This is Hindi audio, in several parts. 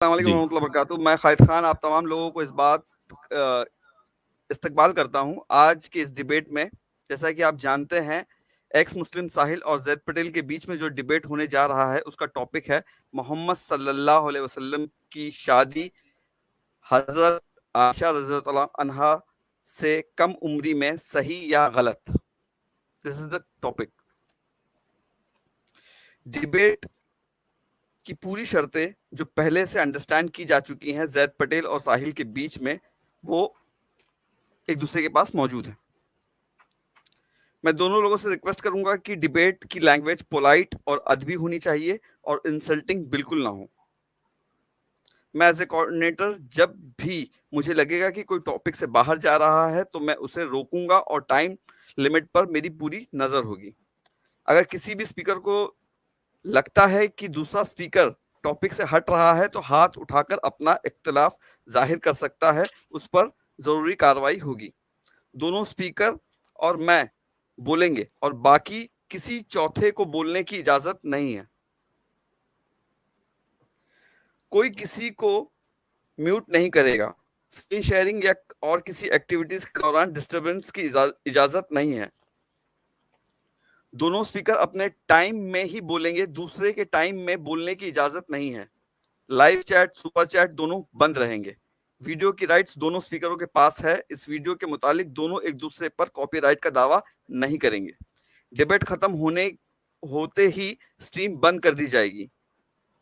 अस्सलाम वालेकुम जी। रहमतुल्लाहि व बरकातुहू। मैं खालिद खान आप तमाम लोगों को इस बात इस्तकबाल करता हूँ आज की इस डिबेट में। जैसा कि आप जानते हैं, एक्स मुस्लिम साहिल और ज़ैद पटेल के बीच में जो डिबेट होने जा रहा है, उसका टॉपिक है मोहम्मद सल्लल्लाहु अलैहि वसल्लम की शादी हज़रत आयशा रज़ियल्लाहु अन्हा से कम उम्री में सही या गलत। This is the topic. Debate की पूरी शर्तें जो पहले से अंडरस्टैंड की जा चुकी हैं ज़ैद पटेल और साहिल के बीच में, वो एक दूसरे के पास मौजूद है। मैं दोनों लोगों से रिक्वेस्ट करूंगा कि डिबेट की लैंग्वेज पोलाइट और अदबी होनी चाहिए और इंसल्टिंग बिल्कुल ना हो। मैं एज ए कोऑर्डिनेटर जब भी मुझे लगेगा कि कोई टॉपिक से बाहर जा रहा है तो मैं उसे रोकूंगा और टाइम लिमिट पर मेरी पूरी नजर होगी। अगर किसी भी स्पीकर को लगता है कि दूसरा स्पीकर टॉपिक से हट रहा है तो हाथ उठाकर अपना इख्तिलाफ जाहिर कर सकता है, उस पर जरूरी कार्रवाई होगी। दोनों स्पीकर और मैं बोलेंगे और बाकी किसी चौथे को बोलने की इजाजत नहीं है। कोई किसी को म्यूट नहीं करेगा। स्क्रीन शेयरिंग या और किसी एक्टिविटीज के दौरान डिस्टरबेंस की इजाजत नहीं है। दोनों स्पीकर अपने टाइम में ही बोलेंगे, दूसरे के टाइम में बोलने की इजाजत नहीं है। लाइव चैट, सुपर चैट दोनों बंद रहेंगे। वीडियो की राइट्स दोनों स्पीकरों के पास है। इस वीडियो के मुतालिक दोनों एक दूसरे पर कॉपीराइट का दावा नहीं करेंगे। डिबेट खत्म होते ही स्ट्रीम बंद कर दी जाएगी।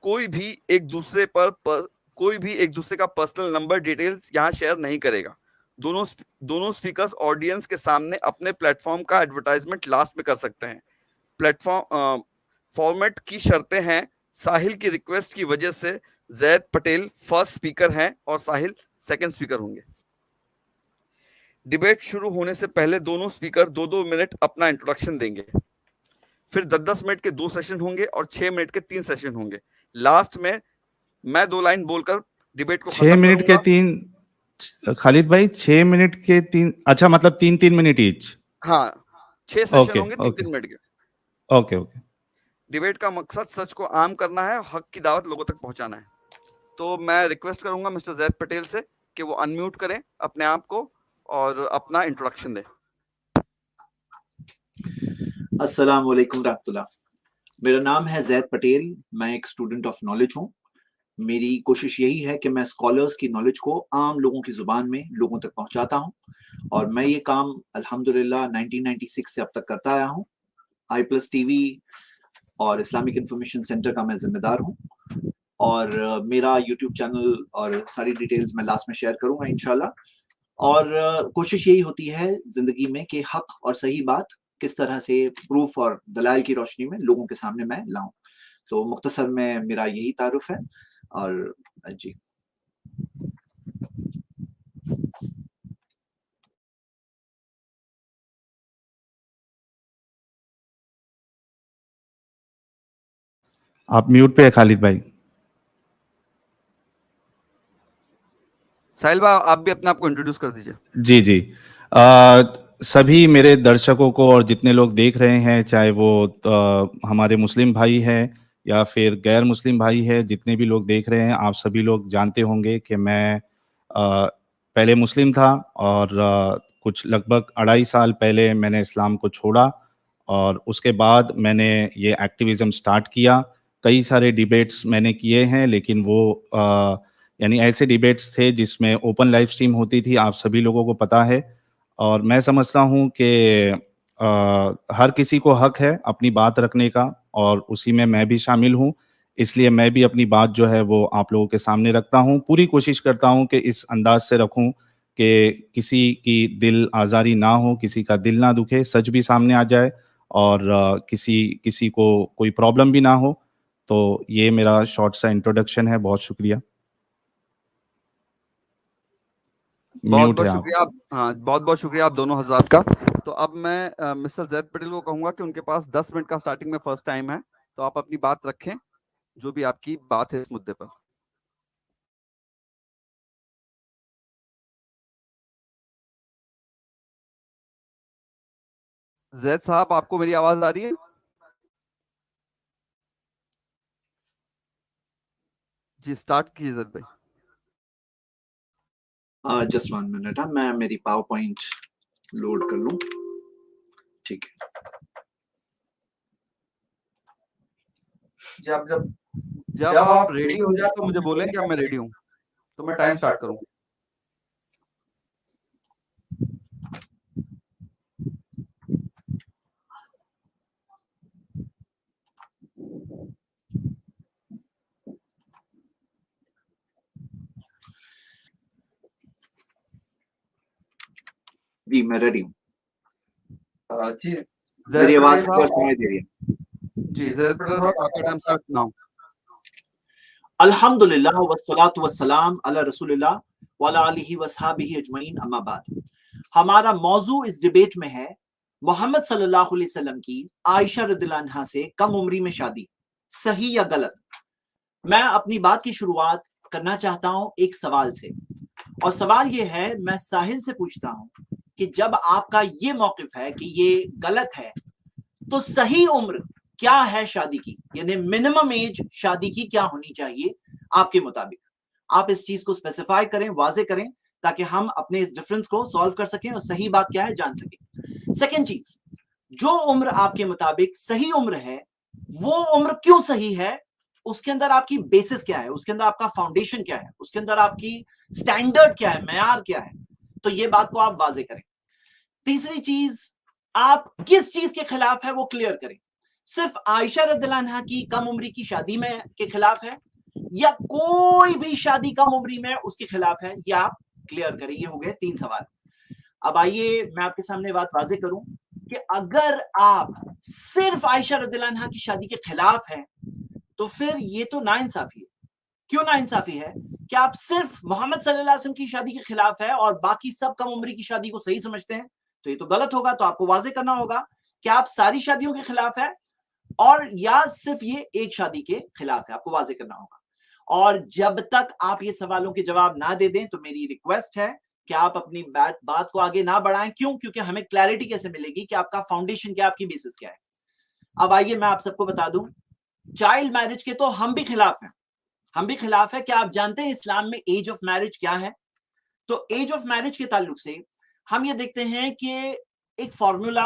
कोई भी एक दूसरे कोई भी एक दूसरे का पर्सनल नंबर डिटेल्स यहाँ शेयर नहीं करेगा। दोनों स्पीकर्स ऑडियंस के सामने अपने प्लेटफॉर्म का एडवर्टाइजमेंट लास्ट में कर सकते हैं। प्लेटफॉर्म फॉर्मेट की शर्तें हैं। साहिल की रिक्वेस्ट की वजह से जैद पटेल फर्स्ट स्पीकर हैं और साहिल सेकंड स्पीकर होंगे। डिबेट शुरू होने से पहले दोनों स्पीकर 2-2 मिनट अपना इंट्रोडक्शन देंगे। फिर 10-10 मिनट के 2 सेशन होंगे और 6 मिनट के 3 सेशन होंगे। लास्ट में मैं 2 लाइन बोलकर डिबेट को 6 खत्म मिनट के करूंगा। 3, खालिद भाई 6 मिनट के 3, अच्छा मतलब 3-3 मिनट ईच। हाँ, 6 सेशन ओके, होंगे ओके, 3-3 मिनट के। Okay, okay. डिबेट का मकसद सच को आम करना है, हक की दावत लोगों तक पहुंचाना है। तो मैं रिक्वेस्ट करूंगा मिस्टर जैद पटेल से कि वो अनम्यूट करें अपने आप को और अपना इंट्रोडक्शन दें। अस्सलाम वालेकुम रहमतुल्लाह। मेरा नाम है जैद पटेल। मैं एक स्टूडेंट ऑफ नॉलेज हूँ। मेरी कोशिश यही है कि मैं स्कॉलर्स की नॉलेज को आम लोगों की ज़ुबान में लोगों तक पहुँचाता हूँ और मैं ये काम अल्हम्दुलिल्लाह 1996 से अब तक करता आया हूँ। आई+ टीवी और इस्लामिक इंफॉर्मेशन सेंटर का मैं ज़िम्मेदार हूँ और मेरा यूट्यूब चैनल और सारी डिटेल्स मैं लास्ट में शेयर करूँगा इंशाल्लाह। और कोशिश यही होती है ज़िंदगी में कि हक और सही बात किस तरह से प्रूफ और दलाइल की रोशनी में लोगों के सामने मैं लाऊं। तो मुख्तसर में मेरा यही तारुफ है और जी। आप म्यूट पे है खालिद भाई। साहिल भाई, आप भी अपने आप को इंट्रोड्यूस कर दीजिए। जी, जी। सभी मेरे दर्शकों को और जितने लोग देख रहे हैं, चाहे वो हमारे मुस्लिम भाई हैं या फिर गैर मुस्लिम भाई हैं, जितने भी लोग देख रहे हैं, आप सभी लोग जानते होंगे कि मैं पहले मुस्लिम था और कुछ लगभग 2.5 साल पहले मैंने इस्लाम को छोड़ा और उसके बाद मैंने ये एक्टिविज़्म स्टार्ट किया। कई सारे डिबेट्स मैंने किए हैं, लेकिन वो यानी ऐसे डिबेट्स थे जिसमें ओपन लाइव स्ट्रीम होती थी, आप सभी लोगों को पता है। और मैं समझता हूँ कि हर किसी को हक है अपनी बात रखने का और उसी में मैं भी शामिल हूँ। इसलिए मैं भी अपनी बात जो है वो आप लोगों के सामने रखता हूँ। पूरी कोशिश करता हूँ कि इस अंदाज से रखूँ कि किसी की दिल आज़ारी ना हो, किसी का दिल ना दुखे, सच भी सामने आ जाए और किसी को कोई प्रॉब्लम भी ना हो। तो ये मेरा शॉर्ट सा इंट्रोडक्शन है। बहुत शुक्रिया। बहुत म्यूट बहुत है आप। शुक्रिया आप हाँ, बहुत बहुत शुक्रिया आप दोनों हजरात का। तो अब मैं मिस्टर जैद पटेल को कहूंगा कि उनके पास 10 मिनट का स्टार्टिंग में फर्स्ट टाइम है, तो आप अपनी बात रखें, जो भी आपकी बात है इस मुद्दे पर। जैद साहब, आपको मेरी आवाज आ रही है? जी स्टार्ट कीजिए जैद भाई। जस्ट 1 मिनट, मैं मेरी पावर पॉइंट लोड कर लूं। ठीक है, जब जब जब आप रेडी हो जाए तो मुझे बोलें कि अब मैं रेडी हूँ, तो मैं टाइम स्टार्ट करूँ। जी मैं रेडी हूँ। जी मेरी जैद आवाज पटेल क्लियर साहब, सुनाई दे रही है? जी जैद पटेल साहब आपका टाइम स्टार्ट नाउ। अल्हम्दुलिल्लाह वस्सलातु वस्सलाम अला रसूलिल्लाह व अला आलिहि वसहबिहि अजमईन, अम्मा बाद। हमारा मौजू इस डिबेट में है मोहम्मद सल्लल्लाहु अलैहि वसल्लम की आयशा रदियल्लाहु अन्हा से कम उम्री में शादी, सही या गलत? मैं अपनी बात की शुरुआत करना चाहता हूं एक सवाल से, और सवाल ये है, मैं साहिल से पूछता हूं कि जब आपका ये मौकिफ है कि ये गलत है, तो सही उम्र क्या है शादी की, यानी मिनिमम एज शादी की क्या होनी चाहिए आपके मुताबिक? आप इस चीज को स्पेसिफाई करें, वाजे करें, ताकि हम अपने इस डिफरेंस को सॉल्व कर सकें और सही बात क्या है जान सकें। सेकेंड चीज, जो उम्र आपके मुताबिक सही उम्र है, वो उम्र क्यों सही है? उसके अंदर आपकी बेसिस क्या है, उसके अंदर आपका फाउंडेशन क्या है, उसके अंदर आपकी स्टैंडर्ड क्या है, मेयार क्या है? तो ये बात को आप वाजे करें। तीसरी चीज, आप किस चीज के खिलाफ है वो क्लियर करें। सिर्फ आयशा रदियल्लाहु अन्हा की कम उम्री की शादी में के खिलाफ है, या कोई भी शादी कम उम्री में उसके खिलाफ है, ये आप क्लियर करें। ये हो गए 3 सवाल। अब आइए मैं आपके सामने बात वाजे करूं कि अगर आप सिर्फ आयशा रदियल्लाहु अन्हा की शादी के खिलाफ हैं, तो फिर ये तो नाइंसाफी है। क्यों नाइंसाफी है? कि आप सिर्फ मोहम्मद सल्लल्लाहु अलैहि वसल्लम की शादी के खिलाफ है और बाकी सब कम उम्री की शादी को सही समझते हैं, तो ये तो गलत होगा। तो आपको वाजे करना होगा कि आप सारी शादियों के खिलाफ है और या सिर्फ ये एक शादी के खिलाफ है, आपको वाजे करना होगा। और जब तक आप ये सवालों के जवाब ना दे दें, तो मेरी रिक्वेस्ट है कि आप अपनी बात को आगे ना बढ़ाएं। क्यों? क्योंकि हमें क्लैरिटी कैसे मिलेगी कि आपका फाउंडेशन क्या है, आपकी बेसिस क्या है। अब आइए मैं आप सबको बता दूं, चाइल्ड मैरिज के तो हम भी खिलाफ हैं, हम भी खिलाफ है। क्या आप जानते हैं इस्लाम में एज ऑफ मैरिज क्या है? तो एज ऑफ मैरिज के ताल्लुक से हम ये देखते हैं कि एक फॉर्मूला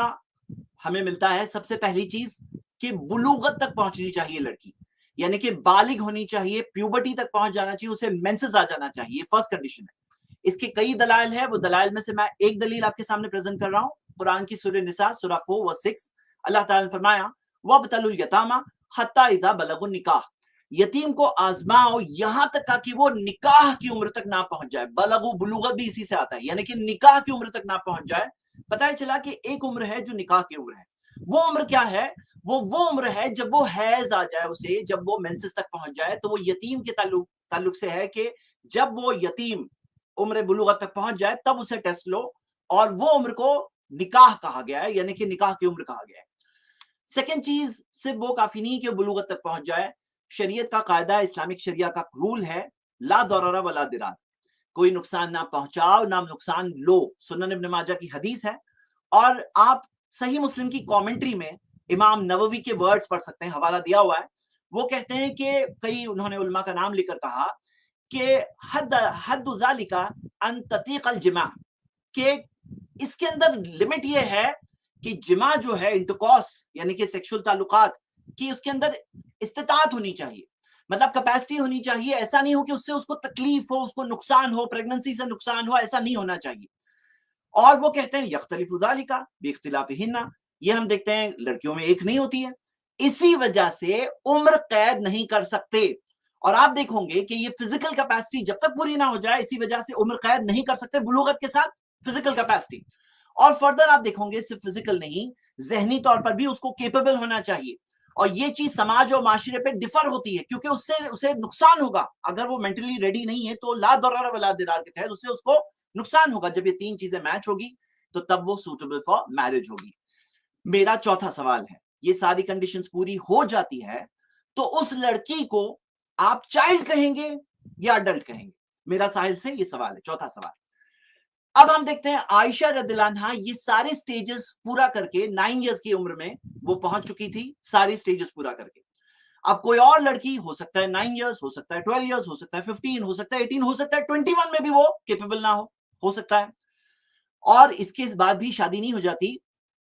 हमें मिलता है। सबसे पहली चीज कि बुलूगत तक पहुंचनी चाहिए लड़की, यानी कि बालिग होनी चाहिए, प्यूबर्टी तक पहुंच जाना चाहिए, उसे मेंसेस आ जाना चाहिए, फर्स्ट कंडीशन है। इसके कई दलाइल है, वो दलाइल में से मैं एक दलील आपके सामने प्रेजेंट कर रहा हूं। कुरान की सूरह निसा सूरह 4 वर्स 6, अल्लाह ताला ने फरमाया वबतलुल यतामा हत्ता इदा बलगुन निकाह, यतीम को आजमाओ यहां तक का कि वो निकाह की उम्र तक ना पहुंच जाए। बलगु बुलूगत भी इसी से आता है, यानी कि निकाह की उम्र तक ना पहुंच जाए। पता है चला कि एक उम्र है जो निकाह की उम्र है। वो उम्र क्या है? वो उम्र है जब वो हैज आ जाए उसे, जब वो मेंसेस तक पहुंच जाए। तो वो यतीम के ताल्लुक से है कि जब वो यतीम उम्र बुलूगत तक पहुंच जाए तब उसे टेस्ट लो, और वो उम्र को निकाह कहा गया है, यानी कि निकाह की उम्र कहा गया है। सेकेंड चीज, सिर्फ वो काफी नहीं कि बुलूगत तक पहुंच जाए। शरीयत का कायदा, इस्लामिक शरिया का रूल है ला दरारा वला दिरार, कोई नुकसान ना पहुंचाओ ना नुकसान लो। सुनन इब्न माजा की हदीस है, और आप सही मुस्लिम की कमेंट्री में इमाम नववी के वर्ड्स पढ़ सकते हैं, हवाला दिया हुआ है। वो कहते हैं कि कई उन्होंने उलमा का नाम लेकर कहा कि हद हद ज़ालिका अन ततीक़ अल जिमा, कि इसके अंदर लिमिट ये है कि जिमा जो है, इंटरकॉर्स यानी कि सेक्सुअल ताल्लुकात की, उसके अंदर इस्तिताअत होनी चाहिए, मतलब कैपेसिटी होनी चाहिए। ऐसा नहीं हो कि उससे उसको तकलीफ हो, उसको नुकसान हो, प्रेगनेंसी से नुकसान हो, ऐसा नहीं होना चाहिए। और वो कहते हैं यख्तलिफु ज़ालिका बिइख्तिलाफिहिन्ना, ये हम देखते हैं लड़कियों में एक नहीं होती है, इसी वजह से उम्र कैद नहीं कर सकते। और आप देखोगे कि ये फिजिकल कैपेसिटी जब तक पूरी ना हो जाए, इसी वजह से उम्र कैद नहीं कर सकते बुलूगत के साथ फिजिकल कैपेसिटी। और फर्दर आप देखोगे सिर्फ फिजिकल नहीं, जहनी तौर पर भी उसको केपेबल होना चाहिए। और ये चीज समाज और माशरे पे डिफर होती है, क्योंकि उससे उसे नुकसान होगा अगर वो मेंटली रेडी नहीं है। तो ला दरार वला दिरार के तहत उससे उसको नुकसान होगा। जब ये 3 चीजें मैच होगी तो तब वो सूटेबल फॉर मैरिज होगी। मेरा चौथा सवाल है, ये सारी कंडीशंस पूरी हो जाती है तो उस लड़की को आप चाइल्ड कहेंगे या अडल्ट कहेंगे? मेरा साहिल से ये सवाल है, चौथा सवाल। अब हम देखते हैं आयशा रदियल्लाहु अन्हा ये सारे स्टेजेस पूरा करके 9 इयर्स की उम्र में वो पहुंच चुकी थी, सारी स्टेजेस पूरा करके। अब कोई और लड़की हो सकता है 9 इयर्स, हो सकता है 12 इयर्स, हो सकता है 15, हो सकता है 18, हो सकता है 21 में भी वो केपेबल ना हो सकता है। और इसके बाद भी शादी नहीं हो जाती।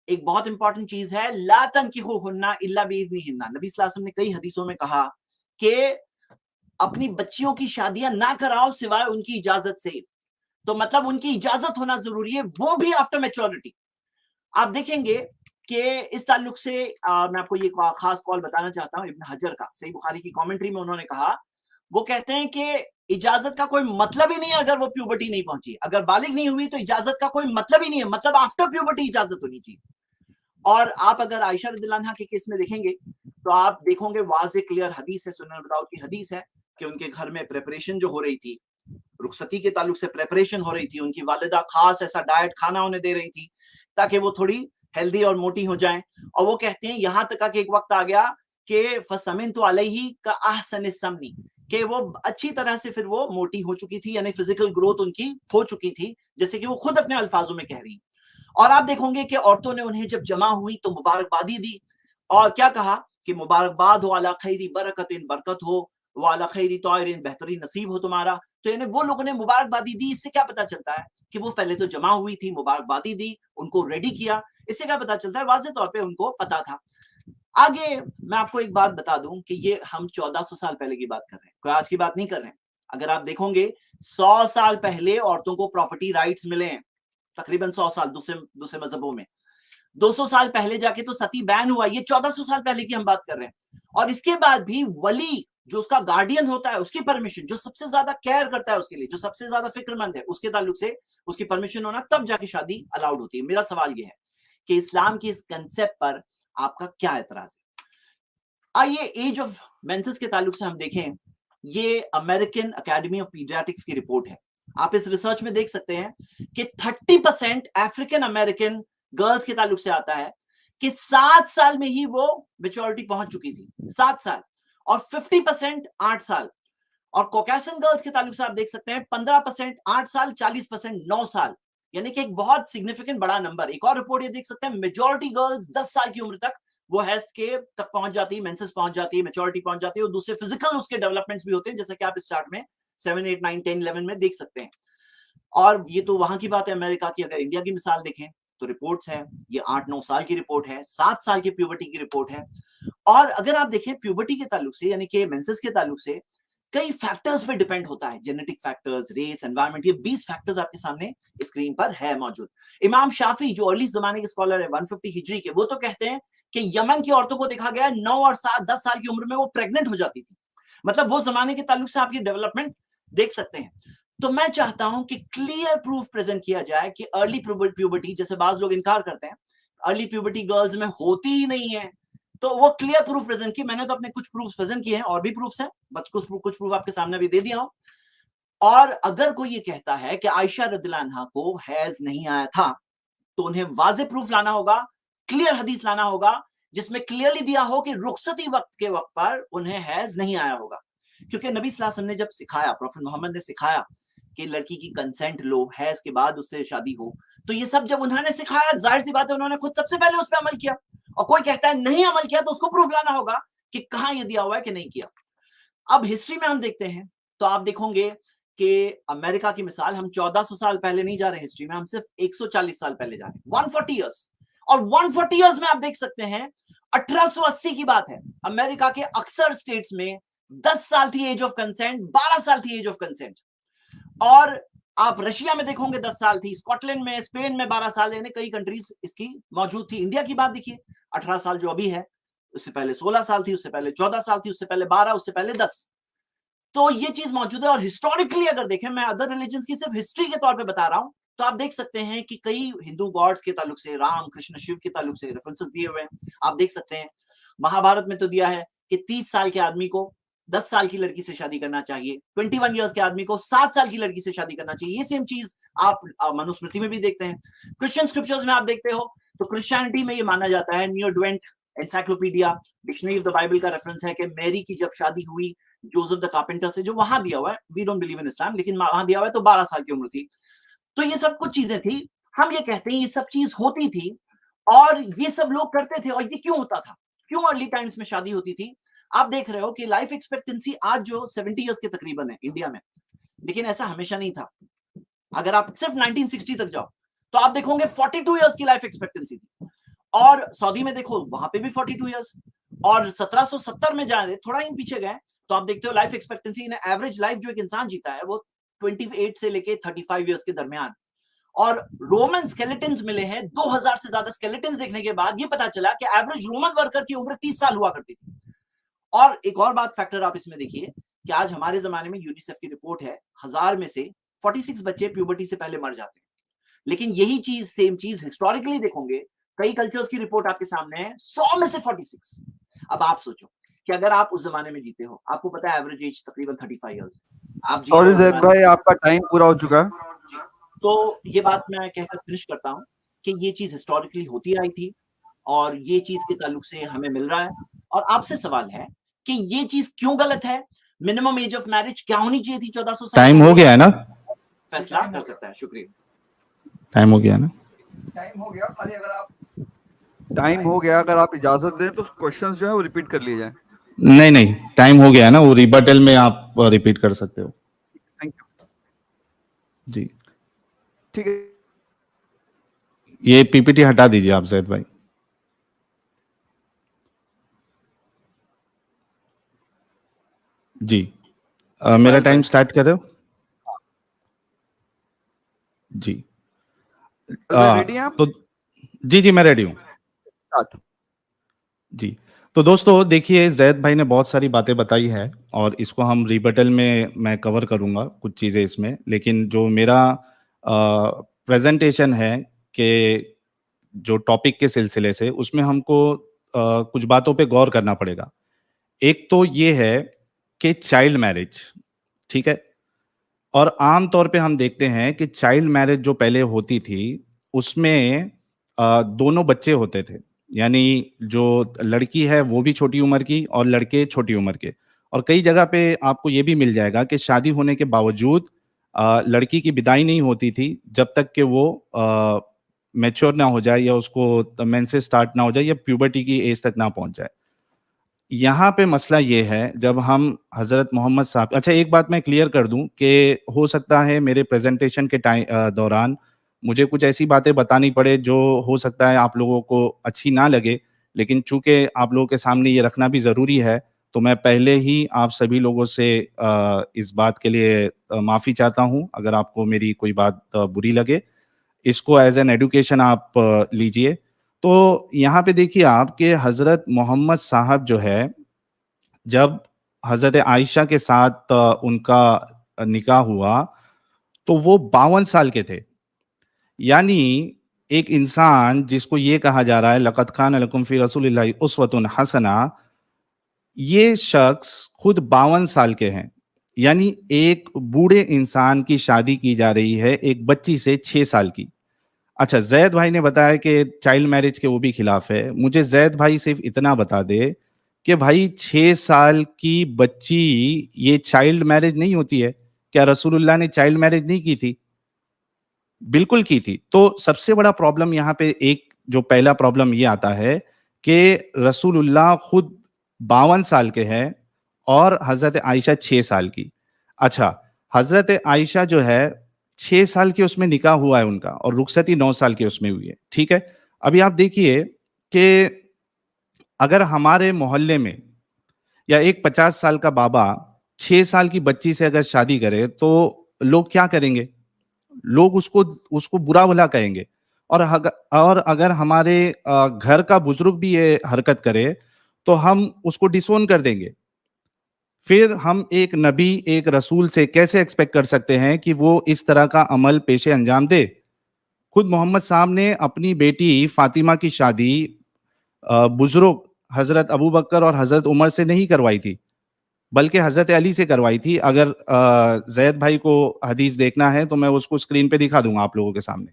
एक बहुत इंपॉर्टेंट चीज है, ला तनकिहुहुन्ना इल्ला बिइज़्निहिन्ना। नबी सल्लल्लाहु अलैहि वसल्लम ने कई हदीसों में कहा कि अपनी बच्चियों की शादियां ना कराओ सिवाय उनकी इजाजत से। तो मतलब उनकी इजाजत होना जरूरी है, वो भी आफ्टर मैच्योरिटी। आप देखेंगे कि इस ताल्लुक से मैं आपको ये खास कॉल बताना चाहता हूं इब्न हजर का, सही बुखारी की कमेंट्री में उन्होंने कहा, वो कहते हैं कि इजाजत का कोई मतलब ही नहीं है अगर वो प्यूबर्टी नहीं पहुंची, अगर बालिग नहीं हुई तो इजाजत का कोई मतलब ही नहीं है, मतलब आफ्टर प्यूबर्टी इजाजत होनी चाहिए। और आप अगर आयशा रज़ियल्लाहु अन्हा के केस में देखेंगे तो आप देखोगे वाज़े क्लियर हदीस है, सुनन अबू दाऊद की हदीस है कि उनके घर में प्रिपरेशन जो हो रही थी, रुखसती के ताल्लुक से प्रिपरेशन हो रही थी, उनकी वालिदा खास ऐसा डाइट खाना उन्हें दे रही थी ताकि वो थोड़ी हेल्दी और मोटी हो जाएं। और वो कहते हैं यहां तक कि एक वक्त आ गया कि फसमिनतु अलैहि का अहसन समनी, कि वो अच्छी तरह से फिर वो मोटी हो चुकी थी, यानी फिजिकल ग्रोथ उनकी हो चुकी थी, जैसे कि वो खुद अपने अल्फाजों में कह रही। और आप देखोगे कि औरतों ने उन्हें जब जमा हुई तो मुबारकबादी दी और क्या कहा कि मुबारकबाद हो अला खैरी बरकतिन, बरकत हो, व अला खैरी तौरिन, बेहतरीन नसीब हो तुम्हारा। तो यानी वो लोगों ने मुबारकबादी दी। इससे क्या पता चलता है कि वो पहले तो जमा हुई थी, मुबारकबादी दी, उनको रेडी किया। इससे क्या पता चलता है, वाज़ेह तौर पे उनको पता था। आगे मैं आपको एक बात बता दूं कि ये हम 1400 साल पहले की बात कर रहे हैं, कोई आज की बात नहीं कर रहे हैं। अगर आप देखोगे 100 साल पहले औरतों को प्रॉपर्टी राइट्स मिले हैं, तकरीबन 100 साल दूसरे मजहबों में। 200 साल पहले जाके तो सती बैन हुआ, ये 1400 साल पहले की हम बात कर रहे हैं। और इसके बाद भी वली जो उसका गार्डियन होता है, उसकी परमिशन, जो सबसे ज्यादा केयर करता है उसके लिए, जो सबसे ज्यादा फिक्रमंद है, उसके ताल्लुक से उसकी परमिशन होना, तब जाके शादी अलाउड होती है। मेरा सवाल यह है कि इस्लाम की इस कंसेप्ट पर आपका क्या एतराज है? आइए एज ऑफ मेंसेस के ताल्लुक से हम देखें, ये अमेरिकन अकेडमी ऑफ पीडियाट्रिक्स की रिपोर्ट है। आप इस रिसर्च में देख सकते हैं कि 30% अफ्रीकन अमेरिकन गर्ल्स के ताल्लुक से आता है कि 7 साल में ही वो मैच्योरिटी पहुंच चुकी थी, 7 साल, और 50% 8 साल। और कॉकेशियन गर्ल्स के ताल्लुक से आप देख सकते हैं 15% 8 साल, 40% 9 साल, यानी कि एक बहुत सिग्निफिकेंट बड़ा नंबर। एक और रिपोर्ट ये देख सकते हैं, मेजॉरिटी गर्ल्स 10 साल की उम्र तक वो हेल्थ के तक पहुंच जाती है, मेंसेस पहुंच जाती है, मैच्योरिटी पहुंच जाती है, और दूसरे फिजिकल उसके डेवलपमेंट्स भी होते हैं, जैसे कि आप इस चार्ट में 7, 8, 9, 10, 11 में देख सकते हैं। और ये तो वहां की बात है अमेरिका की। अगर इंडिया की मिसाल देखें तो रिपोर्ट्स है, ये 8-9 साल की रिपोर्ट है, 7 साल की प्यूबर्टी की रिपोर्ट है। और अगर आप देखें प्यूबर्टी के ताल्लुक से, यानी कि मेंसेस के ताल्लुक से, कई फैक्टर्स पे डिपेंड होता है, जेनेटिक फैक्टर्स, रेस, एनवायरनमेंट, ये 20 फैक्टर्स आपके सामने स्क्रीन पर है मौजूद। इमाम शाफी जो अर्ली जमाने के स्कॉलर है 150 हिजरी के, वो तो कहते हैं कि यमन की औरतों को देखा गया 9 और 7, 10 साल की उम्र में वो प्रेग्नेंट हो जाती थी। मतलब वो जमाने के ताल्लुक से आप ये डेवलपमेंट देख सकते हैं। तो मैं चाहता हूं कि क्लियर प्रूफ प्रेजेंट किया जाए कि अर्ली प्यूबर्टी, जैसे बाज लोग इनकार करते हैं, अर्ली प्यूबर्टी गर्ल्स में होती ही नहीं है, तो वो क्लियर प्रूफ प्रेजेंट की। मैंने तो अपने कुछ प्रूफ प्रेजेंट किए हैं, और भी प्रूफ्स हैं, बस कुछ प्रूफ आपके सामने भी दे दिया हूं। और अगर कोई ये कहता है कि आयशा रदियल्लाहु अन्हा को हैज नहीं आया था, तो उन्हें वाज़ेह प्रूफ लाना होगा, क्लियर हदीस लाना होगा, जिसमें क्लियरली दिया हो कि रुखसती वक्त पर उन्हें हैज नहीं आया होगा। क्योंकि नबी सल्लल्लाहु अलैहि वसल्लम ने जब सिखाया, प्रॉफेट मोहम्मद ने सिखाया कि लड़की की कंसेंट लो, हैज के बाद उससे शादी हो, तो ये सब जब उन्होंने सिखाया, जाहिर सी बात है उन्होंने खुद सबसे पहले उस पर अमल किया। और कोई कहता है नहीं अमल किया, तो उसको प्रूफ लाना होगा कि कहां ये दिया हुआ है कि नहीं किया। अब हिस्ट्री में हम देखते हैं तो आप देखोगे कि अमेरिका की मिसाल, हम 1400 साल पहले नहीं जा रहे हिस्ट्री में, हम सिर्फ 140 साल पहले जा रहे हैं, 140 ईयर्स। और 140 ईयर्स में आप देख सकते हैं 1880 की बात है, अमेरिका के अक्सर स्टेट्स में 10 साल थी एज ऑफ कंसेंट, 12 साल थी एज ऑफ कंसेंट। और आप रशिया में देखोगे 10 साल थी, स्कॉटलैंड में, स्पेन में 12 साल, यानी कई कंट्रीज इसकी मौजूद थी। इंडिया की बात देखिए, 18 साल जो अभी है, उससे पहले 16 साल थी, उससे पहले 14 साल थी, उससे पहले 12, उससे पहले 10। तो ये चीज मौजूद है। और हिस्टोरिकली अगर देखें, मैं अदर रिलीजन की सिर्फ हिस्ट्री के तौर पे बता रहा हूं, तो आप देख सकते हैं कि कई हिंदू गॉड्स के ताल्लुक से, राम, कृष्ण, शिव के ताल्लुक से रेफरेंसेस दिए हुए हैं। आप देख सकते हैं महाभारत में तो दिया है कि 30 साल के आदमी को 10 साल की लड़की से शादी करना चाहिए, 21 ईयर्स के आदमी को 7 साल की लड़की से शादी करना चाहिए। ये सेम चीज आप मनुस्मृति में भी देखते हैं। क्रिश्चियन स्क्रिप्चर्स में आप देखते हो तो क्रिश्चियनिटी में ये माना जाता है, new advent encyclopedia dictionary of the Bible का रेफरेंस है कि मैरी की जब शादी हुई जोसेफ द कारपेंटर से, जो वहां दिया हुआ है, वी डोंट बिलीव इन इस्लाम, लेकिन वहां दिया हुआ है, तो 12 साल की उम्र थी। तो ये सब कुछ चीजें थी, हम ये कहते हैं ये सब चीज होती थी और ये सब लोग करते थे। और ये क्यों होता था, क्यों अर्ली टाइम्स में शादी होती थी? आप देख रहे हो कि लाइफ एक्सपेक्टेंसी आज जो 70 इयर्स के तकरीबन है इंडिया में, लेकिन ऐसा हमेशा नहीं था। अगर आप सिर्फ 1960 तक जाओ तो आप देखोगे 42 इयर्स की लाइफ एक्सपेक्टेंसी थी, और सऊदी में देखो वहां पे भी 42 इयर्स, और 1770 में जा रहे थोड़ा ही पीछे गए तो आप देखते हो लाइफ एक्सपेक्टेंसी इन एवरेज लाइफ जो एक इंसान जीता है वो 28 से लेके 35 इयर्स के दरमियान। और रोमन स्केलेटन्स मिले हैं, 2000 से ज्यादा स्केलेटन्स देखने के बाद ये पता चला कि एवरेज रोमन वर्कर की उम्र 30 साल हुआ करती थी। और एक और बात फैक्टर आप इसमें देखिए कि आज हमारे जमाने में यूनिसेफ की रिपोर्ट है 1000 में से 46 बच्चे प्यूबर्टी से पहले मर जाते हैं, लेकिन यही चीज सेम चीज हिस्टोरिकली देखोगे कई कल्चर्स की रिपोर्ट आपके सामने है 100 में से 46। अब आप सोचो कि अगर आप उस जमाने में जीते हो, आपको पता है एवरेज एज तकरीबन 35 इयर्स, आप सॉरी जैद भाई, आपका टाइम पूरा हो चुका है। तो ये बात मैं कहकर फिनिश करता हूं कि ये चीज हिस्टोरिकली होती आई थी और ये चीज के ताल्लुक से हमें मिल रहा है। और आपसे सवाल है कि ये चीज क्यों गलत है, मिनिमम एज ऑफ मैरिज क्या होनी चाहिए थी 1400 साल? टाइम हो गया है ना? फैसला कर सकता है। शुक्रिया। टाइम हो गया ना? टाइम हो गया, खाली अगर आप टाइम हो गया, अगर आप इजाजत दें तो क्वेश्चंस जो है वो रिपीट कर लिए जाए। नहीं नहीं, टाइम हो गया है ना, वो रिबटल में आप रिपीट कर सकते हो। Thank you. जी, ठीक है, ये पीपीटी हटा दीजिए आप जैद भाई। जी, मेरा टाइम स्टार्ट कर रहे हो? जी, रेडी हैं आप? तो जी जी मैं रेडी हूँ। स्टार्ट। जी, तो दोस्तों देखिए, जैद भाई ने बहुत सारी बातें बताई है और इसको हम रिबटल में मैं कवर करूंगा कुछ चीज़ें इसमें, लेकिन जो मेरा प्रेजेंटेशन है कि जो टॉपिक के सिलसिले से उसमें हमको कुछ बातों पे गौर करना पड़ेगा। एक तो ये है कि चाइल्ड मैरिज, ठीक है, और आम तौर पे हम देखते हैं कि चाइल्ड मैरिज जो पहले होती थी उसमें दोनों बच्चे होते थे, यानी जो लड़की है वो भी छोटी उम्र की और लड़के छोटी उम्र के। और कई जगह पे आपको ये भी मिल जाएगा कि शादी होने के बावजूद लड़की की विदाई नहीं होती थी जब तक कि वो मैच्योर ना हो जाए या उसको मेंसेस स्टार्ट ना हो जाए या प्यूबर्टी की एज तक ना पहुंच जाए। यहाँ पे मसला ये है, जब हम हज़रत मोहम्मद साहब, अच्छा एक बात मैं क्लियर कर दूं कि हो सकता है मेरे प्रेजेंटेशन के दौरान मुझे कुछ ऐसी बातें बतानी पड़े जो हो सकता है आप लोगों को अच्छी ना लगे, लेकिन चूंकि आप लोगों के सामने ये रखना भी ज़रूरी है, तो मैं पहले ही आप सभी लोगों से इस बात के लिए माफ़ी चाहता हूँ अगर आपको मेरी कोई बात बुरी लगे। इसको एज एन एडुकेशन आप लीजिए। तो यहाँ पे देखिए आप कि हज़रत मोहम्मद साहब जो है, जब हज़रत आयशा के साथ उनका निकाह हुआ तो वो 52 साल के थे। यानी एक इंसान जिसको ये कहा जा रहा है लक़द कान लकुम फ़ी रसूलिल्लाहि उस्वतुन हसना, ये शख्स खुद 52 साल के हैं। यानी एक बूढ़े इंसान की शादी की जा रही है एक बच्ची से 6 साल की। अच्छा, ज़ैद भाई ने बताया कि चाइल्ड मैरिज के वो भी खिलाफ है। मुझे ज़ैद भाई सिर्फ इतना बता दे कि भाई 6 साल की बच्ची ये चाइल्ड मैरिज नहीं होती है? क्या रसूलुल्लाह ने चाइल्ड मैरिज नहीं की थी? बिल्कुल की थी। तो सबसे बड़ा प्रॉब्लम यहाँ पे एक जो पहला प्रॉब्लम ये आता है कि रसूलुल्लाह खुद 52 साल के हैं और हज़रत आयशा 6 साल की। अच्छा, हज़रत आयशा जो है 6 साल की उसमें निकाह हुआ है उनका और रुखसती 9 साल की उसमें हुई है, ठीक है? अभी आप देखिए कि अगर हमारे मोहल्ले में या एक 50 साल का बाबा 6 साल की बच्ची से अगर शादी करे तो लोग क्या करेंगे? लोग उसको उसको बुरा-भला कहेंगे। और अगर हमारे घर का बुजुर्ग भी ये हरकत करे, तो हम उसको डिसोन कर देंगे। फिर हम एक नबी, एक रसूल से कैसे एक्सपेक्ट कर सकते हैं कि वो इस तरह का अमल पेशे अंजाम दे? खुद मोहम्मद साहब ने अपनी बेटी फातिमा की शादी बुजुर्ग हज़रत अबू बकर और हज़रत उमर से नहीं करवाई थी, बल्कि हज़रत अली से करवाई थी। अगर ज़ैद भाई को हदीस देखना है तो मैं उसको स्क्रीन पे दिखा दूंगा आप लोगों के सामने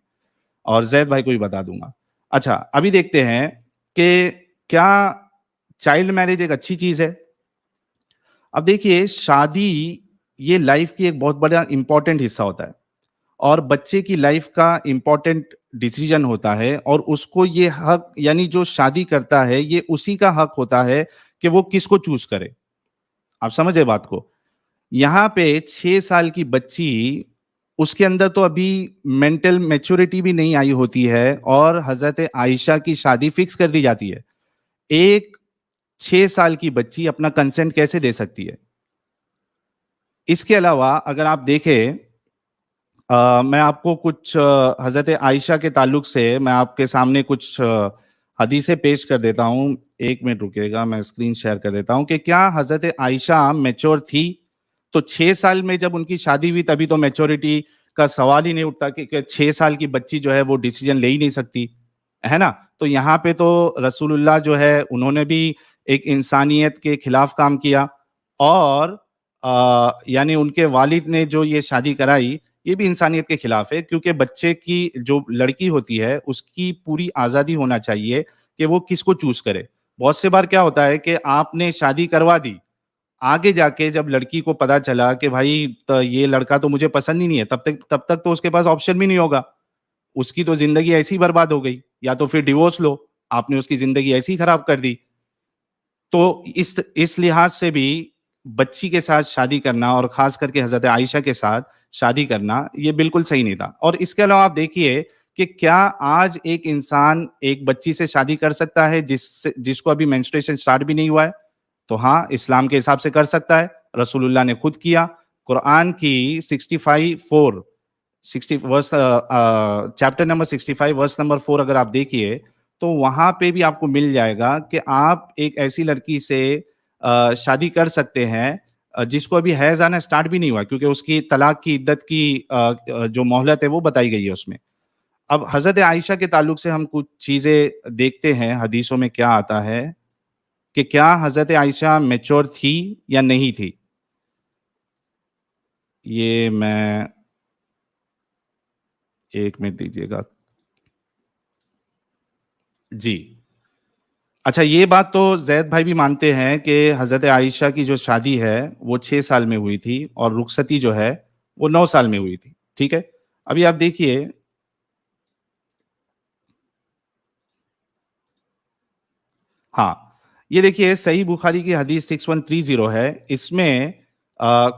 और ज़ैद भाई को भी बता दूंगा। अच्छा, अभी देखते हैं कि क्या चाइल्ड मैरिज एक अच्छी चीज़ है? अब देखिए, शादी ये लाइफ की एक बहुत बड़ा इंपॉर्टेंट हिस्सा होता है और बच्चे की लाइफ का इंपॉर्टेंट डिसीजन होता है और उसको ये हक, यानी जो शादी करता है ये उसी का हक होता है कि वो किसको चूज करे। आप समझे बात को? यहाँ पे 6 साल की बच्ची, उसके अंदर तो अभी मेंटल मैच्योरिटी भी नहीं आई होती है और हज़रत आयशा की शादी फिक्स कर दी जाती है। एक 6 साल की बच्ची अपना कंसेंट कैसे दे सकती है? इसके अलावा अगर आप देखें, मैं आपको कुछ हज़रत आयशा के ताल्लुक से मैं आपके सामने कुछ हदीसें पेश कर देता हूँ। 1 मिनट रुकिएगा, मैं स्क्रीन शेयर कर देता हूँ कि क्या हज़रत आयशा मैच्योर थी? तो 6 साल में जब उनकी शादी हुई तभी तो मैच्योरिटी का सवाल ही नहीं उठता कि 6 साल की बच्ची जो है वो डिसीजन ले ही नहीं सकती, है ना? तो यहाँ पे तो रसूलुल्लाह जो है उन्होंने भी एक इंसानियत के खिलाफ काम किया और यानी उनके वालिद ने जो ये शादी कराई, ये भी इंसानियत के खिलाफ है, क्योंकि बच्चे की जो लड़की होती है उसकी पूरी आज़ादी होना चाहिए कि वो किसको चूज़ करे। बहुत से बार क्या होता है कि आपने शादी करवा दी, आगे जाके जब लड़की को पता चला कि भाई ये लड़का तो मुझे पसंद ही नहीं है, तब तक तो उसके पास ऑप्शन भी नहीं होगा। उसकी तो ज़िंदगी ऐसे ही बर्बाद हो गई, या तो फिर डिवोर्स लो, आपने उसकी ज़िंदगी ऐसे ही खराब कर दी। तो इस लिहाज से भी बच्ची के साथ शादी करना और खास करके हज़रत आयशा के साथ शादी करना, ये बिल्कुल सही नहीं था। और इसके अलावा आप देखिए कि क्या आज एक इंसान एक बच्ची से शादी कर सकता है जिसको अभी मेंस्ट्रुएशन स्टार्ट भी नहीं हुआ है? तो हाँ, इस्लाम के हिसाब से कर सकता है। रसूलुल्लाह ने खुद किया। कुरान की 65 60 verse chapter number 65 verse number 4 अगर आप देखिए, तो वहाँ पे भी आपको मिल जाएगा कि आप एक ऐसी लड़की से शादी कर सकते हैं जिसको अभी हैज़ आना स्टार्ट भी नहीं हुआ, क्योंकि उसकी तलाक की इद्दत की जो मोहलत है वो बताई गई है उसमें। अब हज़रत आयशा के ताल्लुक से हम कुछ चीज़ें देखते हैं, हदीसों में क्या आता है कि क्या हज़रत आयशा मैच्योर थी या नहीं थी? ये मैं 1 मिनट दीजिएगा। जी। अच्छा, ये बात तो ज़ैद भाई भी मानते हैं कि हज़रत आयशा की जो शादी है, वो 6 साल में हुई थी और रुखसती जो है, वो 9 साल में हुई थी। ठीक है? अभी आप देखिए, हाँ, ये देखिए सही बुखारी की हदीस 6130 है। इसमें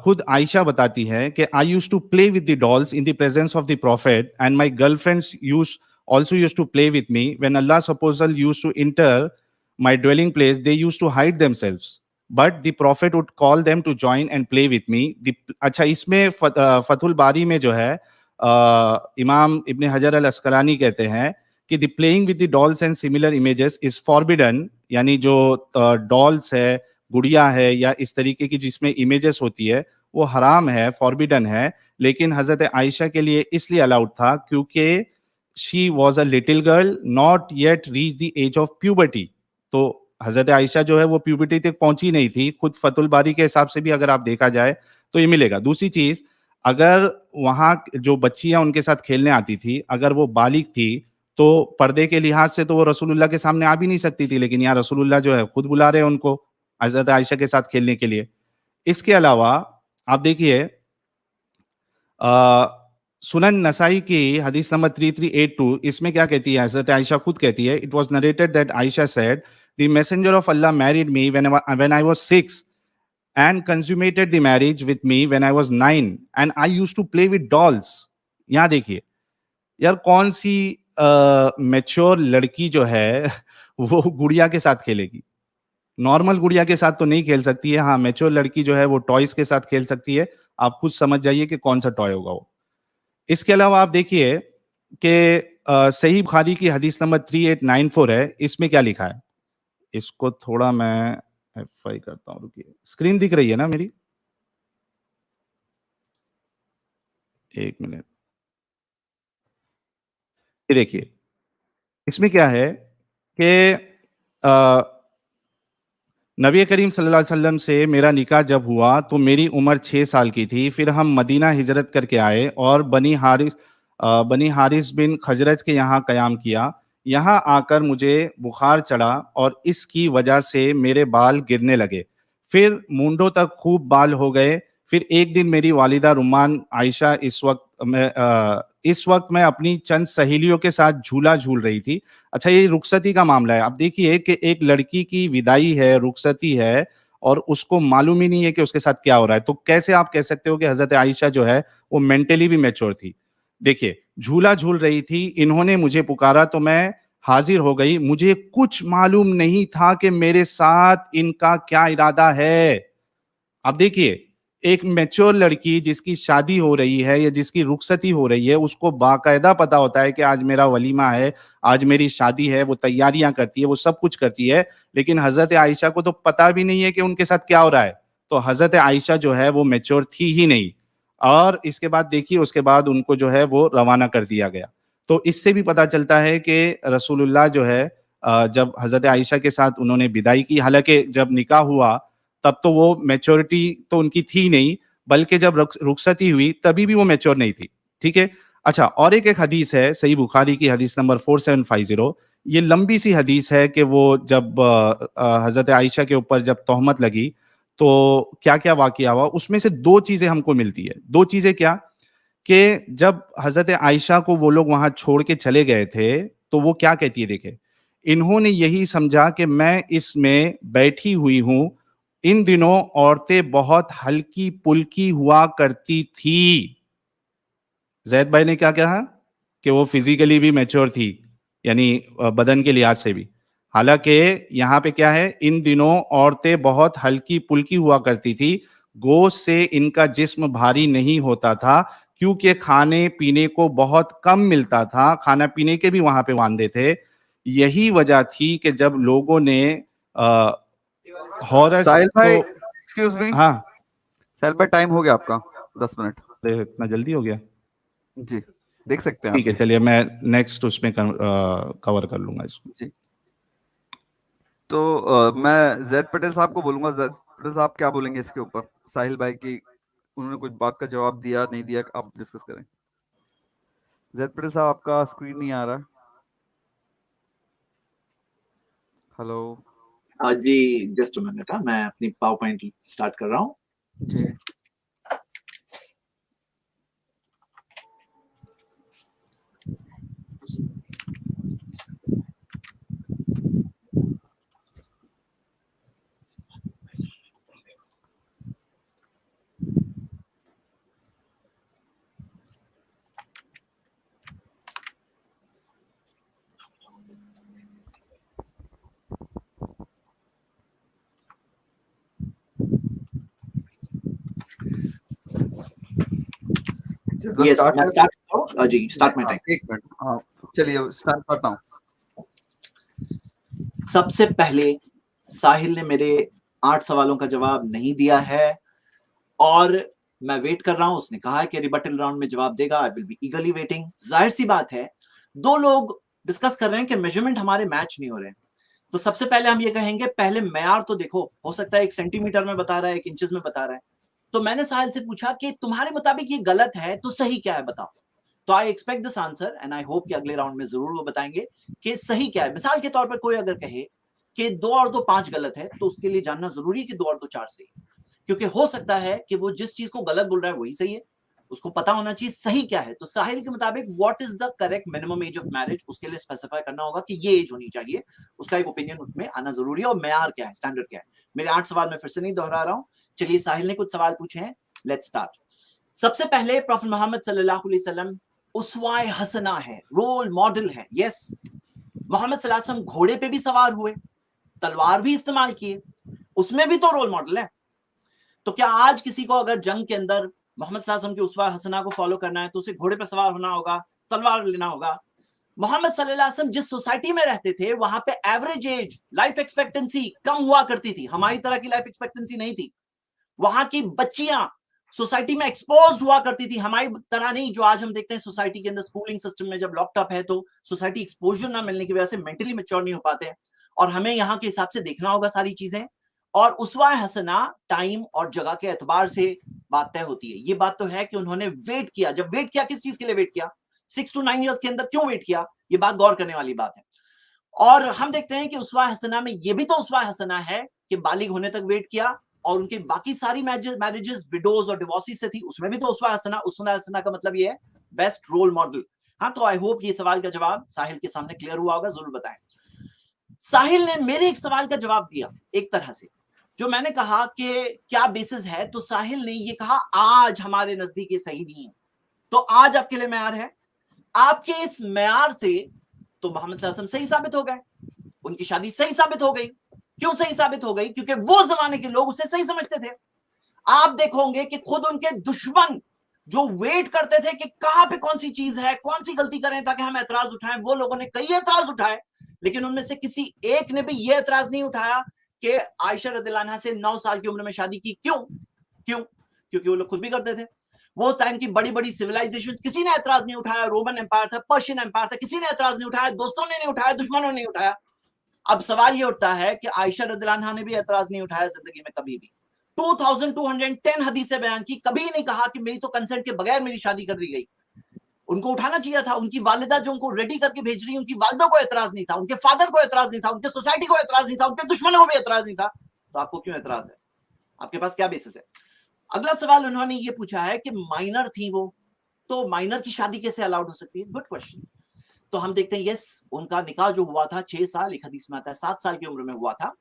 खुद आयशा बताती है कि I used to play with the dolls in the presence of the prophet and my girlfriends used to play with me when Allah apostle used to enter my dwelling place, they used to hide themselves, but the prophet would call them to join and play with me. अच्छा, इसमें फतहुल बारी में जो है इमाम इब्न हजर अल अस्कलानी कहते हैं कि the playing with the dolls and similar images is forbidden, यानी जो डॉल्स है, गुड़िया है या इस तरीके की जिसमें इमेजेस होती है, वो हराम है, फॉरबिडन है। लेकिन हजरत आयशा के लिए इसलिए अलाउड था क्योंकि she was a little girl not yet reach the age of puberty. तो हजरत आयशा जो है वो प्यूबर्टी तक पहुंची नहीं थी। खुद फतुल बारी के हिसाब से भी अगर आप देखा जाए तो ये मिलेगा। दूसरी चीज, अगर वहां जो बच्चियां उनके साथ खेलने आती थी, अगर वो बालिग थी, तो पर्दे के लिहाज से तो वो रसूलुल्लाह के सामने आ भी नहीं सकती थी, लेकिन यहाँ रसूलुल्लाह जो है खुद बुला रहे हैं उनको हजरत आयशा के साथ खेलने के लिए। इसके अलावा आप देखिए सुनन नसाई की हदीस नंबर 3382, इसमें क्या कहती है? हजरत आयशा खुद कहती है, it was narrated that Ayesha said the messenger of Allah married me when I was 6 and consummated the marriage with me when I was 9 and I used to play with dolls. यहाँ देखिए यार, कौन सी मैच्योर लड़की जो है वो गुड़िया के साथ खेलेगी? नॉर्मल गुड़िया के साथ तो नहीं खेल सकती है। हाँ, मैच्योर लड़की जो है वो टॉयज के साथ खेल सकती है। आप खुद समझ जाइए कि कौन सा टॉय होगा वो। इसके अलावा आप देखिए कि सही बुखारी की हदीस नंबर 3894 है। इसमें क्या लिखा है? इसको थोड़ा मैं एफ5 करता हूँ, रुकिए। स्क्रीन दिख रही है ना मेरी? 1 मिनट। ये देखिए, इसमें क्या है कि नबी करीम सल्लल्लाहु अलैहि वसल्लम से मेरा निकाह जब हुआ तो मेरी उम्र 6 साल की थी। फिर हम मदीना हिजरत करके आए और बनी हारिस बिन खजरज के यहाँ कयाम किया। यहाँ आकर मुझे बुखार चढ़ा और इसकी वजह से मेरे बाल गिरने लगे, फिर मूंढों तक खूब बाल हो गए। फिर एक दिन मेरी वालिदा रुमान आयशा इस वक्त मैं अपनी चंद सहेलियों के साथ झूला झूल रही थी। अच्छा, ये रुखसती का मामला है। अब देखिए कि एक लड़की की विदाई है, रुखसती है, और उसको मालूम ही नहीं है कि उसके साथ क्या हो रहा है, तो कैसे आप कह सकते हो कि हजरत आयशा जो है वो मेंटली भी मैच्योर थी? देखिए, झूला झूल रही थी, इन्होंने मुझे पुकारा तो मैं हाजिर हो गई। मुझे कुछ मालूम नहीं था कि मेरे साथ इनका क्या इरादा है। अब देखिए, एक मैच्योर लड़की जिसकी शादी हो रही है या जिसकी रुखसती हो रही है, उसको बाकायदा पता होता है कि आज मेरा वलीमा है, आज मेरी शादी है, वो तैयारियां करती है, वो सब कुछ करती है, लेकिन हजरत आयशा को तो पता भी नहीं है कि उनके साथ क्या हो रहा है। तो हजरत आयशा जो है वो मैच्योर थी ही नहीं। और इसके बाद देखिए, उसके बाद उनको जो है वो रवाना कर दिया गया। तो इससे भी पता चलता है कि रसूलुल्लाह जो है जब हजरत आयशा के साथ उन्होंने विदाई की, हालांकि जब निकाह हुआ तब तो वो मैच्योरिटी तो उनकी थी नहीं, बल्कि जब रुखसती हुई तभी भी वो मैच्योर नहीं थी। ठीक है। अच्छा, और एक हदीस है सही बुखारी की, हदीस नंबर 4750। ये लंबी सी हदीस है कि वो जब हजरत आयशा के ऊपर जब तोहमत लगी तो क्या क्या वाकया हुआ, उसमें से दो चीजें हमको मिलती है। दो चीजें क्या, कि जब हजरत आयशा को वो लोग वहां छोड़ के चले गए थे तो वो क्या कहती है, देखे, इन्होंने यही समझा कि मैं इसमें बैठी हुई हूं। इन दिनों औरतें बहुत हल्की पुल्की हुआ करती थी। जैद भाई ने क्या कहा कि वो फिजिकली भी मैच्योर थी, यानी बदन के लिहाज से भी। हालांकि यहाँ पे क्या है, इन दिनों औरतें बहुत हल्की पुल्की हुआ करती थी, गोश्त से इनका जिस्म भारी नहीं होता था, क्योंकि खाने पीने को बहुत कम मिलता था, खाना पीने के भी वहां पे वांदे थे। यही वजह थी कि जब लोगों ने हॉरस साहिल भाई, को, एक्सक्यूज मी, हाँ, साहिल भाई टाइम हो गया आपका 10 मिनट। अरे इतना जल्दी हो गया? जी, देख सकते हैं ठीक है, आप। चलिए मैं नेक्स्ट उसमें कवर कर लूंगा इसको। जी, तो मैं जैद पटेल साहब को बोलूंगा। जैद पटेल साहब क्या बोलेंगे इसके ऊपर, साहिल भाई की उन्होंने कुछ बात का जवाब दिया नहीं दिया, आप डिस्कस करें। जैद पटेल साहब, आपका स्क्रीन नहीं आ रहा। हेलो। जी, जस्ट अ मिनट, मैं अपनी पावर पॉइंट स्टार्ट कर रहा हूँ। जी, यस, स्टार्ट मैं है। स्टार्ट कर रहा हूँ। जी, स्टार्ट माय हाँ, टाइम। एक मिनट, हाँ, चलिए स्टार्ट करता हूँ। सबसे पहले साहिल ने मेरे 8 सवालों का जवाब नहीं दिया है और मैं वेट कर रहा हूं। उसने कहा है कि रिबटल राउंड में जवाब देगा। I will be ईगरली waiting. जाहिर सी बात है, दो लोग डिस्कस कर रहे हैं कि मेजरमेंट हमारे मैच नहीं हो रहे हैं। तो सबसे पहले हम ये कहेंगे, पहले मैयार तो देखो, हो सकता है 1 सेंटीमीटर में बता रहा है, 1 इंचेस में बता रहा है। तो मैंने साहिल से पूछा कि तुम्हारे मुताबिक ये गलत है तो सही क्या है, बताओ। तो I expect this answer and I hope कि अगले राउंड में जरूर वो बताएंगे कि सही क्या है। मिसाल के तौर पर कोई अगर कहे कि 2 और 2 5 गलत है, तो उसके लिए जानना जरूरी है कि 2 और 2 4 सही है, क्योंकि हो सकता है कि वो जिस चीज को गलत बोल रहा है वही सही है। उसको पता होना चाहिए सही क्या है। तो साहिल के मुताबिक what is the correct minimum age of marriage, उसके लिए स्पेसिफाई करना होगा कि ये एज होनी चाहिए। उसका एक ओपिनियन उसमें आना जरूरी है। और मेयार क्या है, स्टैंडर्ड क्या है। मेरे 8 सवाल मैं फिर से नहीं दोहरा रहा हूं। चलिए, साहिल ने कुछ सवाल पूछे हैं, लेट्स स्टार्ट। सबसे पहले, प्रॉफेट मोहम्मद सल्लल्लाहु अलैहि वसल्लम उसवाए हसना है, रोल मॉडल है। यस, मोहम्मद सल्लल्लाहु अलैहि वसल्लम घोड़े पे भी सवार हुए, तलवार भी इस्तेमाल किए, उसमें भी तो रोल मॉडल है। तो क्या आज किसी को अगर जंग के अंदर मोहम्मद सल्लल्लाहु अलैहि वसल्लम की उसवा हसना को फॉलो करना है तो उसे घोड़े पर सवार होना होगा, तलवार लेना होगा। मोहम्मद सल्लल्लाहु अलैहि वसल्लम जिस सोसाइटी में रहते थे वहां पे एवरेज एज, लाइफ एक्सपेक्टेंसी कम हुआ करती थी। हमारी तरह की लाइफ एक्सपेक्टेंसी नहीं थी। वहां की बच्चियां सोसाइटी में एक्सपोज हुआ करती थी, हमारी तरह नहीं जो आज हम देखते हैं सोसाइटी के अंदर। स्कूलिंग सिस्टम में जब लॉकअप है तो सोसाइटी एक्सपोजर ना मिलने की वजह से मेंटली मैच्योर नहीं हो पाते, और हमें यहाँ के हिसाब से देखना होगा सारी चीजें। और उसवा हसना टाइम और जगह के एतबार से बात तय होती है। ये बात तो है कि उन्होंने वेट किया। जब वेट किया, किस चीज के लिए वेट किया, 6 to 9 ईयर्स के अंदर क्यों वेट किया, ये बात गौर करने वाली बात है। और हम देखते हैं कि उसवा हसना में ये भी तो उसवा हसना है कि बालिग होने तक वेट किया, और उनके बाकी सारी मैरिजेस विडोज और डिवोर्सी से थी, उसमें भी तो उसवा हसना। उसवा हसना का मतलब ये है बेस्ट रोल मॉडल। हाँ, तो आई होप ये सवाल का जवाब साहिल के सामने क्लियर हुआ होगा, जरूर बताएं। साहिल ने मेरे एक सवाल का जवाब दिया एक तरह से, जो मैंने कहा कि क्या बेसिस है, तो साहिल ने ये कहा आज हमारे नजदीक ये सही नहीं है, तो आज आपके लिए मेयार है। आपके इस मेयार से तो मोहम्मद सल्लल्लाहु अलैहि वसल्लम सही साबित हो गए, उनकी शादी सही साबित हो गई। क्यों सही साबित हो गई? क्योंकि वो जमाने के लोग उसे सही समझते थे। आप देखोगे कि खुद उनके दुश्मन जो वेट करते थे कि कहां पे कौन सी चीज है, कौन सी गलती करें ताकि हम एतराज उठाएं, वो लोगों ने कई एतराज उठाए, लेकिन उनमें से किसी एक ने भी ये एतराज नहीं उठाया कि आयशा रदियल्लाहु अन्हा से 9 साल की उम्र में शादी की। क्यों? क्योंकि वो लोग खुद भी करते थे। वो टाइम की बड़ी बड़ी सिविलाइजेशन, किसी ने एतराज नहीं उठाया। रोमन एम्पायर था, पर्शियन एम्पायर था, किसी ने एतराज नहीं उठाया, दोस्तों ने नहीं उठाया, दुश्मनों ने नहीं उठाया। अब सवाल ये उठता है कि आयशा रदियल्लाहु अन्हा ने भी एतराज नहीं उठाया जिंदगी में कभी भी। 2210 हदीसें बयान की, कभी नहीं कहा कि मेरी तो कंसेंट के बगैर मेरी शादी कर दी गई। उनको उठाना चाहिए था। उनकी वालिदा जो उनको रेडी करके भेज रही है, उनकी वालिदा को एतराज नहीं था, उनके फादर को एतराज नहीं था, उनके सोसाइटी को एतराज नहीं था, उनके दुश्मनों को भी एतराज नहीं था। तो आपको क्यों एतराज है? आपके पास क्या बेसिस है? अगला सवाल उन्होंने ये पूछा है कि माइनर थी वो, तो माइनर की शादी कैसे अलाउड हो सकती है? Good question. तो हम देखते हैं, यस, उनका निकाह जो हुआ था 6 साल, एक हदीस में आता है 7 साल की उम्र में हुआ था,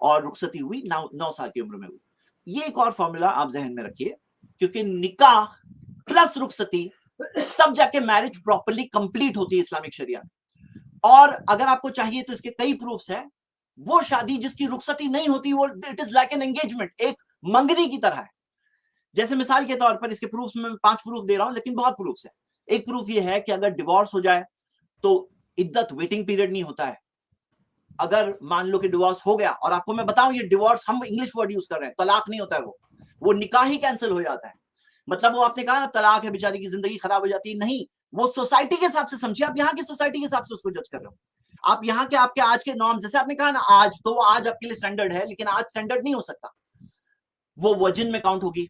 और रुखसती हुई 9 साल की उम्र में हुई। ये एक और फॉर्मूला आप जहन में रखिए, क्योंकि निकाह प्लस रुखसती तब जाके मैरिज प्रॉपर्ली कंप्लीट होती है इस्लामिक शरिया में। और अगर आपको चाहिए तो इसके कई प्रूफ्स हैं। वो शादी जिसकी रुखसती नहीं होती, वो it is like an engagement, एक मंगनी की तरह है। जैसे मिसाल के तौर पर, इसके प्रूफ्स में 5 प्रूफ दे रहा हूं, लेकिन बहुत प्रूफ्स है। एक प्रूफ ये है कि अगर डिवोर्स हो जाए तो इद्दत, वेटिंग पीरियड नहीं होता है। अगर मान लो कि डिवोर्स हो गया, और आपको मैं बताऊं, ये डिवोर्स हम इंग्लिश वर्ड यूज कर रहे हैं, तलाक नहीं होता है, वो निकाह ही कैंसिल हो जाता है। मतलब वो आपने कहा ना तलाक है, बेचारी की जिंदगी खराब हो जाती है, नहीं, वो सोसाइटी के हिसाब से समझिए। आप यहाँ की सोसाइटी के हिसाब से उसको जज कर रहे हो। आप यहाँ के आपके आज के नॉर्म, जैसे आपने कहा ना आज, तो वो आज आपके लिए स्टैंडर्ड है, लेकिन आज स्टैंडर्ड नहीं हो सकता। वो वजन में काउंट होगी।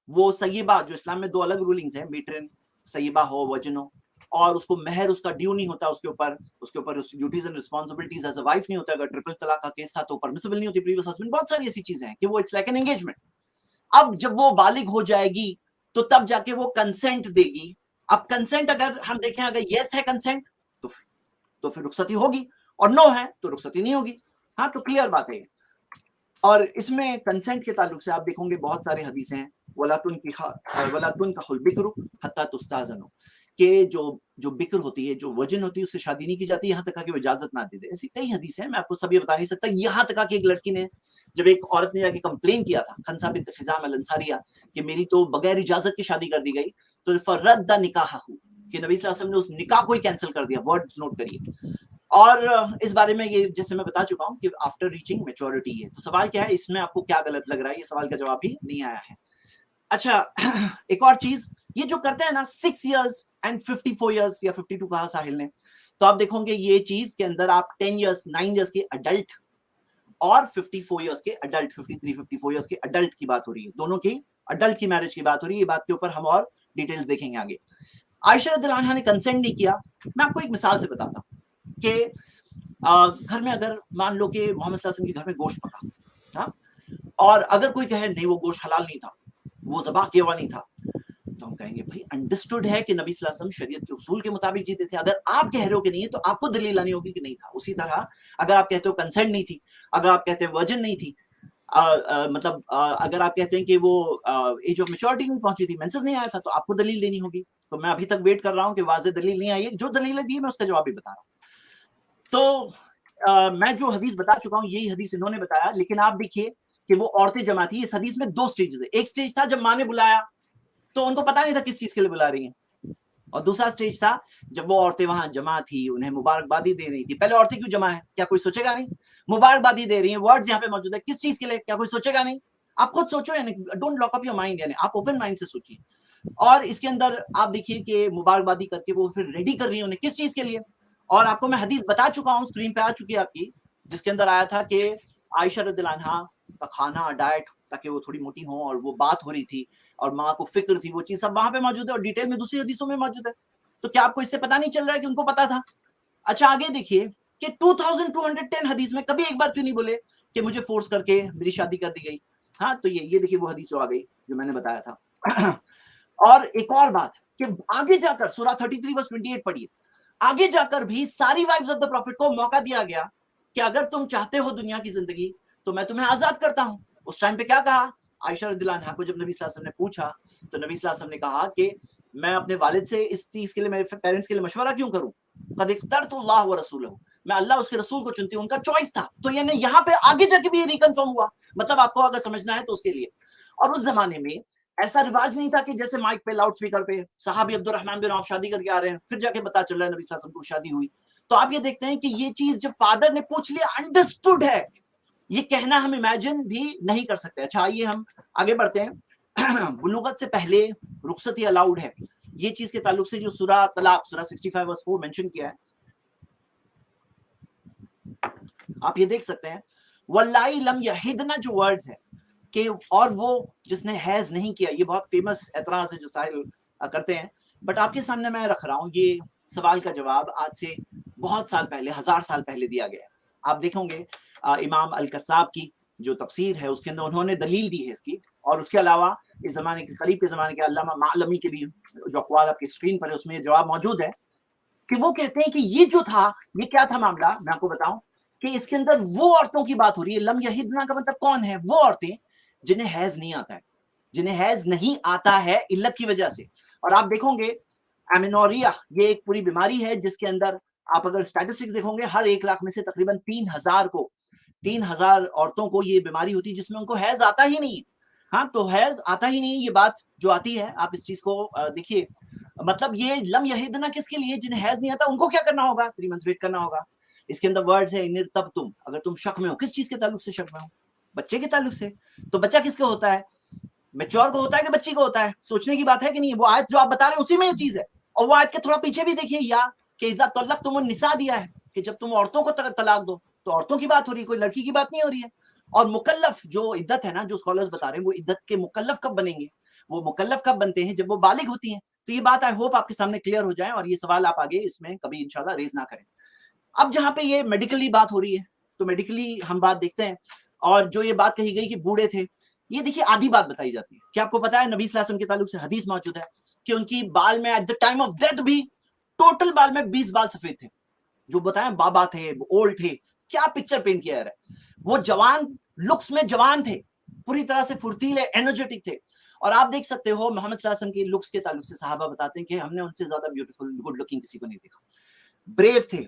वो सय्यबा, जो इस्लाम में 2 अलग रूलिंग्स हैं, मीटरिन, सय्यबा हो, वजन हो, और उसको महर उसका ड्यू नहीं होता, उसके ऊपर duties and responsibilities as a wife नहीं होता। अगर ट्रिपल तलाक का केस था तो परमिसिबल नहीं होती प्रीवियस हस्बैंड। बहुत सारी ऐसी चीजें हैं कि वो इट्स लाइक एन एंगेजमेंट। अब जब वो बालिग हो जाएगी तो तब जाके वो कंसेंट देगी। अब कंसेंट अगर हम देखें, अगर यस है कंसेंट तो फिर रुखसती होगी, और नो है तो रुखसती नहीं होगी। हाँ, तो क्लियर बात है। और इसमें कंसेंट के ताल्लुक से आप देखोगे बहुत सारे हदीसें हैं, वला तुनकाहुल बिक्र हत्ता तुस्ताज़नु, कि जो बिक्र होती है, जो वजन होती है, उससे शादी नहीं की जाती यहाँ तक कि वो इजाजत ना दे दे। ऐसी कई हदीसें हैं, मैं आपको सब ये बता नहीं सकता। यहाँ तक कि एक लड़की ने, जब एक औरत ने जाके कंप्लेन किया था, खंसा बिन्त खिजाम अल अंसारिया, कि मेरी तो बगैर इजाजत की शादी कर दी गई, तो फरद्दा निकाहहू, कि नबी सल्लल्लाहु अलैहि वसल्लम ने उस निकाह को ही कैंसिल कर दिया। वर्ड्स नोट करिए। और इस बारे में ये जैसे मैं बता चुका हूं कि आफ्टर रीचिंग मैच्योरिटी है। तो सवाल क्या है, इसमें आपको क्या गलत लग रहा है? ये सवाल का जवाब भी नहीं आया है। अच्छा, एक और चीज, ये जो करते हैं ना 6 years एंड 54 years या 52 कहा साहिल ने, तो आप देखोगे ये चीज के अंदर आप 10 years 9 years के अडल्ट और 54 years के अडल्ट, 53 54 years के अडल्ट की बात हो रही है। दोनों की अडल्ट की मैरिज की बात हो रही है। ये बात के ऊपर हम और डिटेल्स देखेंगे आगे। आयशा रदियल्लाहु अन्हा ने कंसेंट नहीं किया। मैं आपको एक मिसाल से बताता हूँ कि घर में अगर मान लो कि मोहम्मद सल्लल्लाहु अलैहि वसल्लम के घर में गोश्त पका, हाँ, और अगर कोई कहे नहीं वो गोश्त हलाल नहीं था, वो ज़बह किया हुआ नहीं था, तो हम कहेंगे भाई अंडरस्टूड है कि नबी सल्लल्लाहु अलैहि वसल्लम शरीयत के उसूल के मुताबिक जीते थे। अगर आप कह रहे हो कि नहीं है तो आपको दलील लानी होगी कि नहीं था। उसी तरह अगर आप कहते हो कंसेंट नहीं थी, अगर आप कहते हैं वर्जिन नहीं थी, मतलब अगर आप कहते हैं कि वो एज ऑफ मैच्योरिटी नहीं पहुंची थी, मेंसेस नहीं आया था, तो आपको दलील देनी होगी। तो मैं अभी तक वेट कर रहा हूं कि वाज़ेह दलील नहीं आई है। जो दलील दी मैं उसका जवाब भी बता रहा हूं। तो मैं जो हदीस बता चुका हूं यही हदीस इन्होंने बताया, लेकिन आप देखिए कि वो औरतें जमा थी। इस हदीस में 2 स्टेजेस है। एक स्टेज था जब माँ ने बुलाया तो उनको पता नहीं था किस चीज के लिए बुला रही हैं, और दूसरा स्टेज था जब वो औरतें वहां जमा थी, उन्हें मुबारकबादी दे रही थी। पहले औरतें क्यों जमा है? क्या कोई सोचेगा नहीं? मुबारकबादी दे रही हैं, वर्ड्स यहाँ पे मौजूद है, किस चीज के लिए? क्या कोई सोचेगा नहीं? आप खुद सोचो, यानी don't lock up your mind, यानी आप ओपन माइंड से सोचिए। और इसके अंदर आप देखिए कि मुबारकबादी करके वो फिर रेडी कर रही है उन्हें, किस चीज के लिए? और आपको मैं हदीस बता चुका हूँ, स्क्रीन पे आ चुकी है आपकी, जिसके अंदर आया था कि आयशा रदियल्लाहु अन्हा का खाना, डाइट, ताकि वो थोड़ी मोटी हो, और वो बात हो रही थी और माँ को फिक्र थी, वो चीज सब वहां पे मौजूद है और डिटेल में दूसरी हदीसों में मौजूद है। तो क्या आपको इससे पता नहीं चल रहा है कि उनको पता था? अच्छा, आगे देखिए कि 2210 हदीस में कभी एक बार क्यों नहीं बोले कि मुझे फोर्स करके मेरी शादी कर दी गई? हाँ, तो ये देखिए वो हदीस आ गई जो मैंने बताया था। और एक और बात कि आगे जाकर सूरह 33 वर्स 28 पढ़िए, आगे जाकर भी सारी वाइफ्स ऑफ द प्रॉफिट को मौका दिया गया कि अगर तुम चाहते हो दुनिया की जिंदगी तो मैं तुम्हें आजाद करता हूं। उस टाइम पे क्या कहा आयशा रज़ियल्लाहु अन्हा को जब नबी सल्लल्लाहु अलैहि वसल्लम ने पूछा, तो नबी सल्लल्लाहु अलैहि वसल्लम ने कहा कि मैं अपने वालिद से इस चीज के लिए, मेरे पेरेंट्स के लिए मशवरा क्यों करूं? कद इख्तरतुल्लाह व रसूलहू, मैं अल्लाह उसके रसूल को चुनती हूं, उनका चॉइस था। तो यानी यहाँ पे आगे जाके भी ये रिकन्फर्म हुआ, मतलब आपको अगर समझना है तो उसके लिए। और उस जमाने में ऐसा रिवाज नहीं था कि जैसे माइक पे लाउड स्पीकर पे साहबी अब्दुर्रहमान बिन औफ शादी करके आ रहे हैं, फिर जाके पता चल रहा है नबी सल्लल्लाहु अलैहि वसल्लम को शादी हुई। तो आप ये देखते हैं कि ये चीज जब फादर ने पूछ लिया, अंडरस्टूड है, ये कहना हम इमेजिन भी नहीं कर सकते। अच्छा आइए हम आगे बढ़ते हैं। बुलूगत से पहले रुखसती अलाउड है, ये चीज के ताल्लुक से जो सूरा तलाक सूरा 65 वर्स 4 मेंशन किया है, आप ये देख सकते हैं। वल्लाई लम यहिदना जो वर्ड्स है कि, और वो जिसने हैज नहीं किया, ये बहुत फेमस एतराज है जो साहिल करते हैं, बट आपके सामने मैं रख रहा हूं ये सवाल का जवाब आज से बहुत साल पहले, 1000 साल पहले दिया गया है। आप देखोगे इमाम अल कसाब की जो तफसीर है उसके अंदर उन्होंने दलील दी है इसकी, और उसके अलावा इस जमाने के करीब के जमाने के अल्लामा मालमी के भी जो अक़वाल आपकी स्क्रीन पर है उसमें जवाब मौजूद है कि वो कहते हैं कि ये जो था, ये क्या था मामला, मैं आपको बताऊं कि इसके अंदर वो औरतों की बात हो रही है। लम यहिदना का मतलब कौन है? वो औरतें जिन्हें हैज नहीं आता है, जिन्हें हैज नहीं आता है इल्लत की वजह से। और आप देखोगे एमेनोरिया ये एक पूरी बीमारी है जिसके अंदर आप अगर स्टैटिस्टिक्स देखोगे, हर 1 लाख में से तकरीबन 3000 औरतों को ये बीमारी होती है जिसमें उनको हैज आता ही नहीं। हाँ, तो हैज आता ही नहीं, ये बात जो आती है, आप इस चीज को देखिए, मतलब ये लम यहिदना किसके लिए? जिन्हें हैज नहीं आता उनको क्या करना होगा? 3 मंथ्स वेट करना होगा। इसके अंदर वर्ड्स है इनिर तब तुम, अगर तुम शक में हो, किस चीज के ताल्लुक से शक में हो? बच्चे के ताल्लुक से। तो बच्चा किसका होता है? मैच्योर को होता है कि बच्ची को होता है? सोचने की बात है कि नहीं? वो आयत जो आप बता रहे हैं उसी में ये चीज है। और वो आयत के थोड़ा पीछे भी देखिए, या कि इज़ा तल्लक़्तुमुन निसा दिया है कि जब तुम औरतों को तलाक दो, तो औरतों की बात हो रही है, कोई लड़की की बात नहीं हो रही है। और मुकल्लफ जो इद्दत है ना, जो स्कॉलर्स बता रहे हैं, वो इद्दत के मुकल्लफ कब बनेंगे? वो मुकल्लफ कब बनते हैं? जब वो बालिग होती हैं। तो ये बात आई होप आपके सामने क्लियर हो जाए और ये सवाल आप आगे इसमें कभी इंशाल्लाह रेज ना करें। अब जहां पे ये मेडिकली बात हो रही है, तो मेडिकली हम बात देखते हैं, और जो ये बात कही गई कि बूढ़े थे, ये देखिए आधी बात बताई जाती है। क्या आपको पता है नबी सल्लल्लाहु अलैहि वसल्लम के ताल्लुक से हदीस मौजूद है कि उनकी बाल में at the time of death भी टोटल बाल में 20 बाल सफेद थे। जो बताया बाबा थे, ओल्ड थे, क्या पिक्चर पेंट किया है। वो जवान, लुक्स में जवान थे, पूरी तरह से फुर्तीले, एनर्जेटिक थे। और आप देख सकते हो मोहम्मद सल्लल्लाहु अलैहि वसल्लम की लुक्स के ताल्लुक से सहाबा बताते हैं कि हमने उनसे ज्यादा ब्यूटीफुल, गुड लुकिंग किसी को नहीं देखा। ब्रेव थे,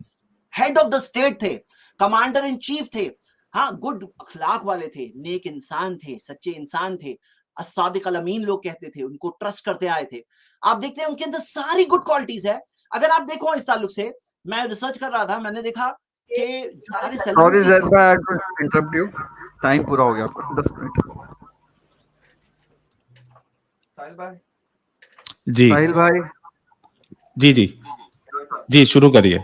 हेड ऑफ द स्टेट थे, कमांडर इन चीफ थे, हाँ, गुड अखलाक वाले थे, नेक इंसान थे, सच्चे इंसान थे, अस्सादिक अल अमीन लोग कहते थे, उनको ट्रस्ट करते आए थे। आप देखते हैं उनके अंदर सारी गुड क्वालिटीज है। अगर आप देखो इस ताल्लुक से, मैं रिसर्च कर रहा था, मैंने देखा कि सारे सॉरी ज़ैद भाई, आई टू इंटरप्ट यू, टाइम पूरा हो गया आपका, 10 मिनट। साहिल भाई जी साहिल भाई जी जी जी, शुरू करिए।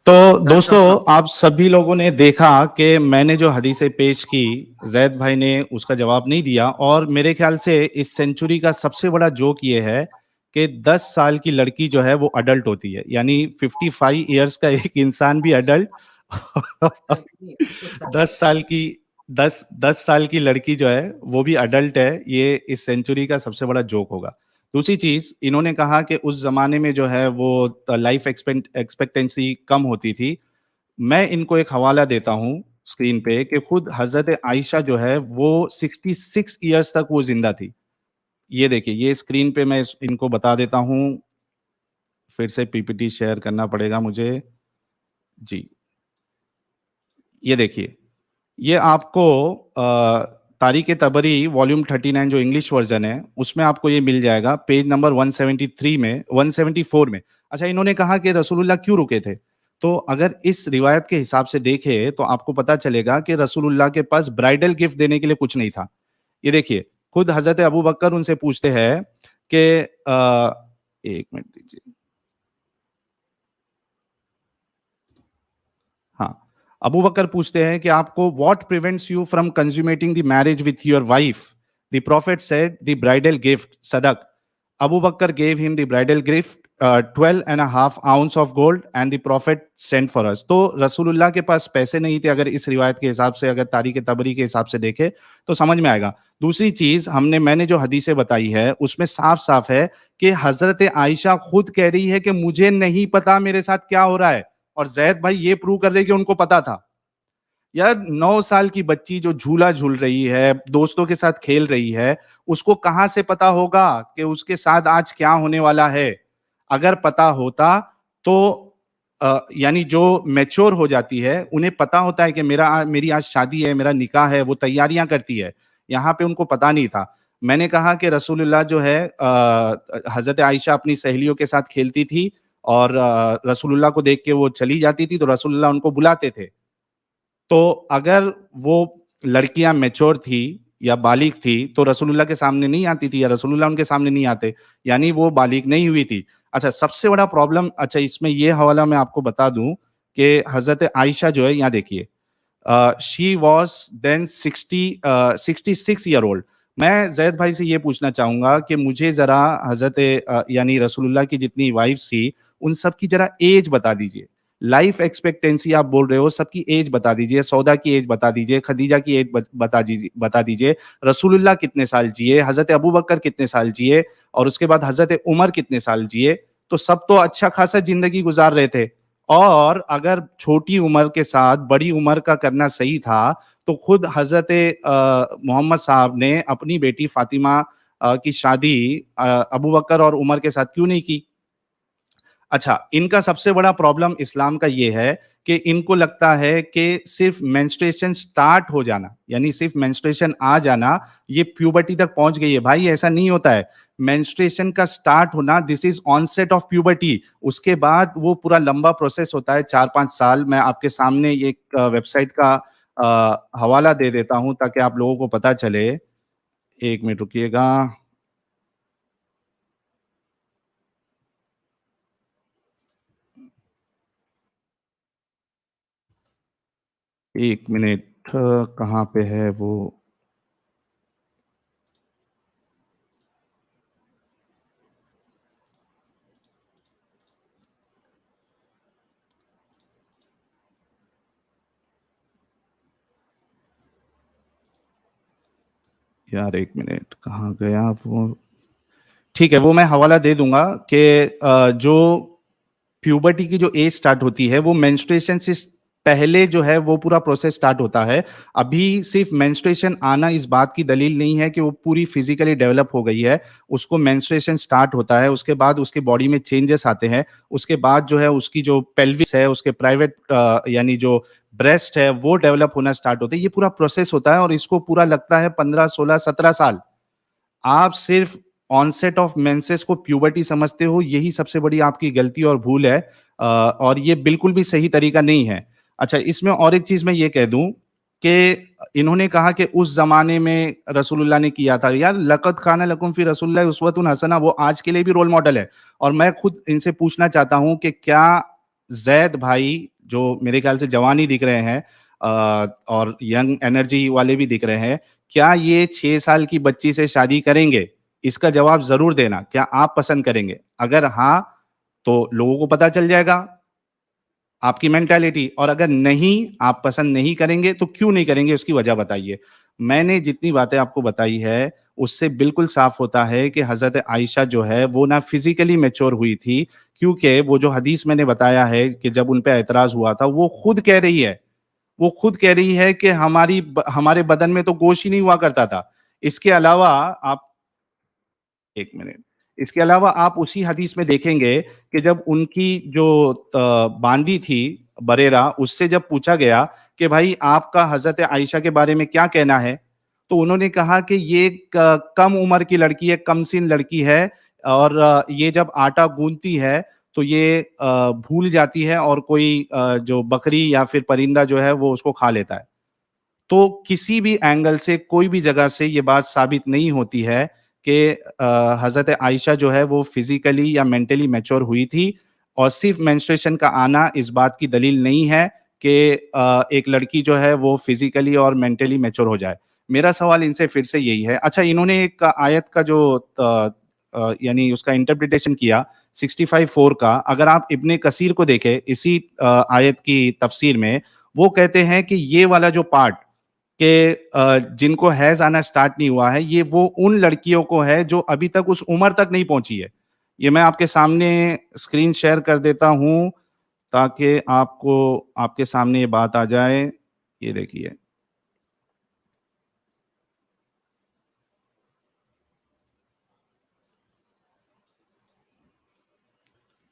तो दोस्तों, आप सभी लोगों ने देखा कि मैंने जो हदीसें पेश की, जैद भाई ने उसका जवाब नहीं दिया। और मेरे ख्याल से इस सेंचुरी का सबसे बड़ा जोक ये है कि 10 साल की लड़की जो है वो अडल्ट होती है, यानी 55 इयर्स का एक इंसान भी अडल्ट 10 साल की लड़की जो है वो भी अडल्ट है। ये इस सेंचुरी का सबसे बड़ा जोक होगा। दूसरी चीज, इन्होंने कहा कि उस जमाने में जो है वो लाइफ एक्सपेक्टेंसी कम होती थी। मैं इनको एक हवाला देता हूं स्क्रीन पे कि खुद हजरत आयशा जो है वो 66 इयर्स तक वो जिंदा थी। ये देखिए, ये स्क्रीन पे मैं इनको बता देता हूं। फिर से पीपीटी शेयर करना पड़ेगा मुझे जी। ये देखिए, ये आपको तारीख तबरी वॉल्यूम 39 जो इंग्लिश वर्जन है उसमें आपको ये मिल जाएगा, पेज नंबर 173 में, 174 में। अच्छा, इन्होंने कहा कि रसूलुल्लाह क्यों रुके थे? तो अगर इस रिवायत के हिसाब से देखें तो आपको पता चलेगा कि रसूलुल्लाह के पास ब्राइडल गिफ्ट देने के लिए कुछ नहीं था। ये देखिए, खुद हजरत अबू बकर उनसे पूछते हैं कि एक मिनट दीजिए, हाँ, अबू बकर पूछते हैं कि आपको what prevents you from consummating the marriage with your wife? The prophet said the bridal gift सदक। Abu Bakr gave him the bridal gift 12.5 ounce of gold and the prophet sent for us. तो रसूलुल्लाह के पास पैसे नहीं थे, अगर इस रिवायत के हिसाब से, अगर तारीख तबरी के हिसाब से देखे तो समझ में आएगा। दूसरी चीज, मैंने जो हदीसें बताई है उसमें साफ साफ है कि हजरत आयशा खुद कह रही है कि मुझे नहीं पता मेरे साथ क्या हो रहा है, और जैद भाई ये प्रूव कर रहे कि उनको पता था। यार 9 साल की बच्ची जो झूला झूल रही है, दोस्तों के साथ खेल रही है, उसको कहाँ से पता होगा कि उसके साथ आज क्या होने वाला है? अगर पता होता तो यानी जो मैच्योर हो जाती है, उन्हें पता होता है कि मेरी आज शादी है, मेरा निकाह है, वो तैयारियां करती है। यहाँ पे उनको पता नहीं था। मैंने कहा कि रसूलुल्लाह जो है हज़रत आयशा अपनी सहेलियों के साथ खेलती थी और रसूलुल्लाह को देख के वो चली जाती थी, तो रसूलुल्लाह उनको बुलाते थे। तो अगर वो लड़कियां मैच्योर थी या बालिग थी तो रसूलुल्लाह के सामने नहीं आती थी या रसूलुल्लाह उनके सामने नहीं आते, यानी वो बालिग नहीं हुई थी। अच्छा, सबसे बड़ा प्रॉब्लम, अच्छा इसमें ये हवाला मैं आपको बता दूं कि हजरत आयशा जो है, यहाँ देखिए, she was then 66 year old. मैं जैद भाई से ये पूछना चाहूंगा कि मुझे जरा हजरत यानी रसूलुल्लाह की जितनी वाइफ थी उन सब की जरा एज बता दीजिए। लाइफ एक्सपेक्टेंसी आप बोल रहे हो, सबकी एज बता दीजिए। सौदा की एज बता दीजिए, खदीजा की एज बता दीजिए। रसूलुल्लाह कितने साल जिए, हजरत अबू बकर कितने साल जिए, और उसके बाद हजरत उमर कितने साल जिए। तो सब तो अच्छा खासा जिंदगी गुजार रहे थे। और अगर छोटी उम्र के साथ बड़ी उम्र का करना सही था तो खुद हजरत मोहम्मद साहब ने अपनी बेटी फातिमा की शादी अबू बकर और उमर के साथ क्यों नहीं की? अच्छा, इनका सबसे बड़ा प्रॉब्लम इस्लाम का ये है कि इनको लगता है कि सिर्फ मेंस्ट्रुएशन स्टार्ट हो जाना, यानी सिर्फ मेंस्ट्रुएशन आ जाना, ये प्यूबर्टी तक पहुंच गई है। भाई ऐसा नहीं होता है। मेंस्ट्रुएशन का स्टार्ट होना, this is onset of puberty. उसके बाद वो पूरा लंबा प्रोसेस होता है, 4-5 साल। मैं आपके सामने एक वेबसाइट का हवाला दे देता हूं ताकि आप लोगों को पता चले। 1 मिनट रुकिएगा। एक मिनट, कहाँ पे है वो? यार 1 मिनट, कहाँ गया वो? ठीक है, वो मैं हवाला दे दूंगा कि जो प्यूबर्टी की जो एज स्टार्ट होती है वो मेंस्ट्रुएशन से पहले जो है वो पूरा प्रोसेस स्टार्ट होता है। अभी सिर्फ मेंस्ट्रुएशन आना इस बात की दलील नहीं है कि वो पूरी फिजिकली डेवलप हो गई है। उसको मेंस्ट्रुएशन स्टार्ट होता है, उसके बाद उसके बॉडी में चेंजेस आते हैं। उसके बाद जो है उसकी जो पेल्विस है, उसके प्राइवेट यानी जो ब्रेस्ट है, वो डेवलप होना स्टार्ट होते हैं। ये पूरा प्रोसेस होता है और इसको पूरा लगता है 15, 16, 17 साल। आप सिर्फ ऑनसेट ऑफ मेंसेस को प्यूबर्टी समझते हो, यही सबसे बड़ी आपकी गलती और भूल है। और ये बिल्कुल भी सही तरीका नहीं है। अच्छा, इसमें और एक चीज मैं ये कह दूं कि इन्होंने कहा कि उस जमाने में रसूलुल्लाह ने किया था। यार, लक़द काना लकुम फी रसूलिल्लाहि उस्वतुन हसना, वो आज के लिए भी रोल मॉडल है। और मैं खुद इनसे पूछना चाहता हूं कि क्या जैद भाई, जो मेरे ख्याल से जवान ही दिख रहे हैं और यंग एनर्जी वाले भी दिख रहे हैं, क्या ये 6 साल की बच्ची से शादी करेंगे? इसका जवाब जरूर देना। क्या आप पसंद करेंगे? अगर हाँ, तो लोगों को पता चल जाएगा आपकी मेंटालिटी। और अगर नहीं, आप पसंद नहीं करेंगे तो क्यों नहीं करेंगे, उसकी वजह बताइए। मैंने जितनी बातें आपको बताई है उससे बिल्कुल साफ होता है कि हजरत आयशा जो है वो ना फिजिकली मैच्योर हुई थी, क्योंकि वो जो हदीस मैंने बताया है कि जब उन पे एतराज हुआ था, वो खुद कह रही है कि हमारे बदन में तो गोश्त ही नहीं हुआ करता था। इसके अलावा आप 1 मिनट, इसके अलावा आप उसी हदीस में देखेंगे कि जब उनकी जो बांदी थी बरेरा, उससे जब पूछा गया कि भाई आपका हजरत आयशा के बारे में क्या कहना है, तो उन्होंने कहा कि ये कम उम्र की लड़की है, कम सिन लड़की है, और ये जब आटा गूंथती है तो ये भूल जाती है और कोई जो बकरी या फिर परिंदा जो है वो उसको खा लेता है। तो किसी भी एंगल से, कोई भी जगह से ये बात साबित नहीं होती है कि हज़रत आयशा जो है वो फिजिकली या मेंटली मैच्योर हुई थी। और सिर्फ मेंस्ट्रुएशन का आना इस बात की दलील नहीं है कि एक लड़की जो है वो फिजिकली और मेंटली मैच्योर हो जाए। मेरा सवाल इनसे फिर से यही है। अच्छा, इन्होंने एक आयत का जो यानी उसका इंटरप्रिटेशन किया 65:4 का, अगर आप इब्ने कसीर को देखें इसी आयत की तफसीर में, वो कहते हैं कि ये वाला जो पार्ट कि जिनको हैज़ आना स्टार्ट नहीं हुआ है, ये वो उन लड़कियों को है जो अभी तक उस उम्र तक नहीं पहुंची है। ये मैं आपके सामने स्क्रीन शेयर कर देता हूं ताकि आपको आपके सामने ये बात आ जाए। ये देखिए,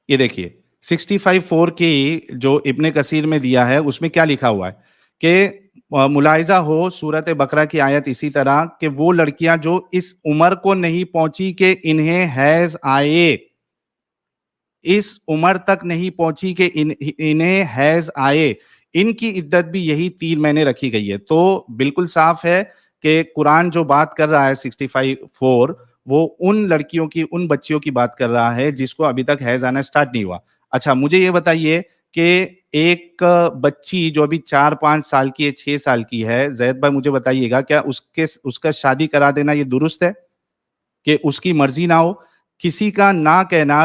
ये देखिए 65:4 की जो इब्ने कसीर में दिया है उसमें क्या लिखा हुआ है कि मुलाहिजा हो सूरत बकरा की आयत इसी तरह कि वो लड़कियां जो इस उम्र को नहीं पहुंची कि इन्हें हैज आए, इस उम्र तक नहीं पहुंची कि इन्हें हैज आए, इनकी इद्दत भी यही 3 महीने रखी गई है। तो बिल्कुल साफ है कि कुरान जो बात कर रहा है 65:4 वो उन लड़कियों की, उन बच्चियों की बात कर रहा है जिसको अभी तक हैज आना स्टार्ट नहीं हुआ। अच्छा, मुझे ये बताइए कि एक बच्ची जो अभी 4-5 साल की है, 6 साल की है, ज़ैद भाई मुझे बताइएगा क्या उसका शादी करा देना ये दुरुस्त है कि उसकी मर्जी ना हो? किसी का ना कहना,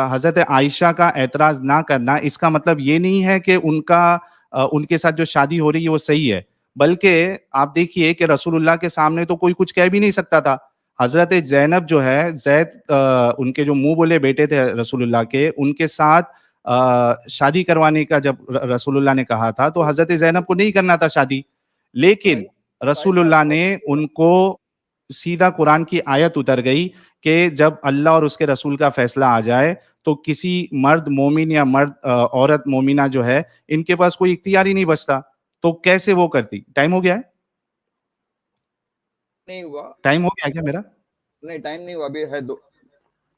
हज़रत आयशा का एतराज़ ना करना, इसका मतलब ये नहीं है कि उनके साथ जो शादी हो रही है वो सही है। बल्कि आप देखिए कि रसूलुल्लाह के सामने तो कोई कुछ कह भी नहीं सकता था। हज़रत ज़ैनब जो है, उनके जो मुँह बोले बेटे थे रसूलुल्लाह के, उनके साथ शादी करवाने का जब रसूलुल्लाह ने कहा था, तो हज़रत ज़ैनब को नहीं करना था शादी। लेकिन रसूलुल्लाह ने उनको, सीधा कुरान की आयत उतर गई कि जब अल्लाह और उसके रसूल का फैसला आ जाए तो किसी मर्द मोमिन या औरत मोमिना जो है, इनके पास कोई इख्तियार ही नहीं बचता। तो कैसे वो करती? टाइम हो गया है? नहीं हुआ। टाइम हो गया है क्या मेरा? नहीं, टाइम नहीं हुआ, अभी है 1.5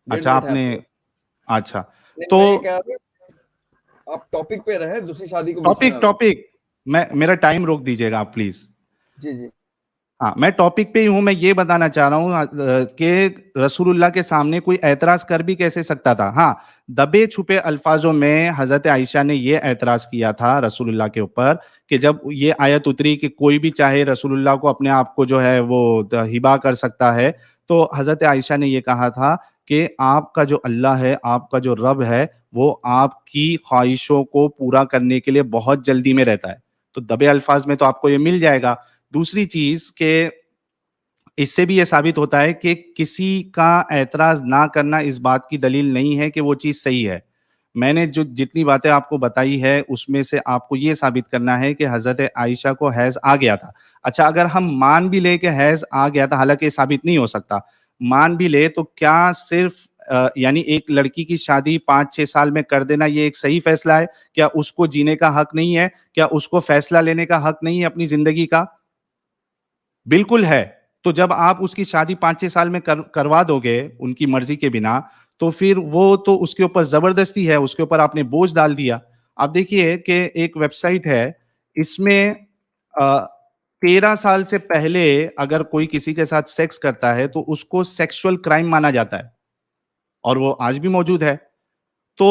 अच्छा, मिनट है आपने, आपको। अच्छा, नहीं, तो मैं ये कह रहा था आप टॉपिक पे रहे, दूसरी शादी को बीच में टॉपिक ना लाएं। टॉपिक मेरा टाइम रोक दीजिएगा आप प्लीज। जी, जी। हाँ, मैं टॉपिक पे ही हूं। मैं ये बताना चाह रहा हूँ कि रसूलुल्लाह के सामने कोई एतराज कर भी कैसे सकता था। हाँ, दबे छुपे अल्फाजों में हजरत आयशा ने ये एतराज किया था रसूलुल्लाह के ऊपर कि जब ये आयत उतरी कि कोई भी चाहे रसूलुल्लाह को अपने आप को जो है वो हिबा कर सकता है, तो हजरत आयशा ने ये कहा था कि आपका जो अल्लाह है, आपका जो रब है, वो आपकी ख्वाहिशों को पूरा करने के लिए बहुत जल्दी में रहता है। तो दबे अल्फाज में तो आपको ये मिल जाएगा। दूसरी चीज के इससे भी ये साबित होता है कि किसी का ऐतराज ना करना इस बात की दलील नहीं है कि वो चीज सही है। मैंने जो जितनी बातें आपको बताई है उसमें से आपको ये साबित करना है कि हजरत आयशा को हैज आ गया था। अच्छा, अगर हम मान भी ले कि हैज आ गया था, हालांकि ये साबित नहीं हो सकता, मान भी ले तो क्या सिर्फ यानी एक लड़की की शादी 5-6 साल में कर देना ये एक सही फैसला है? क्या उसको जीने का हक नहीं है? क्या उसको फैसला लेने का हक नहीं है अपनी जिंदगी का? बिल्कुल है। तो जब आप उसकी शादी 5-6 साल में करवा दोगे उनकी मर्जी के बिना, तो फिर वो तो उसके ऊपर ज़बरदस्ती है, उसके ऊपर आपने बोझ डाल दिया। आप देखिए कि एक वेबसाइट है, इसमें 13 साल से पहले अगर कोई किसी के साथ सेक्स करता है, तो उसको सेक्सुअल क्राइम माना जाता है और वो आज भी मौजूद है। तो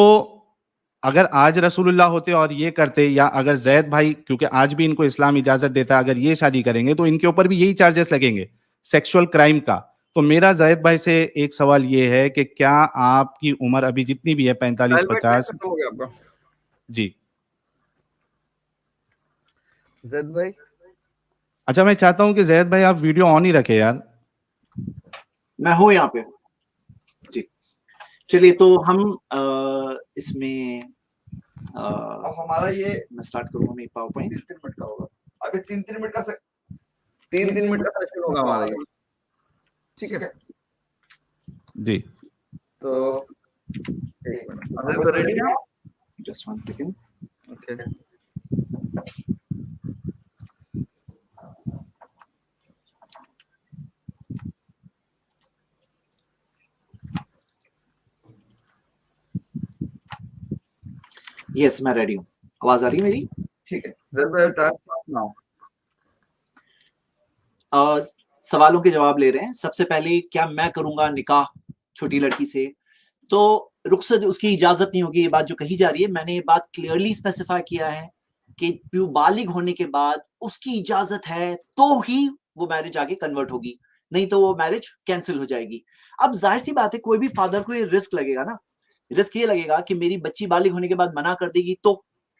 अगर आज रसूलुल्लाह होते और ये करते, या अगर ज़ैद भाई, क्योंकि आज भी इनको इस्लाम इजाज़त देता है, अगर ये शादी करेंगे तो इनके ऊपर भी यही चार्जेस लगेंगे, सेक्सुअल क्राइम का। तो मेरा ज़ैद भाई से एक सवाल ये है कि क्या आपकी उम्र अभी जितनी भी है टाइम 45-50? खत्म हो गया आपका। जी। ज़ैद भाई, अच्छा, मैं चाहता हूँ कि ज़ैद भाई आप वीडियो ऑन ही रखें यार। मैं हूं यहाँ पे। जी, चलिए तो हम इसमें अब हमारा ये मैं स्टार्ट करूंगा मेरी पावर पॉइंट। 3-3 मिनट का होगा। अभी 3-3 मिनट का 3-3 मिनट का सेशन होगा हमारा ये। ठीक है? जी। तो एक मिनट, अभी तो रेडी हैं आप? Just 1 second. ओके। यस, मैं रेडी हूँ। आवाज आ रही है मेरी? ठीक है। ज़ैद भाई टाइम स्टार्ट नाउ। सवालों के जवाब ले रहे हैं। सबसे पहले, क्या मैं करूंगा निकाह छोटी लड़की से? तो रुखसत, उसकी इजाजत नहीं होगी, ये बात जो कही जा रही है, मैंने ये बात क्लियरली स्पेसिफाई किया है कि बालिग होने के बाद उसकी इजाजत है तो ही वो मैरिज आगे कन्वर्ट होगी, नहीं तो वो मैरिज कैंसिल हो जाएगी। अब जाहिर सी बात है, कोई भी फादर को ये रिस्क लगेगा ना, रिस्क ये लगेगा कि मेरी बच्ची बालिग होने के बाद मना कर देगी तो,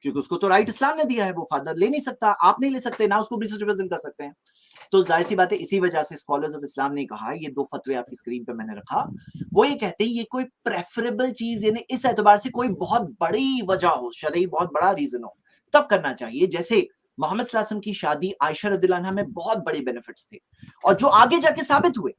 क्योंकि उसको तो राइट इस्लाम ने दिया है, वो फादर ले नहीं सकता, आप नहीं ले सकते, ना उसको रिप्रेजेंट कर सकते हैं। तो जाहिर सी बात है, इसी वजह से स्कॉलर्स ऑफ इस्लाम ने कहा, ये 2 फतवे आपकी स्क्रीन पे मैंने रखा, वो ये कहते हैं ये कोई प्रेफरेबल चीज, यानी इस एतबार से कोई बहुत बड़ी वजह हो, शरई बहुत बड़ा रीजन हो, तब करना चाहिए। जैसे मोहम्मद सल्लल्लाहु अलैहि वसल्लम की शादी आयशा रदियल्लाहु अन्हा में बहुत बड़े बेनिफिट्स थे, और जो आगे जाके साबित हुए।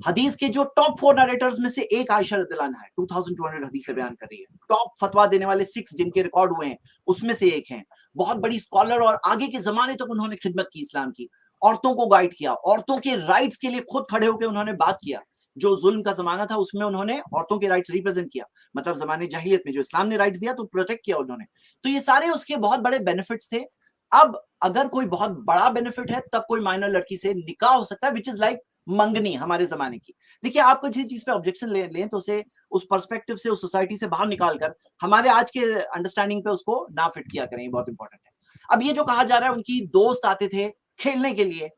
हदीस के जो टॉप 4 नरेटर्स में से एक आयशा रदियल्लाहु अन्हा है, 2200 हदीसें बयान कर रही है। टॉप फतवा देने वाले 6 जिनके रिकॉर्ड हुए हैं उसमें से एक हैं। बहुत बड़ी स्कॉलर, और आगे के जमाने तक उन्होंने खिदमत की इस्लाम की, औरतों को गाइड किया, औरतों के राइट्स के लिए खुद खड़े होकर उन्होंने बात किया। जो जुल्म का जमाना था उसमें उन्होंने औरतों के राइट्स रिप्रेजेंट किया, मतलब जमाने जाहिलियत में जो इस्लाम ने राइट्स दिया तो प्रोटेक्ट किया उन्होंने। तो ये सारे उसके बहुत बड़े बेनिफिट्स थे। अब अगर कोई बहुत बड़ा बेनिफिट है तब कोई माइनर लड़की से निकाह हो सकता है, विच इज लाइक मंगनी हमारे जमाने की। देखिए, आप कोई चीज पे ऑब्जेक्शन लें तो उसे उस पर्सपेक्टिव से, उस सोसाइटी से बाहर निकाल कर हमारे आज के अंडरस्टैंडिंग पे उसको ना फिट किया करें, ये बहुत इंपॉर्टेंट है। अब ये जो कहा जा रहा है उनकी दोस्त आते थे खेलने के लिए,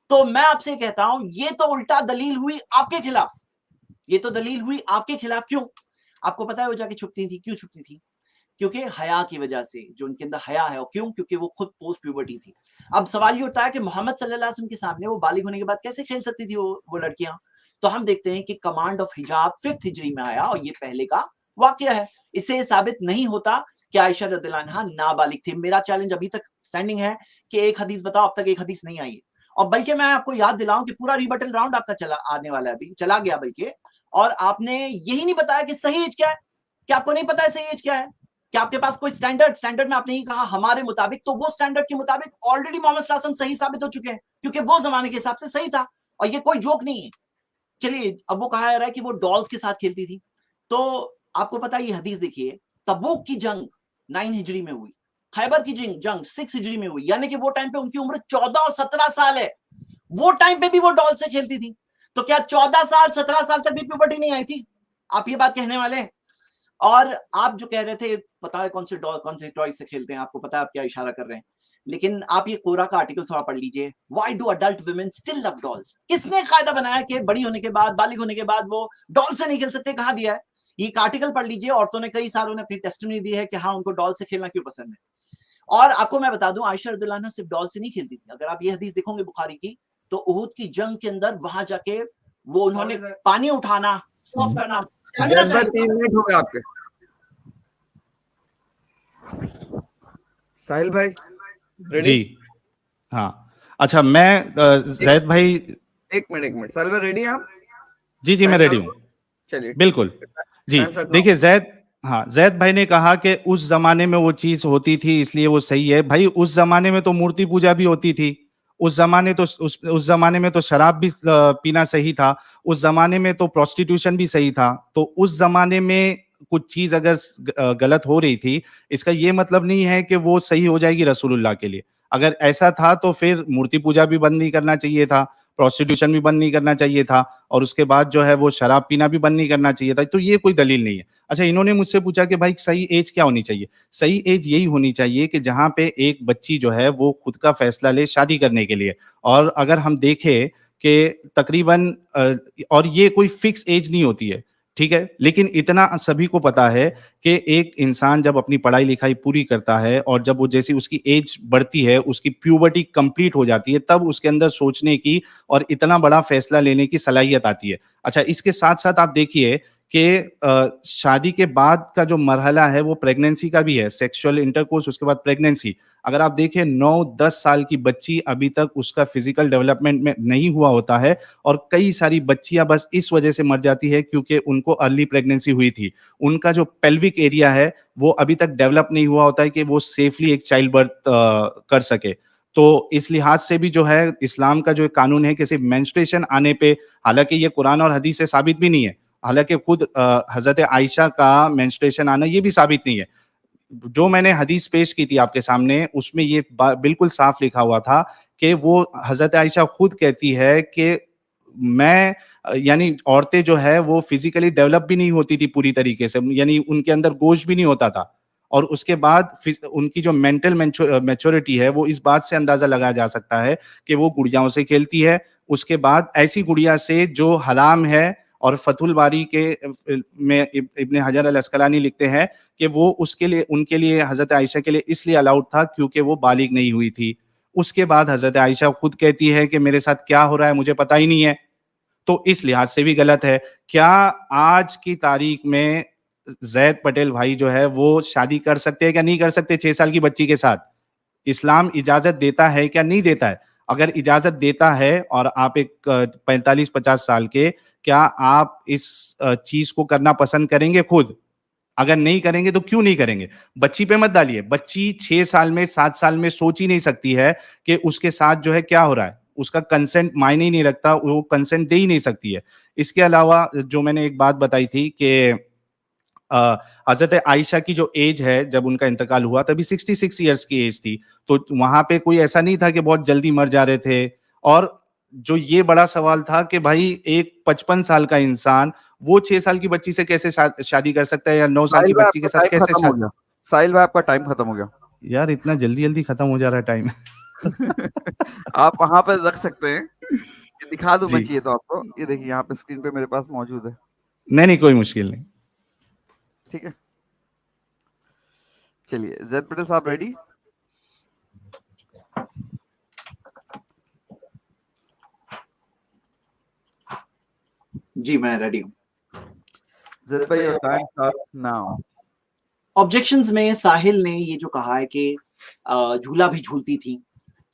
तो मैं आपसे कहता हूं ये तो उल्टा दलील हुई आपके खिलाफ। ये तो दलील हुई आपके खिलाफ। क्यों? आपको पता है वो जाके छुपती थी, क्यों छुपती थी? क्योंकि हया की वजह से, जो उनके अंदर हया है। और क्यों? क्योंकि वो खुद पोस्ट प्यूबर्टी थी। अब सवाल ये उठता है कि मोहम्मद सल्लल्लाहु अलैहि वसल्लम के सामने वो बालिग होने के बाद कैसे खेल सकती थी वो लड़कियां? तो हम देखते हैं कि कमांड ऑफ हिजाब 5th हिजरी में आया, और ये पहले का वाकया है। इससे साबित नहीं होता कि आयशा रदियल्लाहु अन्हा नाबालिग थी। मेरा चैलेंज अभी तक स्टैंडिंग है कि एक हदीस बताओ, अब तक एक हदीस नहीं आई है। और बल्कि मैं आपको याद दिलाऊं कि पूरा रिबटल राउंड आपका चला आने वाला है, अभी चला गया बल्कि, और आपने यही नहीं बताया कि सही एज क्या है। क्या आपको नहीं पता है सही एज क्या है? क्या आपके पास कोई स्टैंडर्ड में आपने ही कहा हमारे मुताबिक, तो वो स्टैंडर्ड के मुताबिक ऑलरेडी मोहम्मद सल्लल्लाहु अलैहि वसल्लम सही साबित हो चुके हैं, क्योंकि वो जमाने के हिसाब से सही था, और ये कोई जोक नहीं है। चलिए, अब वो कहा जा रहा है कि वो डॉल्स के साथ खेलती थी, तो आपको पता है ये हदीस देखिए, तबूक की जंग 9 हिजरी में हुई, खैबर की जंग 6 हिजरी में हुई, यानी कि वो टाइम पे उनकी उम्र 14 और 17 साल है। वो टाइम पे भी वो डॉल से खेलती थी, तो क्या 14 साल 17 साल तक भी प्यूबर्टी नहीं आई थी? आप ये बात कहने वाले हैं? और आप जो कह रहे थे, पता है कौन से टॉय से खेलते हैं, आपको पता है आप क्या इशारा कर रहे हैं। लेकिन आप ये कोरा का आर्टिकल थोड़ा पढ़ लीजिए, why do adult women still love dolls. किसने कायदा बनाया कि बड़ी होने के बाद, बालिग होने के बाद वो डॉल से नहीं खेल सकते? कहा दिया है? ये आर्टिकल पढ़ लीजिए। औरतों ने, कई सालों ने अपनी टेस्टिमनी दी है कि हाँ, उनको डॉल से खेलना क्यों पसंद है। और आपको मैं बता दूं, आयशा रदियल्लाहु अन्हा सिर्फ डॉल से नहीं खेलती थी। अगर आप ये हदीस देखोगे बुखारी की, तो उहुद की जंग के अंदर वहां जाके वो उन्होंने पानी उठाना, सर्व करना, जैद भाई 3 मिनट हो गए आपके। साहिल भाई रेडी? जी हाँ। अच्छा, मैं जैद भाई, एक मिनट साहिल भाई रेडी हैं आप? जी मैं रेडी हूँ, चलिए बिल्कुल जी। देखिए जैद भाई ने कहा कि उस जमाने में वो चीज होती थी इसलिए वो सही है। भाई उस जमाने में तो मूर्ति पूजा भी होती थी, उस जमाने में तो शराब भी पीना सही था, उस जमाने में तो प्रोस्टिट्यूशन भी सही था। तो उस जमाने में कुछ चीज अगर गलत हो रही थी, इसका ये मतलब नहीं है कि वो सही हो जाएगी रसूलुल्लाह के लिए। अगर ऐसा था तो फिर मूर्ति पूजा भी बंद नहीं करना चाहिए था, प्रोस्टिट्यूशन भी बंद नहीं करना चाहिए था, और उसके बाद जो है वो शराब पीना भी बंद नहीं करना चाहिए था। तो ये कोई दलील नहीं है। अच्छा, इन्होंने मुझसे पूछा कि भाई सही एज क्या होनी चाहिए? सही एज यही होनी चाहिए कि जहां पे एक बच्ची जो है वो खुद का फैसला ले शादी करने के लिए। और अगर हम देखें कि तकरीबन और ये कोई फिक्स एज नहीं होती है, ठीक है, लेकिन इतना सभी को पता है कि एक इंसान जब अपनी पढ़ाई लिखाई पूरी करता है और जब वो जैसी उसकी एज बढ़ती है, उसकी प्यूबर्टी कंप्लीट हो जाती है, तब उसके अंदर सोचने की और इतना बड़ा फैसला लेने की सलाहियत आती है। अच्छा, इसके साथ साथ आप देखिए कि शादी के बाद का जो मरहला है वो प्रेगनेंसी का भी है, सेक्सुअल इंटरकोर्स, उसके बाद प्रेगनेंसी। अगर आप देखें 9-10 साल की बच्ची अभी तक उसका फिजिकल डेवलपमेंट में नहीं हुआ होता है, और कई सारी बच्चियां बस इस वजह से मर जाती है क्योंकि उनको अर्ली प्रेगनेंसी हुई थी। उनका जो पेल्विक एरिया है वो अभी तक डेवलप नहीं हुआ होता है कि वो सेफली एक चाइल्ड बर्थ कर सके। तो इस लिहाज से भी जो है इस्लाम का जो कानून है कि सिर्फ मेंस्ट्रुएशन आने पे, हालांकि ये कुरान और हदीस से साबित भी नहीं है, हालांकि खुद हजरत आयशा का मेंस्ट्रुएशन आना ये भी साबित नहीं है। जो मैंने हदीस पेश की थी आपके सामने, उसमें ये बिल्कुल साफ लिखा हुआ था कि वो हजरत आयशा खुद कहती है कि मैं यानी औरतें जो है वो फिजिकली डेवलप भी नहीं होती थी पूरी तरीके से, यानी उनके अंदर गोश्त भी नहीं होता था। और उसके बाद उनकी जो मेंटल मैच्योरिटी है वो इस बात से अंदाजा लगाया जा सकता है कि वो गुड़ियाओं से खेलती है। उसके बाद ऐसी गुड़िया से जो हराम है, और फतहुल बारी के में इब्ने हजर अल अस्कलानी लिखते हैं कि वो उसके लिए, उनके लिए, हजरत आयशा के लिए इसलिए अलाउड था क्योंकि वो बालिग नहीं हुई थी। उसके बाद हजरत आयशा खुद कहती है कि मेरे साथ क्या हो रहा है मुझे पता ही नहीं है। तो इस लिहाज से भी गलत है। क्या आज की तारीख में जैद पटेल भाई जो है वो शादी कर सकते हैं क्या नहीं कर सकते 6 साल की बच्ची के साथ? इस्लाम इजाजत देता है क्या नहीं देता है? अगर इजाजत देता है और आप एक 45-50 साल के, क्या आप इस चीज को करना पसंद करेंगे खुद? अगर नहीं करेंगे तो क्यों नहीं करेंगे? बच्ची पे मत डालिए। बच्ची 6 साल में, 7 साल में सोच ही नहीं सकती है कि उसके साथ जो है क्या हो रहा है। उसका कंसेंट मायने ही नहीं रखता, वो कंसेंट दे ही नहीं सकती है। इसके अलावा जो मैंने एक बात बताई थी कि हज़रत आयशा की जो एज है, जब उनका इंतकाल हुआ तभी 66 इयर्स की एज थी। तो वहाँ पे कोई ऐसा नहीं था कि बहुत जल्दी मर जा रहे थे। और जो ये बड़ा सवाल था कि भाई एक 55 साल का इंसान वो 6 साल की बच्ची से कैसे शादी कर सकता है, या 9 साल साहिल की भाई बच्ची आपका के साथ टाइम कैसे खत्म हो शादी? गया। साहिल भाई आपका टाइम खत्म हो गया। यार इतना जल्दी-जल्दी खत्म हो जा रहा है टाइम। आप वहाँ पे रख सकते हैं। ये दिखा दूँ मैं जी। चाहिए तो आपको। ये देखिए यहाँ पे स्क्रीन पे मेरे पास मौजूद है। नहीं, कोई मुश्किल नहीं। ठीक है? चलिए, ज़ैद पटेल साहब रेडी? जी, मैं रेडी हूँ। ज़ैद भाई your time start now. Objections में साहिल ने ये जो कहा है कि झूला भी झूलती थी,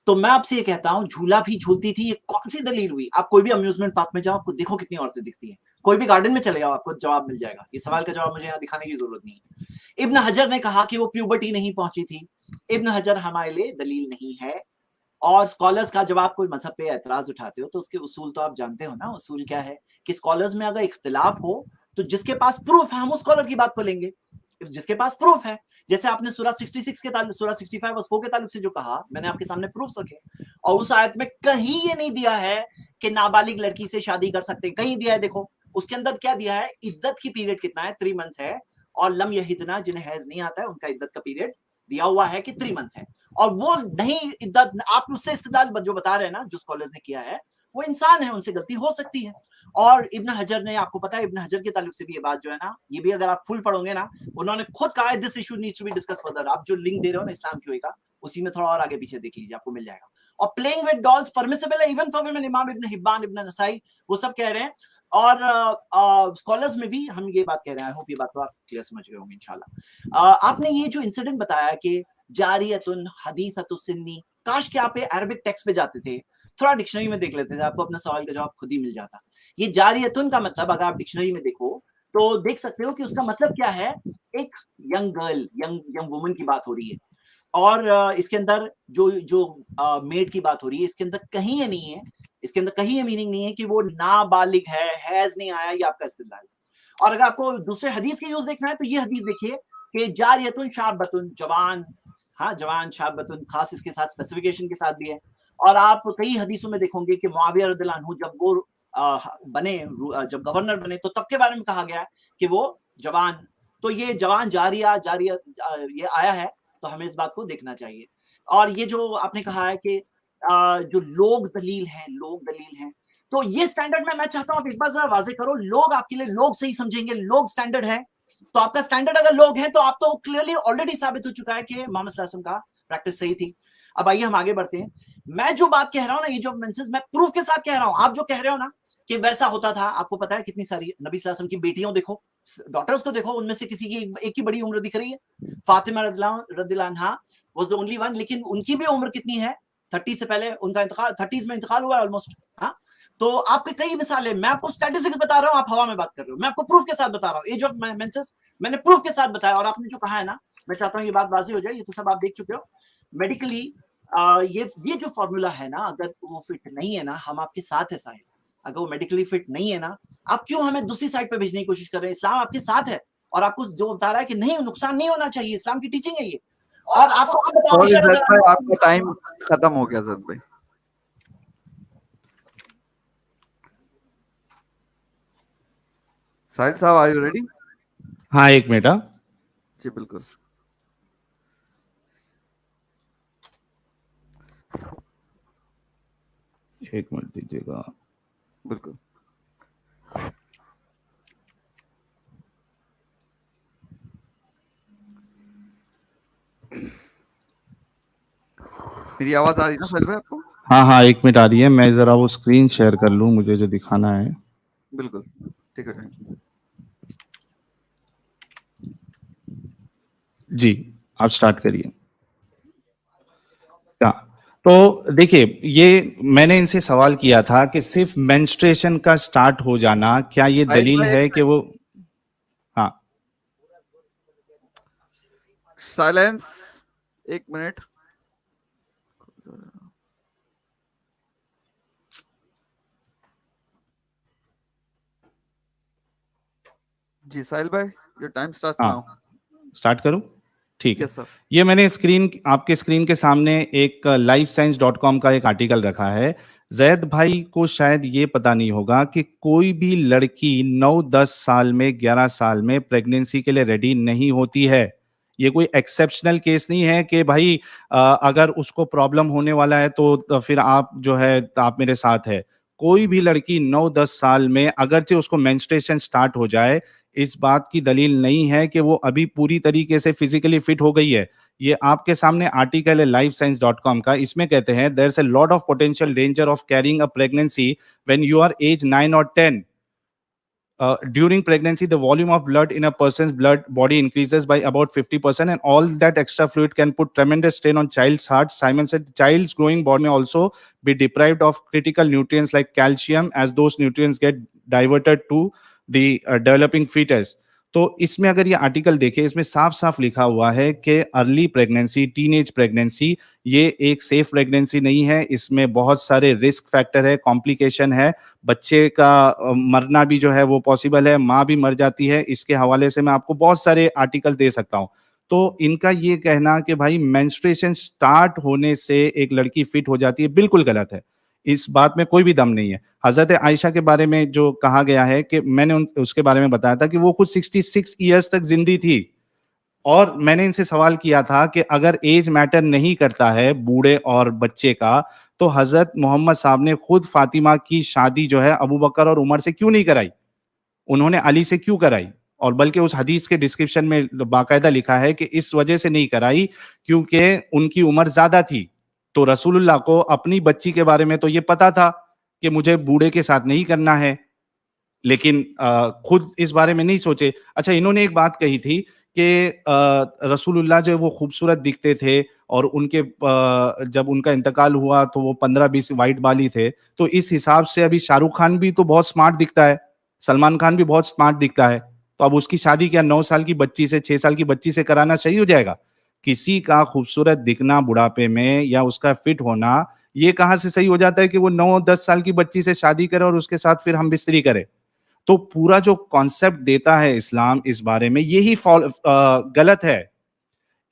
तो मैं आपसे ये कहता हूँ झूला भी झूलती थी, ये कौन-सी दलील हुई? आप कोई भी अम्यूज़मेंट पार्क में जाओ, आपको देखो कितनी औरतें दिखती हैं। कोई भी गार्डन में चले जाओ, आपको जवाब मिल जाएगा। ये सवाल का जवाब मुझे यहाँ दिखाने की ज़रूरत नहीं है। इब्न हजर ने कहा कि वो प्यूबर्टी नहीं पहुँची थी। इब्न हजर हमारे लिए दलील नहीं है। और स्कॉलर्स का जब आप कोई मज़हब पे एतराज़ उठाते हो, तो उसके उसूल तो आप जानते हो ना, उसूल क्या है? कि स्कॉलर्स में अगर इख्तिलाफ हो, तो जिसके पास प्रूफ है, हम उस स्कॉलर की बात को लेंगे। जिसके पास प्रूफ है, जैसे आपने सूरह 66 के ताल्लुक, सूरह 65 वर्स 4 के ताल्लुक से जो कहा, मैंने आपके सामने प्रूफ रखे। और उस आयत में कहीं ये नहीं दिया है कि नाबालिग लड़की से शादी कर सकते हैं, कहीं दिया है देखो। उसके अंदर क्या दिया है? इद्दत की पीरियड कितना है? 3 मंथ्स है। और लम यहिदना, जिन्हें हैज़ नहीं आता है, उनका इद्दत का पीरियड दिया हुआ है कि 3 मंथ्स है। और वो नहीं इद्दत, आप उससे इस्तेदलाल जो बता रहे हैं ना, जो स्कॉलर्स ने किया है, वो इंसान है, उनसे गलती हो सकती है। और इब्न हजर ने, आपको पता है इब्न हजर के ताल्लुक से भी ये बात जो है ना, ये भी अगर आप फुल पढ़ोगे ना, उन्होंने खुद कहा है this issue needs to be discuss further. आप जो लिंक दे रहे हो ना इस्लाम की का, उसी में थोड़ा और आगे पीछे देख लीजिए, आपको मिल जाएगा। और प्लेइंग विद डॉल्स परमिसिबल है इवन फॉर वुमेन, इमाम इब्न हिब्बान, इब्न नसाई, वो सब कह रहे हैं। और स्कॉलर्स में भी हम ये बात कह रहे हैं। आई होप ये बात तो आप क्लियर समझ गए होंगे इंशाल्लाह। आपने ये जो इंसिडेंट बताया कि जारियतुन हदीसतुस्सिन्नी, काश के आप अरबिक टेक्स्ट पे जाते थे, थोड़ा डिक्शनरी में देख लेते थे, आपको अपना सवाल का जवाब खुद ही मिल जाता। ये जारियतुन का मतलब अगर आप डिक्शनरी में देखो तो देख सकते हो कि उसका मतलब क्या है? एक यंग गर्ल, यंग वुमन की बात हो रही है। और इसके अंदर जो जो मेड की बात हो रही है, इसके अंदर कहीं ये नहीं है, इसके अंदर कहीं ये मीनिंग नहीं है कि वो नाबालिग है, हैज नहीं आया, ये आपका इस्तेदलाल। और अगर आपको दूसरे हदीस के यूज देखना है, तो ये हदीस देखिए कि जारियतुन शाबतुन, जवान, हाँ जवान, शाबतुन, खास इसके साथ स्पेसिफिकेशन के साथ भी है। और आप कई हदीसों में देखोगे कि मुआविया रदियल्लाहु अन्हु जब वो बने, जब गवर्नर बने, तो तब के बारे में कहा गया कि वो जवान। तो ये जवान जारिया जारिया ये आया है, तो हमें इस बात को देखना चाहिए। और ये जो आपने कहा है कि जो लोग दलील हैं, लोग दलील हैं, तो ये स्टैंडर्ड में मैं चाहता हूँ आप एक बार जरा वाजे करो, लोग आपके लिए लोग सही समझेंगे, लोग स्टैंडर्ड है। तो आपका स्टैंडर्ड अगर लोग हैं, तो आप तो क्लियरली ऑलरेडी साबित हो चुका है कि मोहम्मद सल्लल्लाहु अलैहि वसल्लम का प्रैक्टिस सही थी। अब आइए हम आगे बढ़ते हैं। मैं जो बात कह रहा हूं ना, ये जो मेंसेस, मैं प्रूफ के साथ कह रहा हूं। आप जो कह रहे हो ना कि वैसा होता था, आपको पता है कितनी सारी नबी सल्लल्लाहु अलैहि वसल्लम की बेटियों देखो, डॉटर्स को देखो, उनमें से किसी की एक की बड़ी उम्र दिख रही है, फातिमा रदियल्लाहु अन्हा वाज द ओनली वन, लेकिन उनकी भी उम्र कितनी है? 30 से पहले उनका इंतकाल, 30s में इंतकाल हुआ है ऑलमोस्ट। हाँ, तो आपके कई मिसालें, मैं आपको स्टैटिस्टिक्स बता रहा हूं, आप हवा में बात कर रहे हो, मैं आपको प्रूफ के साथ बता रहा हूं। एज ऑफ मेंसेस मैंने प्रूफ के साथ बताया। और आपने जो कहा है ना, मैं चाहता हूं ये बात वाज़ी हो जाए, ये तो सब आप देख चुके हो मेडिकली। ये जो फॉर्मूला है ना, अगर वो फिट नहीं है ना, हम आपके साथ है साहिल। अगर वो मेडिकली फिट नहीं है ना, आप क्यों हमें दूसरी साइड पे भेजने की कोशिश कर रहे हैं? इस्लाम आपके साथ है, और आपको जो बता रहा है कि नहीं, नुकसान नहीं होना चाहिए, इस्लाम की टीचिंग है ये। और आपको आप बताओ, सॉरी आयशा ज़ैद भाई, रज़ियल्लाहु आपका टाइम खत्म हो गया ज़ैद भाई। साहिल साहब आर यू रेडी? हाँ, 1 मिनट। हाँ, जी बिल्कुल। एक मिनट दीजिएगा। बिल्कुल। मेरी आवाज आ रही है ना साहिल भाई आपको? हाँ, 1 मिनट आ रही है। मैं जरा वो स्क्रीन शेयर कर लूँ, मुझे जो दिखाना है। बिल्कुल, ठीक है टाइम। जी, आप स्टार्ट करिए। तो देखिए, ये मैंने इनसे सवाल किया था कि सिर्फ मेंस्ट्रुएशन का स्टार्ट हो जाना, क्या ये साहिल दलील भाई, है कि वो, हाँ, साइलेंस, 1 मिनट। जी साहिल भाई, योर टाइम स्टार्ट्स नाउ। हाँ, स्टार्ट करूं? ठीक है। Yes sir. ये मैंने आपके स्क्रीन के सामने एक lifescience.com का एक आर्टिकल रखा है। जैद भाई को शायद ये पता नहीं होगा कि कोई भी लड़की 9-10 साल में, 11 साल में प्रेगनेंसी के लिए रेडी नहीं होती है। ये कोई एक्सेप्शनल केस नहीं है कि भाई अगर उसको प्रॉब्लम होने वाला है तो फिर आप जो है आप मेरे साथ है। कोई भी लड़की 9-10 साल में अगरचे उसको मेंस्ट्रुएशन स्टार्ट हो जाए, इस बात की दलील नहीं है कि वो अभी पूरी तरीके से फिजिकली फिट हो गई है। ये आपके सामने आर्टिकल है lifescience.com का, इसमें कहते हैं there is a lot of potential danger of carrying a pregnancy when you are age 9 और 10. During pregnancy, the volume of blood in a person's blood body increases by about 50%, and all that extra fluid can put tremendous strain on child's heart. Simon said the child's growing body may also be deprived of critical nutrients like calcium, as those nutrients get diverted to the developing fetus. तो इसमें अगर ये आर्टिकल देखें, इसमें साफ साफ लिखा हुआ है कि अर्ली प्रेगनेंसी, टीनेज प्रेगनेंसी, ये एक सेफ प्रेगनेंसी नहीं है। इसमें बहुत सारे रिस्क फैक्टर है, कॉम्प्लिकेशन है, बच्चे का मरना भी जो है वो पॉसिबल है, माँ भी मर जाती है। इसके हवाले से मैं आपको बहुत सारे आर्टिकल दे सकता हूँ। तो इनका ये कहना कि भाई मेंस्ट्रुएशन स्टार्ट होने से एक लड़की फिट हो जाती है, बिल्कुल गलत है। इस बात में कोई भी दम नहीं है। हजरत आयशा के बारे में जो कहा गया है कि मैंने उसके बारे में बताया था कि वो खुद 66 ईयर्स तक जिंदी थी। और मैंने इनसे सवाल किया था कि अगर एज मैटर नहीं करता है बूढ़े और बच्चे का, तो हजरत मोहम्मद साहब ने खुद फातिमा की शादी जो है अबू बकर और उमर से क्यों नहीं कराई, उन्होंने अली से क्यों कराई? और बल्कि उस हदीस के डिस्क्रिप्शन में बाकायदा लिखा है कि इस वजह से नहीं कराई क्योंकि उनकी उम्र ज्यादा थी। तो रसूलुल्लाह को अपनी बच्ची के बारे में तो ये पता था कि मुझे बूढ़े के साथ नहीं करना है, लेकिन खुद इस बारे में नहीं सोचे। अच्छा, इन्होंने एक बात कही थी कि रसूलुल्लाह जो है वो खूबसूरत दिखते थे और उनके जब उनका इंतकाल हुआ तो वो 15-20 वाइट बाल ही थे। तो इस हिसाब से अभी शाहरुख खान भी तो बहुत स्मार्ट दिखता है, सलमान खान भी बहुत स्मार्ट दिखता है। तो अब उसकी शादी क्या 9 साल की बच्ची से, 6 साल की बच्ची से कराना सही हो जाएगा? किसी का खूबसूरत दिखना बुढ़ापे में या उसका फिट होना, ये कहाँ से सही हो जाता है कि वो 9-10 साल की बच्ची से शादी करे और उसके साथ फिर हम बिस्तरी करे? तो पूरा जो कॉन्सेप्ट देता है इस्लाम इस बारे में, यही गलत है।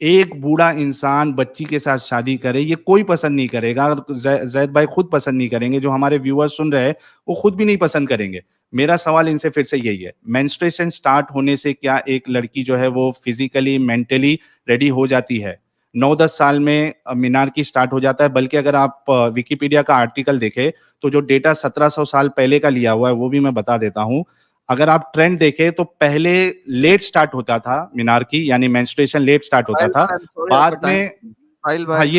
एक बूढ़ा इंसान बच्ची के साथ शादी करे, ये कोई पसंद नहीं करेगा। और जैद भाई खुद पसंद नहीं करेंगे, जो हमारे व्यूअर्स सुन रहे हैं वो खुद भी नहीं पसंद करेंगे। मेरा सवाल इनसे फिर से यही है, मेंस्ट्रुएशन स्टार्ट होने से क्या एक लड़की जो है वो फिजिकली मेंटली रेडी हो जाती है? 9-10 साल में मीनार स्टार्ट हो जाता है। बल्कि अगर आप विकिपीडिया का आर्टिकल देखें तो जो डेटा 1700 साल पहले का लिया हुआ है वो भी मैं बता देता हूँ। अगर आप ट्रेंड देखें तो पहले लेट स्टार्ट होता था मीनार्की, यानी मेंस्ट्रुएशन लेट स्टार्ट होता साहिल था। भाई, I'm sorry, आपका बाद टाइम। में, साहिल हाँ, भाई,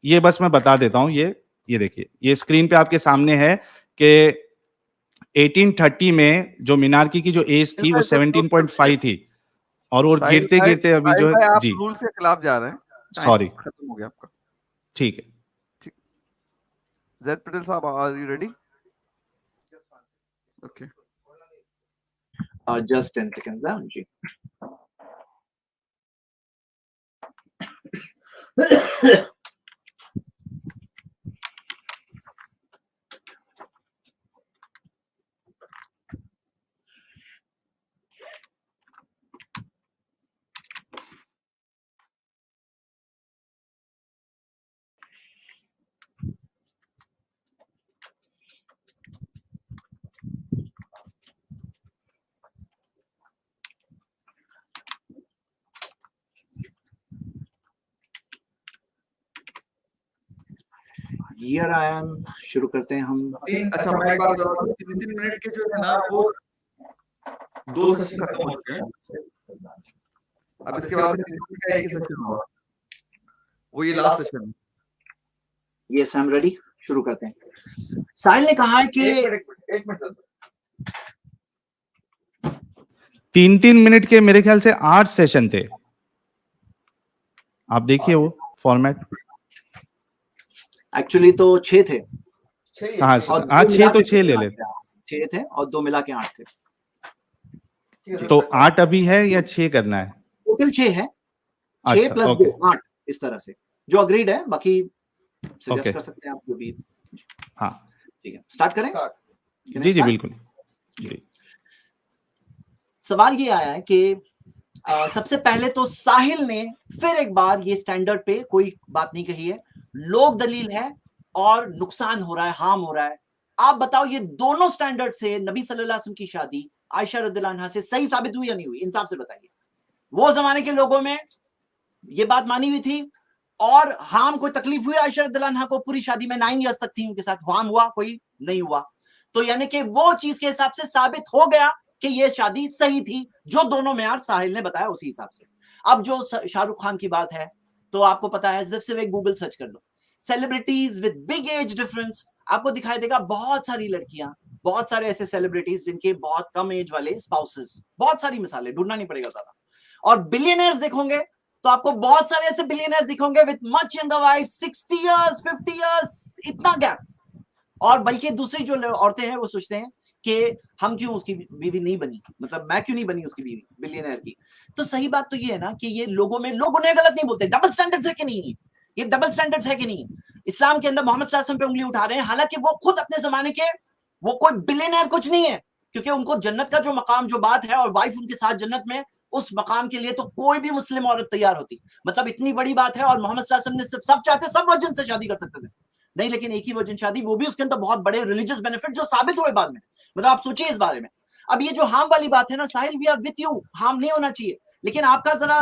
ये बस मैं बता देता हूँ। ये देखिए, ये स्क्रीन पे आपके सामने है कि 1830 में जो मीनार्की की जो एज साहिल थी वो भाई, जस्ट नोट कर लीजिए। 17.5 थी, और वो साहिल गिरते भाई, गिरते अभी साहिल जो है, भाई, आप जी, रूल के खिलाफ जा रहे हैं। टाइम सॉरी, खत्म हो गया आपका। ठीक है। ठीक। जैद पटेल साहब, are you ready? Okay. Just 10 second जी। Here I am. शुरू करते हैं हम। अच्छा, मैं एक बात बता दूं, 3 मिनट के जो है ना वो 2 सेशन खत्म हो चुके हैं। अब इसके बाद 3 मिनट का एक ही सेशन होगा, वो ये लास्ट सेशन है। Yes, I am ready. शुरू करते हैं। साहिल ने कहा है कि एक मिनट 3-3 मिनट के मेरे ख्याल से 8 सेशन थे। आप देखिए वो फॉर्मेट। एक्चुअली तो 6 थे हाँ और हाँ, 2 6 मिला तो के 6 ले टोटल 8 लेते। थे। 6 थे और 2 मिला के 8 थे। तो 8 अभी है या 6 करना है? टोटल 6 है, 6 अच्छा, प्लस ओके, 2 8 इस तरह से, जो अग्रीड है, बाकी सजेस्ट ओके, कर सकते हैं आप जो भी। हाँ, ठीक है, स्टार्ट करें? Can I ji, ji, start? बिल्कुल, जी। सवाल ये आया है कि सबसे पहले तो साहिल ने फिर एक बार ये स्टैंडर्ड पे कोई बात नहीं कही है, लोक दलील है और नुकसान हो रहा है, हार्म हो रहा है। आप बताओ ये दोनों स्टैंडर्ड से नबी सल्लल्लाहु अलैहि वसल्लम की शादी आयशा रदियल्लाहु अन्हा से सही साबित हुई या नहीं हुई? इंसाफ से बताइए। वो जमाने के लोगों में ये बात मानी हुई थी और हार्म कोई तकलीफ हुई आयशा रदियल्लाहु अन्हा को पूरी शादी में 9 इयर्स तक थी उनके साथ, हार्म हुआ कोई? नहीं हुआ। तो यानी कि वो चीज के हिसाब से साबित हो गया कि ये शादी सही थी, जो दोनों मेयार साहिल ने बताया उसी हिसाब से। अब जो शाहरुख खान की बात है, तो आपको पता है, सिर्फ एक गूगल सर्च कर लो, celebrities with big age difference, आपको दिखाई देगा बहुत सारी लड़कियां, बहुत सारे ऐसे सेलिब्रिटीज जिनके बहुत कम एज वाले स्पाउसेस, बहुत सारी मिसालें, ढूंढना नहीं पड़ेगा ज्यादा। और बिलियनर्स देखोगे तो आपको बहुत सारे ऐसे बिलियनर्स दिखोगे with much younger wife, 60 years, 50 years, इतना गैप। और बल्कि दूसरी जो औरतें हैं वो सोचते हैं कि हम क्यों उसकी बीवी नहीं बनी, मतलब मैं क्यों नहीं बनी उसकी बीवी बिलियनर की। तो सही बात तो ये है ना कि ये लोगों में, लोग उन्हें गलत नहीं बोलते, डबल स्टैंडर्ड्स है कि नहीं, ये डबल स्टैंडर्ड्स है कि नहीं। इस्लाम के अंदर मोहम्मद सल्लल्लाहु अलैहि वसल्लम पे उंगली उठा रहे हैं, हालांकि वो खुद अपने जमाने के, वो कोई बिलियनर कुछ नहीं है, क्योंकि उनको जन्नत का जो मकाम, जो बात है, और वाइफ उनके साथ जन्नत में, उस मकाम के लिए तो कोई भी मुस्लिम औरत तैयार होती, मतलब इतनी बड़ी बात है। और मोहम्मद सल्लल्लाहु अलैहि वसल्लम ने सिर्फ, सब चाहते सब वर्जिन से शादी कर सकते थे, नहीं, लेकिन एक ही वर्जिन शादी, वो भी उसके अंदर बहुत बड़े रिलीजियस बेनिफिट जो साबित हुए बाद में। मतलब आप सोचिए इस बारे में। अब ये जो हार्म वाली बात है ना Sahil, we are with you, harm नहीं होना चाहिए, लेकिन आपका जरा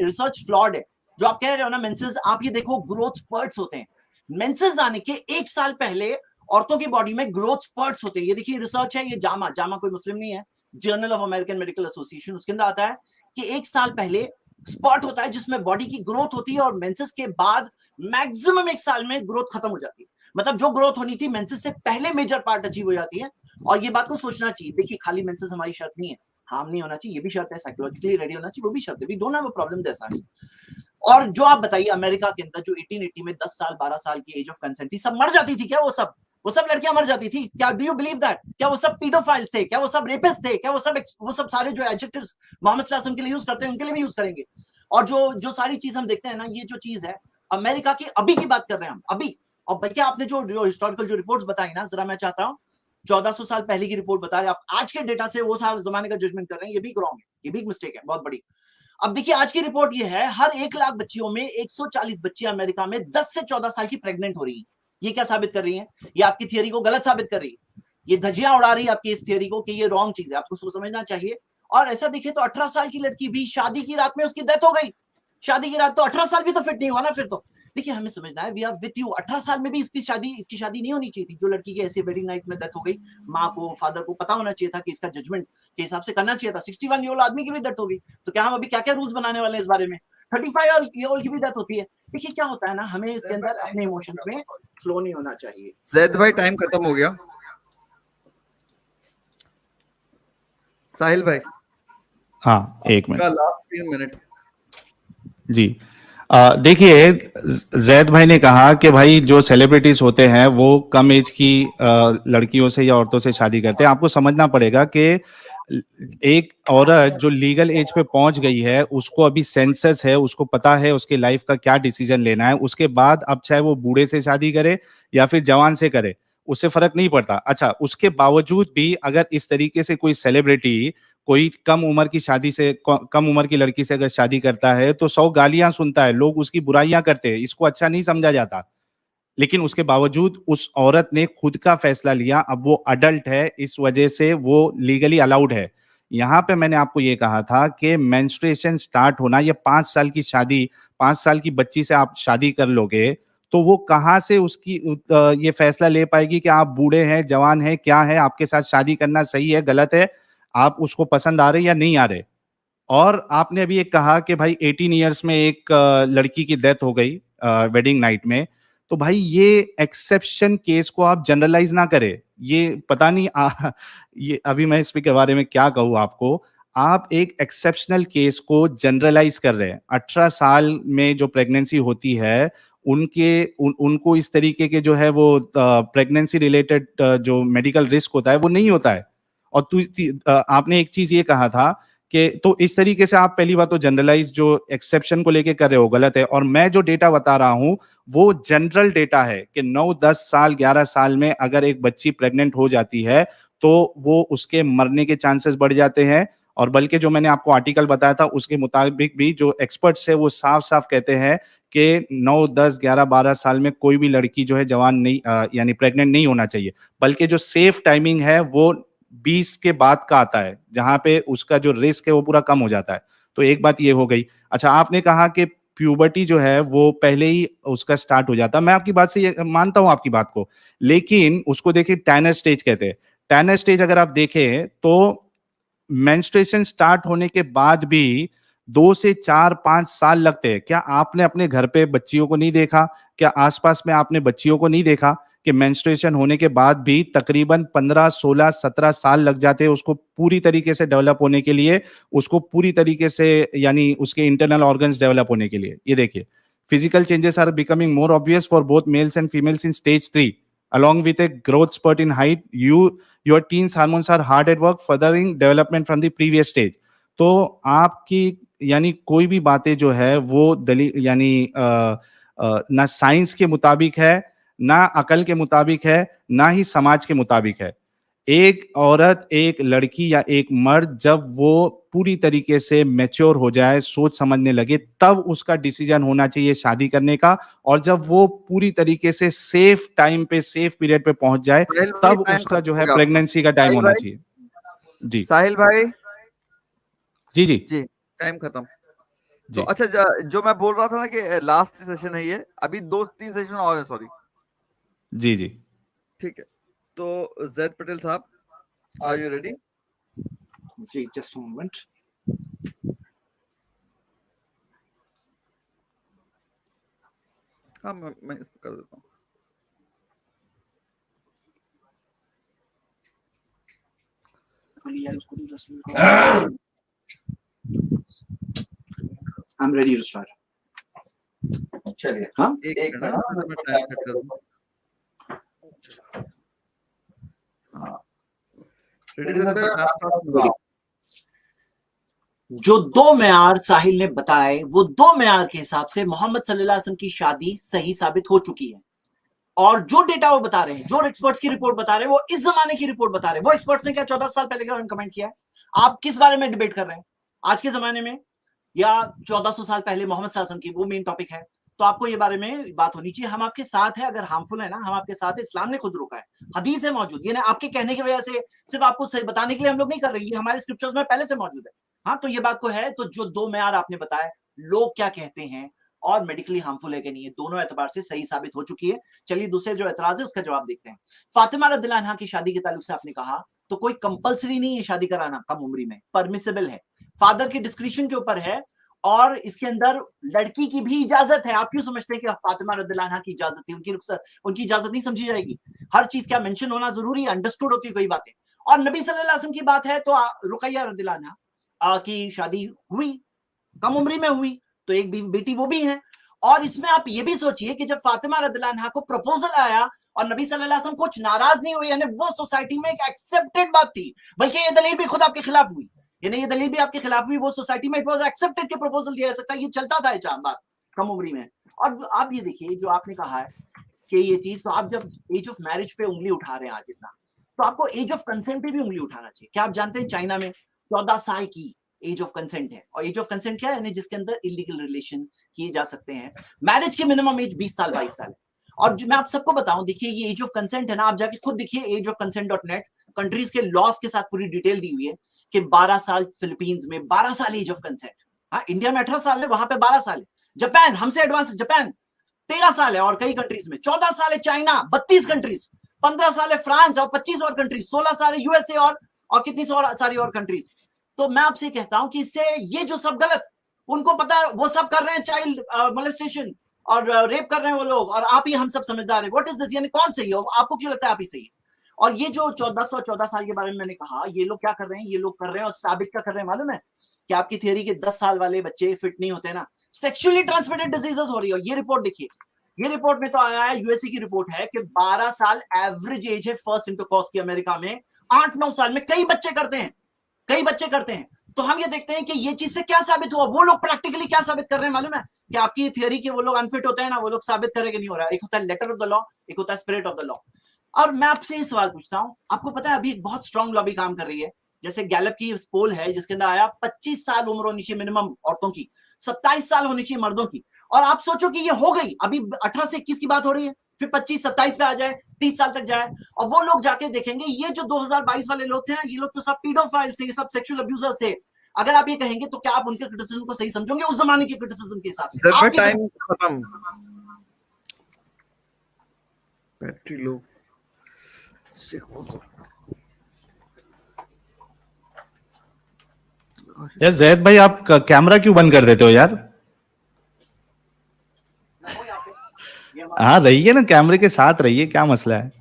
रिसर्च फ्लॉड है जो आप कह रहे हो ना। मेंसेस, आप ये देखो, ग्रोथ स्पर्ट्स होते हैं, मेंसेस आने के 1 साल पहले औरतों की बॉडी में ग्रोथ स्पर्ट्स होते हैं। ये देखिए रिसर्च है, ये जामा कोई मुस्लिम नहीं है, journal of American medical association, उसके अंदर आता है कि 1 साल पहले स्पॉट होता है जिसमें बॉडी की ग्रोथ होती है, और मेंसेस के बाद मैक्सिमम 1 साल में ग्रोथ खत्म हो जाती है। मतलब जो ग्रोथ होनी थी मेंसेस से पहले मेजर पार्ट अचीव हो जाती है। और ये बात को सोचना चाहिए। देखिए खाली मेंसेस हमारी शर्त नहीं है, हार्म नहीं होना चाहिए, ये भी शर्त है, साइकोलॉजिकली रेडी होना चाहिए, वो भी शर्त है, we don't have a problem that's that. और जो आप बताइए अमेरिका के अंदर जो 1880 में 10 साल 12 साल की एज ऑफ कंसेंट थी, सब मर जाती थी क्या? वो सब लड़कियां मर जाती थी क्या? Do you believe that? क्या वो सब पीडोफाइल्स थे? क्या वो सब रेपिस्ट थे? क्या वो सब सारे जो एडजेक्टिव्स मोहम्मद सल्लल्लाहु अलैहि वसल्लम के लिए यूज करते हैं उनके लिए भी यूज करेंगे? और जो सारी चीज हम देखते हैं ना, ये जो चीज है अमेरिका की, अभी की बात कर रहे हैं हम, अभी। और बल्कि आपने जो हिस्टोरिकल जो रिपोर्ट्स बताई ना, जरा मैं चाहता हूँ, 1400 साल पहले की रिपोर्ट बता रहे हैं आप, आज के डेटा से वो सारे जमाने का जजमेंट कर रहे हैं, ये भी रॉन्ग है, ये भी मिस्टेक है बहुत बड़ी। अब देखिए आज की रिपोर्ट ये है, हर 1 लाख बच्चियों में 140 बच्चियां अमेरिका में 10 से 14 साल की प्रेग्नेंट हो रही है। ये क्या साबित कर रही है? ये आपकी थियरी को गलत साबित कर रही है, ये धज्जियां उड़ा रही है आपकी इस थियरी को कि ये रॉन्ग चीज है, आपको समझना चाहिए। और ऐसा देखिए तो 18 साल की लड़की भी शादी की रात में उसकी डेथ हो गई, शादी की रात, तो 18 साल भी तो फिट नहीं हुआ ना फिर तो। देखिए हमें समझना है, वी आर विथ यू, 18 साल में भी इसकी शादी नहीं होनी चाहिए थी। जो लड़की की ऐसे वेडिंग नाइट में डेथ हो गई, माँ को, फादर को पता होना चाहिए था कि इसका जजमेंट के हिसाब से करना चाहिए था। 61 ईयर ओल्ड आदमी की भी डेथ हो गई, तो क्या हम अभी क्या क्या रूल्स बनाने वाले हैं इस बारे में? 35 ईयर ओल्ड की भी डेथ होती है। देखिए क्या होता है ना, हमें इसके अंदर अपने इमोशंस में फ्लो नहीं होना चाहिए। जैद भाई टाइम खत्म हो गया। साहिल भाई हाँ, 1 मिनट। का लास्ट 3 मिनट। जी, देखिए, जैद भाई ने कहा कि भाई जो सेलिब्रिटीज होते हैं वो कम एज की लड़कियों से या औरतों से शादी करते हैं। आपको समझना पड़ेगा कि एक औरत जो लीगल एज पे पहुंच गई है, उसको अभी सेंसस है, उसको पता है उसके लाइफ का क्या डिसीजन लेना है। उसके बाद अब चाहे वो बूढ़े से शादी करे या फिर जवान से करे, उससे फर्क नहीं पड़ता। अच्छा, उसके बावजूद भी अगर इस तरीके से कोई सेलिब्रिटी कोई कम उम्र की शादी से, कम उम्र की लड़की से अगर शादी करता है, तो 100 गालियां सुनता है, लोग उसकी बुराइयां करते हैं, इसको अच्छा नहीं समझा जाता। लेकिन उसके बावजूद उस औरत ने खुद का फैसला लिया, अब वो अडल्ट है, इस वजह से वो लीगली अलाउड है। यहाँ पे मैंने आपको ये कहा था कि मेंस्ट्रुएशन स्टार्ट होना, ये 5 साल की शादी, 5 साल की बच्ची से आप शादी कर लोगे, तो वो कहाँ से उसकी ये फैसला ले पाएगी कि आप बूढ़े हैं, जवान हैं, क्या है, आपके साथ शादी करना सही है, गलत है, आप उसको पसंद आ रहे या नहीं आ रहे। और आपने अभी एक कहा कि भाई 18 इयर्स में एक लड़की की डेथ हो गई वेडिंग नाइट में, तो भाई ये एक्सेप्शन केस को आप जनरलाइज ना करें। ये पता नहीं ये अभी मैं इस के बारे में क्या कहूँ आपको। आप एक एक्सेप्शनल केस को जनरलाइज कर रहे हैं। 18 साल में जो प्रेगनेंसी होती है उनको इस तरीके के जो है वो प्रेगनेंसी रिलेटेड जो मेडिकल रिस्क होता है वो नहीं होता है। और आपने एक चीज ये कहा था कि तो इस तरीके से आप पहली बात तो जनरलाइज जो एक्सेप्शन को लेके कर रहे हो गलत है, और मैं जो डेटा बता रहा हूं वो जनरल डेटा है कि 9, 10 साल 11 साल में अगर एक बच्ची प्रेग्नेंट हो जाती है तो वो उसके मरने के चांसेस बढ़ जाते हैं। और बल्कि जो मैंने आपको आर्टिकल बताया था उसके मुताबिक भी जो एक्सपर्ट्स है वो साफ साफ कहते हैं कि 9, 10, 11, 12 साल में कोई भी लड़की जो है जवान नहीं यानी प्रेग्नेंट नहीं होना चाहिए, बल्कि जो सेफ टाइमिंग है वो 20 के बाद का आता है, जहां पे उसका जो रिस्क है वो पूरा कम हो जाता है। तो एक बात ये हो गई। अच्छा, आपने कहा कि प्यूबर्टी जो है वो पहले ही उसका स्टार्ट हो जाता, मैं आपकी बात से ये मानता हूं आपकी बात को, लेकिन उसको देखिए टैनर स्टेज कहते हैं। टैनर स्टेज अगर आप देखें तो मेंस्ट्रुएशन स्टार्ट होने के बाद भी 2 से 4-5 साल लगते हैं। क्या आपने अपने घर पे बच्चियों को नहीं देखा? क्या आसपास में आपने बच्चियों को नहीं देखा कि मेंस्ट्रुएशन होने के बाद भी तकरीबन 15, 16, 17 साल लग जाते हैं उसको पूरी तरीके से डेवलप होने के लिए, उसको पूरी तरीके से यानी उसके इंटरनल ऑर्गन्स डेवलप होने के लिए। ये देखिए, physical changes are becoming more obvious for both males and females in stage 3 along with a growth spurt in height. Your teens hormones are hard at work furthering development from the previous stage. तो आपकी यानी कोई भी बातें जो है वो दलील यानी ना साइंस के मुताबिक है, ना अकल के मुताबिक है, ना ही समाज के मुताबिक है। एक औरत, एक लड़की या एक मर्द जब वो पूरी तरीके से मैच्योर हो जाए, सोच समझने लगे, तब उसका डिसीजन होना चाहिए शादी करने का। और जब वो पूरी तरीके से सेफ टाइम पे, सेफ पीरियड पे पहुंच जाए, साहिल भाई तब टाइम उसका खत्म जो हो है गया आपका। प्रेगनेंसी का टाइम साहिल होना भाई, चाहिए। जी साहिल भाई जी जी जी, टाइम खत्म। तो जी अच्छा, जो मैं बोल रहा था ना कि लास्ट सेशन है ये, अभी 2-3 सेशन और है, सॉरी। जी जी ठीक है, तो जैद पटेल साहब, आर यू रेडी? जी, जस्ट मोमेंट। हाँ, मैं इसको कर देता हूँ। I'm ready to start. चलिए, हाँ, एक मिनट, मैं टाइम सेट कर दूँ। रेडी जैद भाई, मैं आपका जो 2 मेयार साहिल ने बताए, वो 2 मेयार के हिसाब से मोहम्मद सल्लल्लाहु अलैहि वसल्लम की शादी सही साबित हो चुकी है। और जो डेटा वो बता रहे हैं, जो एक्सपर्ट्स की रिपोर्ट बता रहे हैं, वो इस जमाने की रिपोर्ट बता रहे हैं। वो एक्सपर्ट्स ने क्या 14 साल पहले के बारे में कमेंट किया है? आप किस बारे में डिबेट कर रहे हैं? आज के जमाने में या 1400 साल पहले मोहम्मद सल्लल्लाहु अलैहि वसल्लम की, वो मेन टॉपिक है। तो आपको ये बारे में बात होनी चाहिए। हम आपके साथ है, अगर हार्मफुल है ना, हम आपके साथ है। इस्लाम ने खुद रोका है, हदीस है मौजूद। ये ना आपके कहने की वजह से, सिर्फ आपको सही बताने के लिए हम लोग नहीं कर रहे, ये हमारे स्क्रिप्चर्स में पहले से मौजूद है। हाँ, तो ये बात को है। तो जो 2 मेयार आपने बताए, लोग क्या कहते हैं और मेडिकली हार्मफुल है कि नहीं, ये दोनों एतबार से सही साबित हो चुकी है। चलिए, दूसरे जो एतराज है उसका जवाब देखते हैं। फातिमा रदियल्लाहु अन्हा की शादी के ताल्लुक से आपने कहा, तो कोई कंपलसरी नहीं है शादी कराना कम उम्र में, परमिसेबल है, फादर की डिस्क्रिप्शन के ऊपर है। और इसके अंदर लड़की की भी इजाजत है। आप क्यों समझते हैं कि फातिमा रदियल्लाहु अन्हा की इजाजत थी? उनकी इजाजत नहीं समझी जाएगी? हर चीज क्या मेंशन होना जरूरी है? अंडरस्टूड होती है कोई बातें। और नबी सल्लल्लाहु अलैहि वसल्लम की बात है तो रुकैया रदियल्लाहु अन्हा की शादी हुई, कम उम्र में हुई, तो एक बेटी वो भी है। और इसमें आप ये भी सोचिए कि जब फातिमा रदियल्लाहु अन्हा को प्रपोजल आया और नबी सल्लल्लाहु अलैहि वसल्लम कुछ नाराज नहीं हुए, यानी वो सोसाइटी में एक एक्सेप्टेड बात थी। बल्कि ये दलील भी खुद आपके खिलाफ हुई, ये दलील भी आपके खिलाफ हुई। वो सोसाइटी में इट वाज एक्सेप्टेड के प्रपोजल दिया जा सकता है, ये चलता था ये बात कम उम्र में। और आप ये देखिए, जो आपने कहा है कि ये चीज, तो आप जब एज ऑफ मैरिज पे उंगली उठा रहे हैं आज इतना, तो आपको एज ऑफ कंसेंट पे भी उंगली उठाना चाहिए। क्या आप जानते हैं चाइना में 14 साल की एज ऑफ कंसेंट है? और एज ऑफ कंसेंट क्या है? यानी जिसके अंदर इलीगल रिलेशन किए जा सकते हैं। मैरिज की मिनिमम एज 20 साल 22 साल है। और मैं आप सबको बताऊं, देखिए ये एज ऑफ कंसेंट है ना, आप जाके खुद देखिए ageofconsent.net, कंट्रीज के लॉस के साथ पूरी डिटेल दी हुई है कि 12 साल फिलीपींस में, 12 साल एज ऑफ कंसेंट। हाँ, इंडिया में 18 साल है, वहां पे 12 साल है। जापान हमसे एडवांस, जापान 13 साल है, और कई कंट्रीज में 14 साल है। चाइना 32 कंट्रीज, 15 साल है फ्रांस, और 25 और कंट्रीज, 16 साल है यूएसए, और कितनी सारी और कंट्रीज। तो मैं आपसे कहता हूं कि इससे ये जो सब गलत, उनको पता है, वो सब कर रहे हैं चाइल्ड मोलेस्टेशन और रेप कर रहे हैं वो लोग, और आप ही हम सब समझदार है। What is this? यानी कौन सही है? आपको क्यों लगता है आप ही सही है? और ये जो 1414 साल के बारे में मैंने कहा, ये लोग क्या कर रहे हैं? ये लोग कर रहे हैं और साबित क्या कर रहे हैं मालूम है? कि आपकी थियरी के 10 साल वाले बच्चे फिट नहीं होते ना, सेक्सुअली ट्रांसमिटेड डिजीजेस हो रही है। ये रिपोर्ट देखिए, ये रिपोर्ट में तो आया है, यूएसए की रिपोर्ट है कि 12 साल एवरेज एज है फर्स्ट इंटरकॉर्स की अमेरिका में। 8-9 साल में कई बच्चे करते हैं। तो हम ये देखते हैं कि ये चीज से क्या साबित हुआ। वो लोग प्रैक्टिकली क्या साबित कर रहे हैं मालूम है? कि आपकी थियरी के वो लोग अनफिट होते हैं ना, वो लोग साबित करेंगे नहीं हो रहा है। एक होता है लेटर ऑफ द लॉ, एक होता है स्पिरिट ऑफ द लॉ। और मैं आपसे ये सवाल पूछता हूं, आपको पता है अभी एक बहुत स्ट्रांग लॉबी काम कर रही है। जैसे गैलप की पोल है जिसके अंदर आया 25 साल उम्र होनी चाहिए मिनिमम औरतों की, 27 साल होनी चाहिए मर्दों की। और आप सोचो कि ये हो गई, अभी 18 से 21 की बात हो रही है, फिर 25-27 पे आ जाए, 30 साल तक जाए, और वो लोग जाके देखेंगे ये जो 2022 वाले लोग थे ना, ये लोग तो सब पीडोफाइल थे, ये सब सेक्सुअल अब्यूजर्स थे। अगर आप ये कहेंगे तो क्या आप उनके क्रिटिसिज्म को सही समझोगे उस जमाने के क्रिटिसिज्म के हिसाब से? आपकी टाइम खत्म। बैटरी लो यार जैद भाई, आप कैमरा क्यों बंद कर देते हो यार? हाँ रहिए ना, कैमरे के साथ रहिए, क्या मसला है?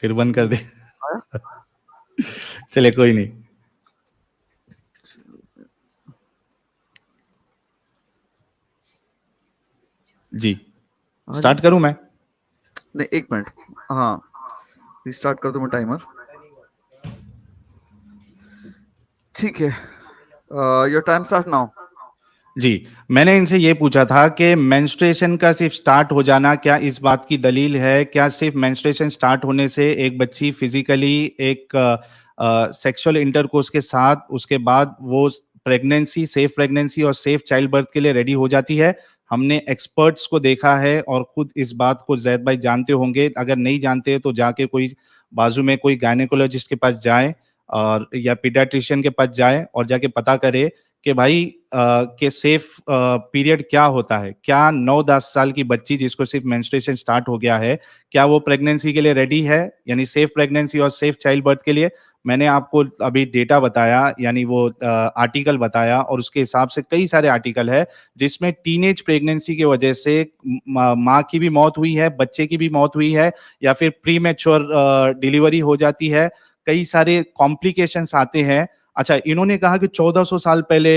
फिर बंद कर दे। चले कोई नहीं। जी स्टार्ट करूं मैं? नहीं, एक मिनट। हाँ, रिस्टार्ट कर दूं मैं टाइमर? ठीक है, योर टाइम स्टार्ट नाउ। जी, मैंने इनसे ये पूछा था कि मेंस्ट्रुएशन का सिर्फ स्टार्ट हो जाना क्या इस बात की दलील है? क्या सिर्फ मेंस्ट्रुएशन स्टार्ट होने से एक बच्ची फिजिकली एक सेक्सुअल इंटरकोर्स के साथ उसके बाद वो प्रेगनेंसी, सेफ प्रेगनेंसी और सेफ चाइल्ड बर्थ के लिए रेडी हो जाती है? हमने एक्सपर्ट्स को देखा है और खुद इस बात को जैद भाई जानते होंगे। अगर नहीं जानते तो जाके कोई बाजू में कोई गायनेकोलॉजिस्ट के पास जाए और या पीडियाट्रिशियन के पास जाए और जाके पता करे कि भाई के सेफ पीरियड क्या होता है। क्या 9-10 साल की बच्ची जिसको सिर्फ मेंस्ट्रुएशन स्टार्ट हो गया है, क्या वो प्रेगनेंसी के लिए रेडी है, यानी सेफ प्रेगनेंसी और सेफ चाइल्ड बर्थ के लिए? मैंने आपको अभी डेटा बताया, यानी वो आर्टिकल बताया, और उसके हिसाब से कई सारे आर्टिकल है जिसमें टीनेज प्रेगनेंसी की वजह से माँ की भी मौत हुई है, बच्चे की भी मौत हुई है, या फिर प्री मैच्योर डिलीवरी हो जाती है। कई सारे कॉम्प्लिकेशंस आते हैं। अच्छा, इन्होंने कहा कि 1400 साल पहले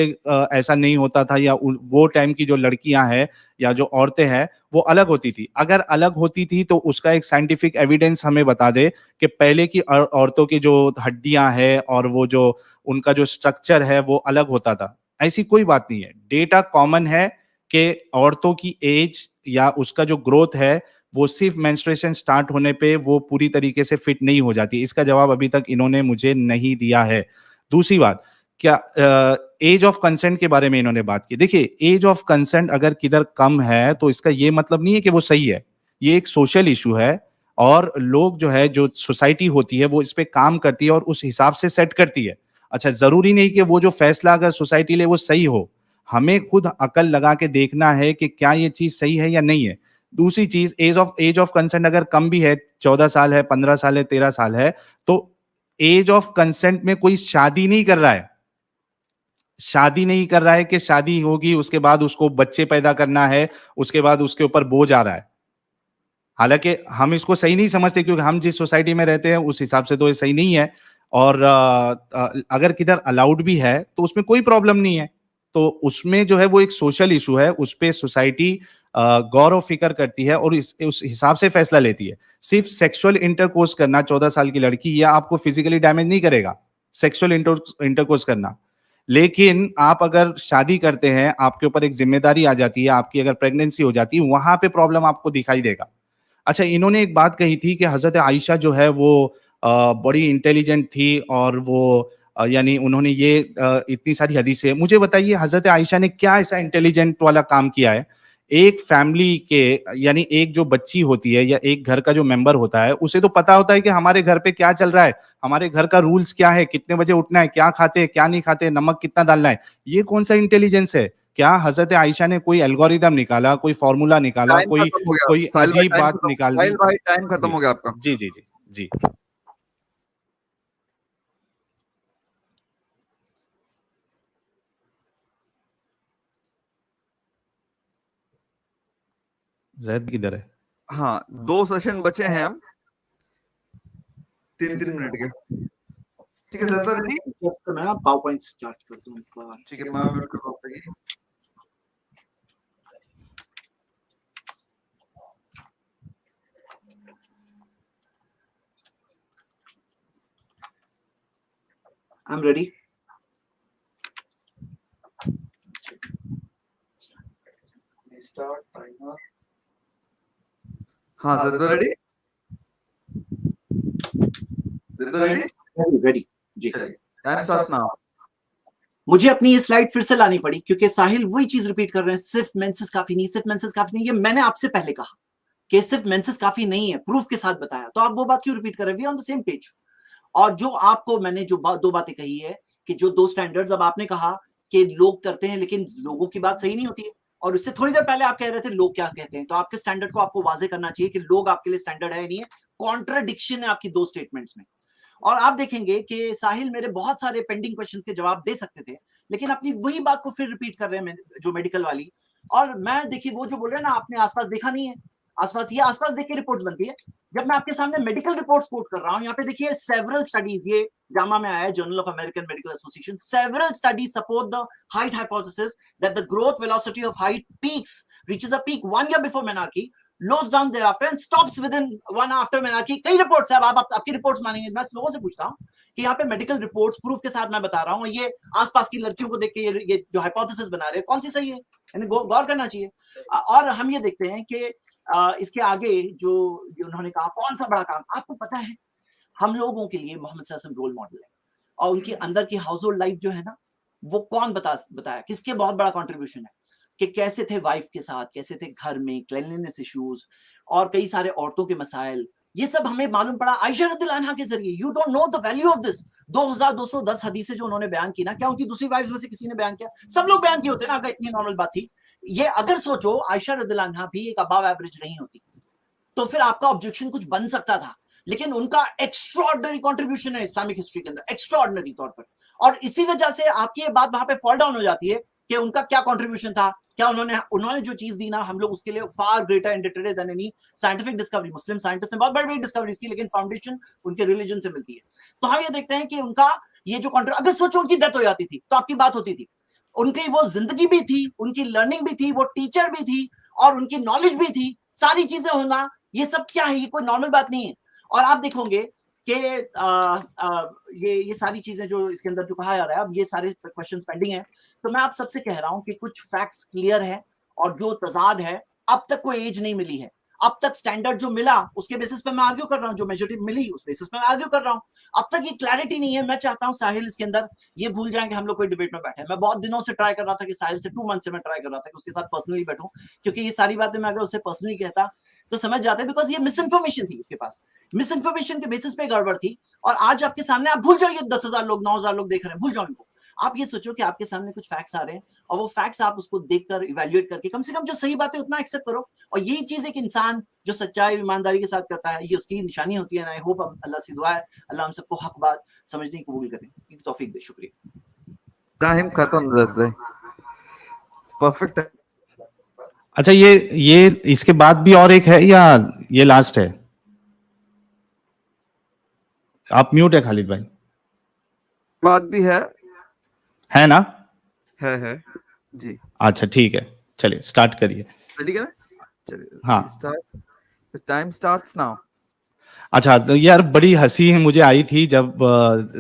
ऐसा नहीं होता था, या वो टाइम की जो लड़कियां हैं या जो औरतें हैं वो अलग होती थी। अगर अलग होती थी तो उसका एक साइंटिफिक एविडेंस हमें बता दे कि पहले की औरतों की जो हड्डियां हैं और वो जो उनका जो स्ट्रक्चर है वो अलग होता था। ऐसी कोई बात नहीं है। डेटा कॉमन है कि औरतों की एज या उसका जो ग्रोथ है वो सिर्फ मेंस्ट्रुएशन स्टार्ट होने पे वो पूरी तरीके से फिट नहीं हो जाती। इसका जवाब अभी तक इन्होंने मुझे नहीं दिया है। दूसरी बात, क्या एज ऑफ कंसेंट के बारे में इन्होंने बात की। देखिए, एज ऑफ कंसेंट अगर किधर कम है तो इसका ये मतलब नहीं है कि वो सही है। ये एक सोशल इशू है और लोग जो है, जो सोसाइटी होती है वो इस पे काम करती है और उस हिसाब से सेट करती है। अच्छा, जरूरी नहीं कि वो जो फैसला अगर सोसाइटी ले वो सही हो। हमें खुद अकल लगा के देखना है कि क्या ये चीज सही है या नहीं है। दूसरी चीज, एज ऑफ कंसेंट अगर कम भी है, 14 साल है, 15 साल है, 13 साल है, तो एज ऑफ कंसेंट में कोई शादी नहीं कर रहा है। शादी नहीं कर रहा है कि शादी होगी उसके बाद उसको बच्चे पैदा करना है, उसके बाद उसके ऊपर बोझ आ रहा है। हालांकि हम इसको सही नहीं समझते क्योंकि हम जिस सोसाइटी में रहते हैं उस हिसाब से तो ये सही नहीं है। और अगर किधर अलाउड भी है तो उसमें कोई प्रॉब्लम नहीं है। तो उसमें जो है वो एक सोशल इशू है, उस पे सोसाइटी गौर और फिक्र करती है और उस हिसाब से फैसला लेती है। सिर्फ सेक्सुअल इंटरकोर्स करना 14 साल की लड़की, या आपको फिजिकली डैमेज नहीं करेगा सेक्सुअल इंटरकोर्स करना। लेकिन आप अगर शादी करते हैं, आपके ऊपर एक जिम्मेदारी आ जाती है, आपकी अगर प्रेगनेंसी हो जाती है, वहां पे प्रॉब्लम आपको दिखाई देगा। अच्छा, इन्होंने एक बात कही थी कि हजरत आयशा जो है वो बड़ी इंटेलिजेंट थी और वो यानी उन्होंने ये इतनी सारी हदीसें। मुझे बताइए, हजरत आयशा ने क्या ऐसा इंटेलिजेंट वाला काम किया है? एक फैमिली के, यानी एक जो बच्ची होती है या एक घर का जो मेंबर होता है, उसे तो पता होता है कि हमारे घर पे क्या चल रहा है, हमारे घर का रूल्स क्या है, कितने बजे उठना है, क्या खाते हैं क्या नहीं खाते, नमक कितना डालना है। ये कौन सा इंटेलिजेंस है? क्या हजरत आयशा ने कोई एल्गोरिदम निकाला, कोई फॉर्मूला निकाला, टाइम कोई खत्म हो गया कोई साहिल भाई, अजीब बात निकाल दी? साहिल भाई टाइम खत्म जी हो गया आपका। जी जी जी जी। जैद किधर है? हाँ, 2 सेशन बचे हैं हम, 3-3 मिनट के। ठीक है सर, रेडी? जस्ट मैं पावर पॉइंट स्टार्ट कर दूं एक बार। ठीक है, मैं वेट कर रहा हूँ आपकी। I'm ready. Start timer. हाँ ज़िद्दो रेडी? ज़िद्दो रेडी? Ready. जी। Time starts now. मुझे अपनी ये स्लाइड फिर से लानी पड़ी क्योंकि साहिल वही चीज रिपीट कर रहे हैं, सिर्फ मेंसेस काफी नहीं, सिर्फ मेंसेस काफी नहीं। ये मैंने आपसे पहले कहा कि सिर्फ मेंसेस काफी नहीं है, प्रूफ के साथ बताया, तो आप वो बात क्यों रिपीट कर रहे हैं? We on the same page. और जो आपको मैंने जो दो बातें कही है कि जो दो स्टैंडर्ड्स, अब आपने कहा कि लोग करते हैं लेकिन लोगों की बात सही नहीं होती है, और उससे थोड़ी देर पहले आप कह रहे थे लोग क्या कहते हैं, तो आपके स्टैंडर्ड को आपको वाजे करना चाहिए कि लोग आपके लिए स्टैंडर्ड है नहीं है। कॉन्ट्राडिक्शन है आपकी दो स्टेटमेंट्स में। और आप देखेंगे कि साहिल मेरे बहुत सारे पेंडिंग क्वेश्चंस के जवाब दे सकते थे, लेकिन अपनी वही बात को फिर रिपीट कर रहे हैं जो मेडिकल वाली। और मैं देखिए वो जो बोल रहे हैं ना, आपने आसपास देखा नहीं है, आसपास ये आसपास देख के रिपोर्ट्स बनती है। जब मैं आपके सामने मेडिकल रिपोर्ट्स कोट कर रहा हूं, यहाँ पे देखिए सेवरल स्टडीज, ये जामा में आया है, journal of American medical association, several studies support the height hypothesis that the growth velocity of height peaks reaches a peak 1 year before menarche, lows down thereafter and stops within 1 after menarche। कई रिपोर्ट्स है, अब आपकी रिपोर्ट्स मानेंगे। मैं लोगों से पूछता हूं कि यहाँ पे मेडिकल रिपोर्ट्स प्रूफ के साथ मैं बता रहा हूँ, ये आसपास की लड़कियों को देख के ये जो हाइपोथेसिस बना रहे हैं, कौन सी सही है? यानी गौर करना चाहिए। और हम ये देखते हैं कि इसके आगे जो उन्होंने कहा कौन सा बड़ा काम, आपको पता है हम लोगों के लिए मोहम्मद सल्लल्लाहु अलैहि वसल्लम रोल मॉडल है, और उनके अंदर की हाउस होल्ड लाइफ जो है ना, वो कौन बताया किसके बहुत बड़ा कंट्रीब्यूशन है कि कैसे थे वाइफ के साथ, कैसे थे घर में, क्लीनलीनेस इश्यूज और कई सारे औरतों के मसाइल, ये सब हमें मालूम पड़ा आयशा रदियल्लाहु अन्हा के जरिए। You don't know the value of this. 2210 हदीसें जो उन्होंने बयान की ना, क्या उनकी दूसरी वाइफ में से किसी ने बयान किया? सब लोग बयान किए होते ना, अगर इतनी नॉर्मल बात थी। ये अगर सोचो आयशा रदियल्लाहु अन्हा भी एक अबव एवरेज नहीं होती, तो फिर आपका ऑब्जेक्शन कुछ बन सकता था, लेकिन उनका एक्स्ट्राऑर्डिनरी कंट्रीब्यूशन है इस्लामिक हिस्ट्री के अंदर, एक्स्ट्राऑर्डिनरी तौर पर। और इसी वजह से आपकी ये बात वहां पे फॉल डाउन हो जाती है कि उनका क्या कंट्रीब्यूशन था, क्या उन्होंने जो चीज दी ना, हम लोग उसके लिए far greater indebted than any scientific discovery. Muslim scientist ने बहुत बड़ी बड़ी डिस्कवरीज की, लेकिन फाउंडेशन उनके रिलीजन से मिलती है। तो हम ये देखते हैं कि उनका ये जो अगर सोचो उनकी डेथ हो जाती थी तो आपकी बात होती थी। उनकी वो जिंदगी भी थी, उनकी लर्निंग भी थी, वो टीचर भी थी, और उनकी नॉलेज भी थी, सारी चीजें होना, ये सब क्या है? ये कोई नॉर्मल बात नहीं है। और आप देखोगे कि ये सारी चीजें जो इसके अंदर जो कहा जा रहा है, अब ये सारे क्वेश्चंस पेंडिंग है। तो मैं आप सबसे कह रहा हूं कि कुछ फैक्ट्स क्लियर है, और जो तजाद है, अब तक कोई एज नहीं मिली है। अब तक स्टैंडर्ड जो मिला उसके बेसिस पे मैं आर्ग्यू कर रहा हूं, जो मेजॉरिटी मिली उस बेसिस पे मैं आर्ग्यू कर रहा हूं। अब तक ये क्लैरिटी नहीं है। मैं चाहता हूं साहिल इसके अंदर ये भूल जाएं कि हम लोग कोई डिबेट में बैठे हैं। मैं बहुत दिनों से ट्राई कर रहा था कि साहिल से 2 मंथ से मैं ट्राई कर रहा था कि उसके साथ पर्सनली बैठूं, क्योंकि ये सारी बातें मैं अगर उससे पर्सनली कहता तो समझ जाते, बिकॉज ये मिस इन्फॉर्मेशन थी उसके पास, मिस इन्फॉर्मेशन के बेसिस पे गड़बड़ थी। और आज आपके सामने, आप भूल जाइए 10,000 लोग 9,000 लोग देख रहे हैं, भूल जाओ इनको। आप ये सोचो कि आपके सामने कुछ फैक्ट्स आ रहे हैं, और वो फैक्ट्स आप उसको देखकर इवैल्यूएट करके कम से कम जो सही बात है उतना एक्सेप्ट करो। और यही चीज एक इंसान जो सच्चाई ईमानदारी के साथ करता है, ये उसकी निशानी होती है। आई होप अल्लाह से दुआ है अल्लाह हम सबको हक बात समझने की कबूल करे, की तौफीक दे। शुक्रिया। टाइम खत्म ज़िद्दो। परफेक्ट है। अच्छा, ये इसके बाद भी और एक है या ये लास्ट है? आप म्यूट है खालिद भाई। बात भी है ना? है जी। अच्छा ठीक है, चलिए स्टार्ट करिए। रेडी है? चलिए हाँ। स्टार्ट। Time starts now. अच्छा, तो यार बड़ी हंसी मुझे आई थी जब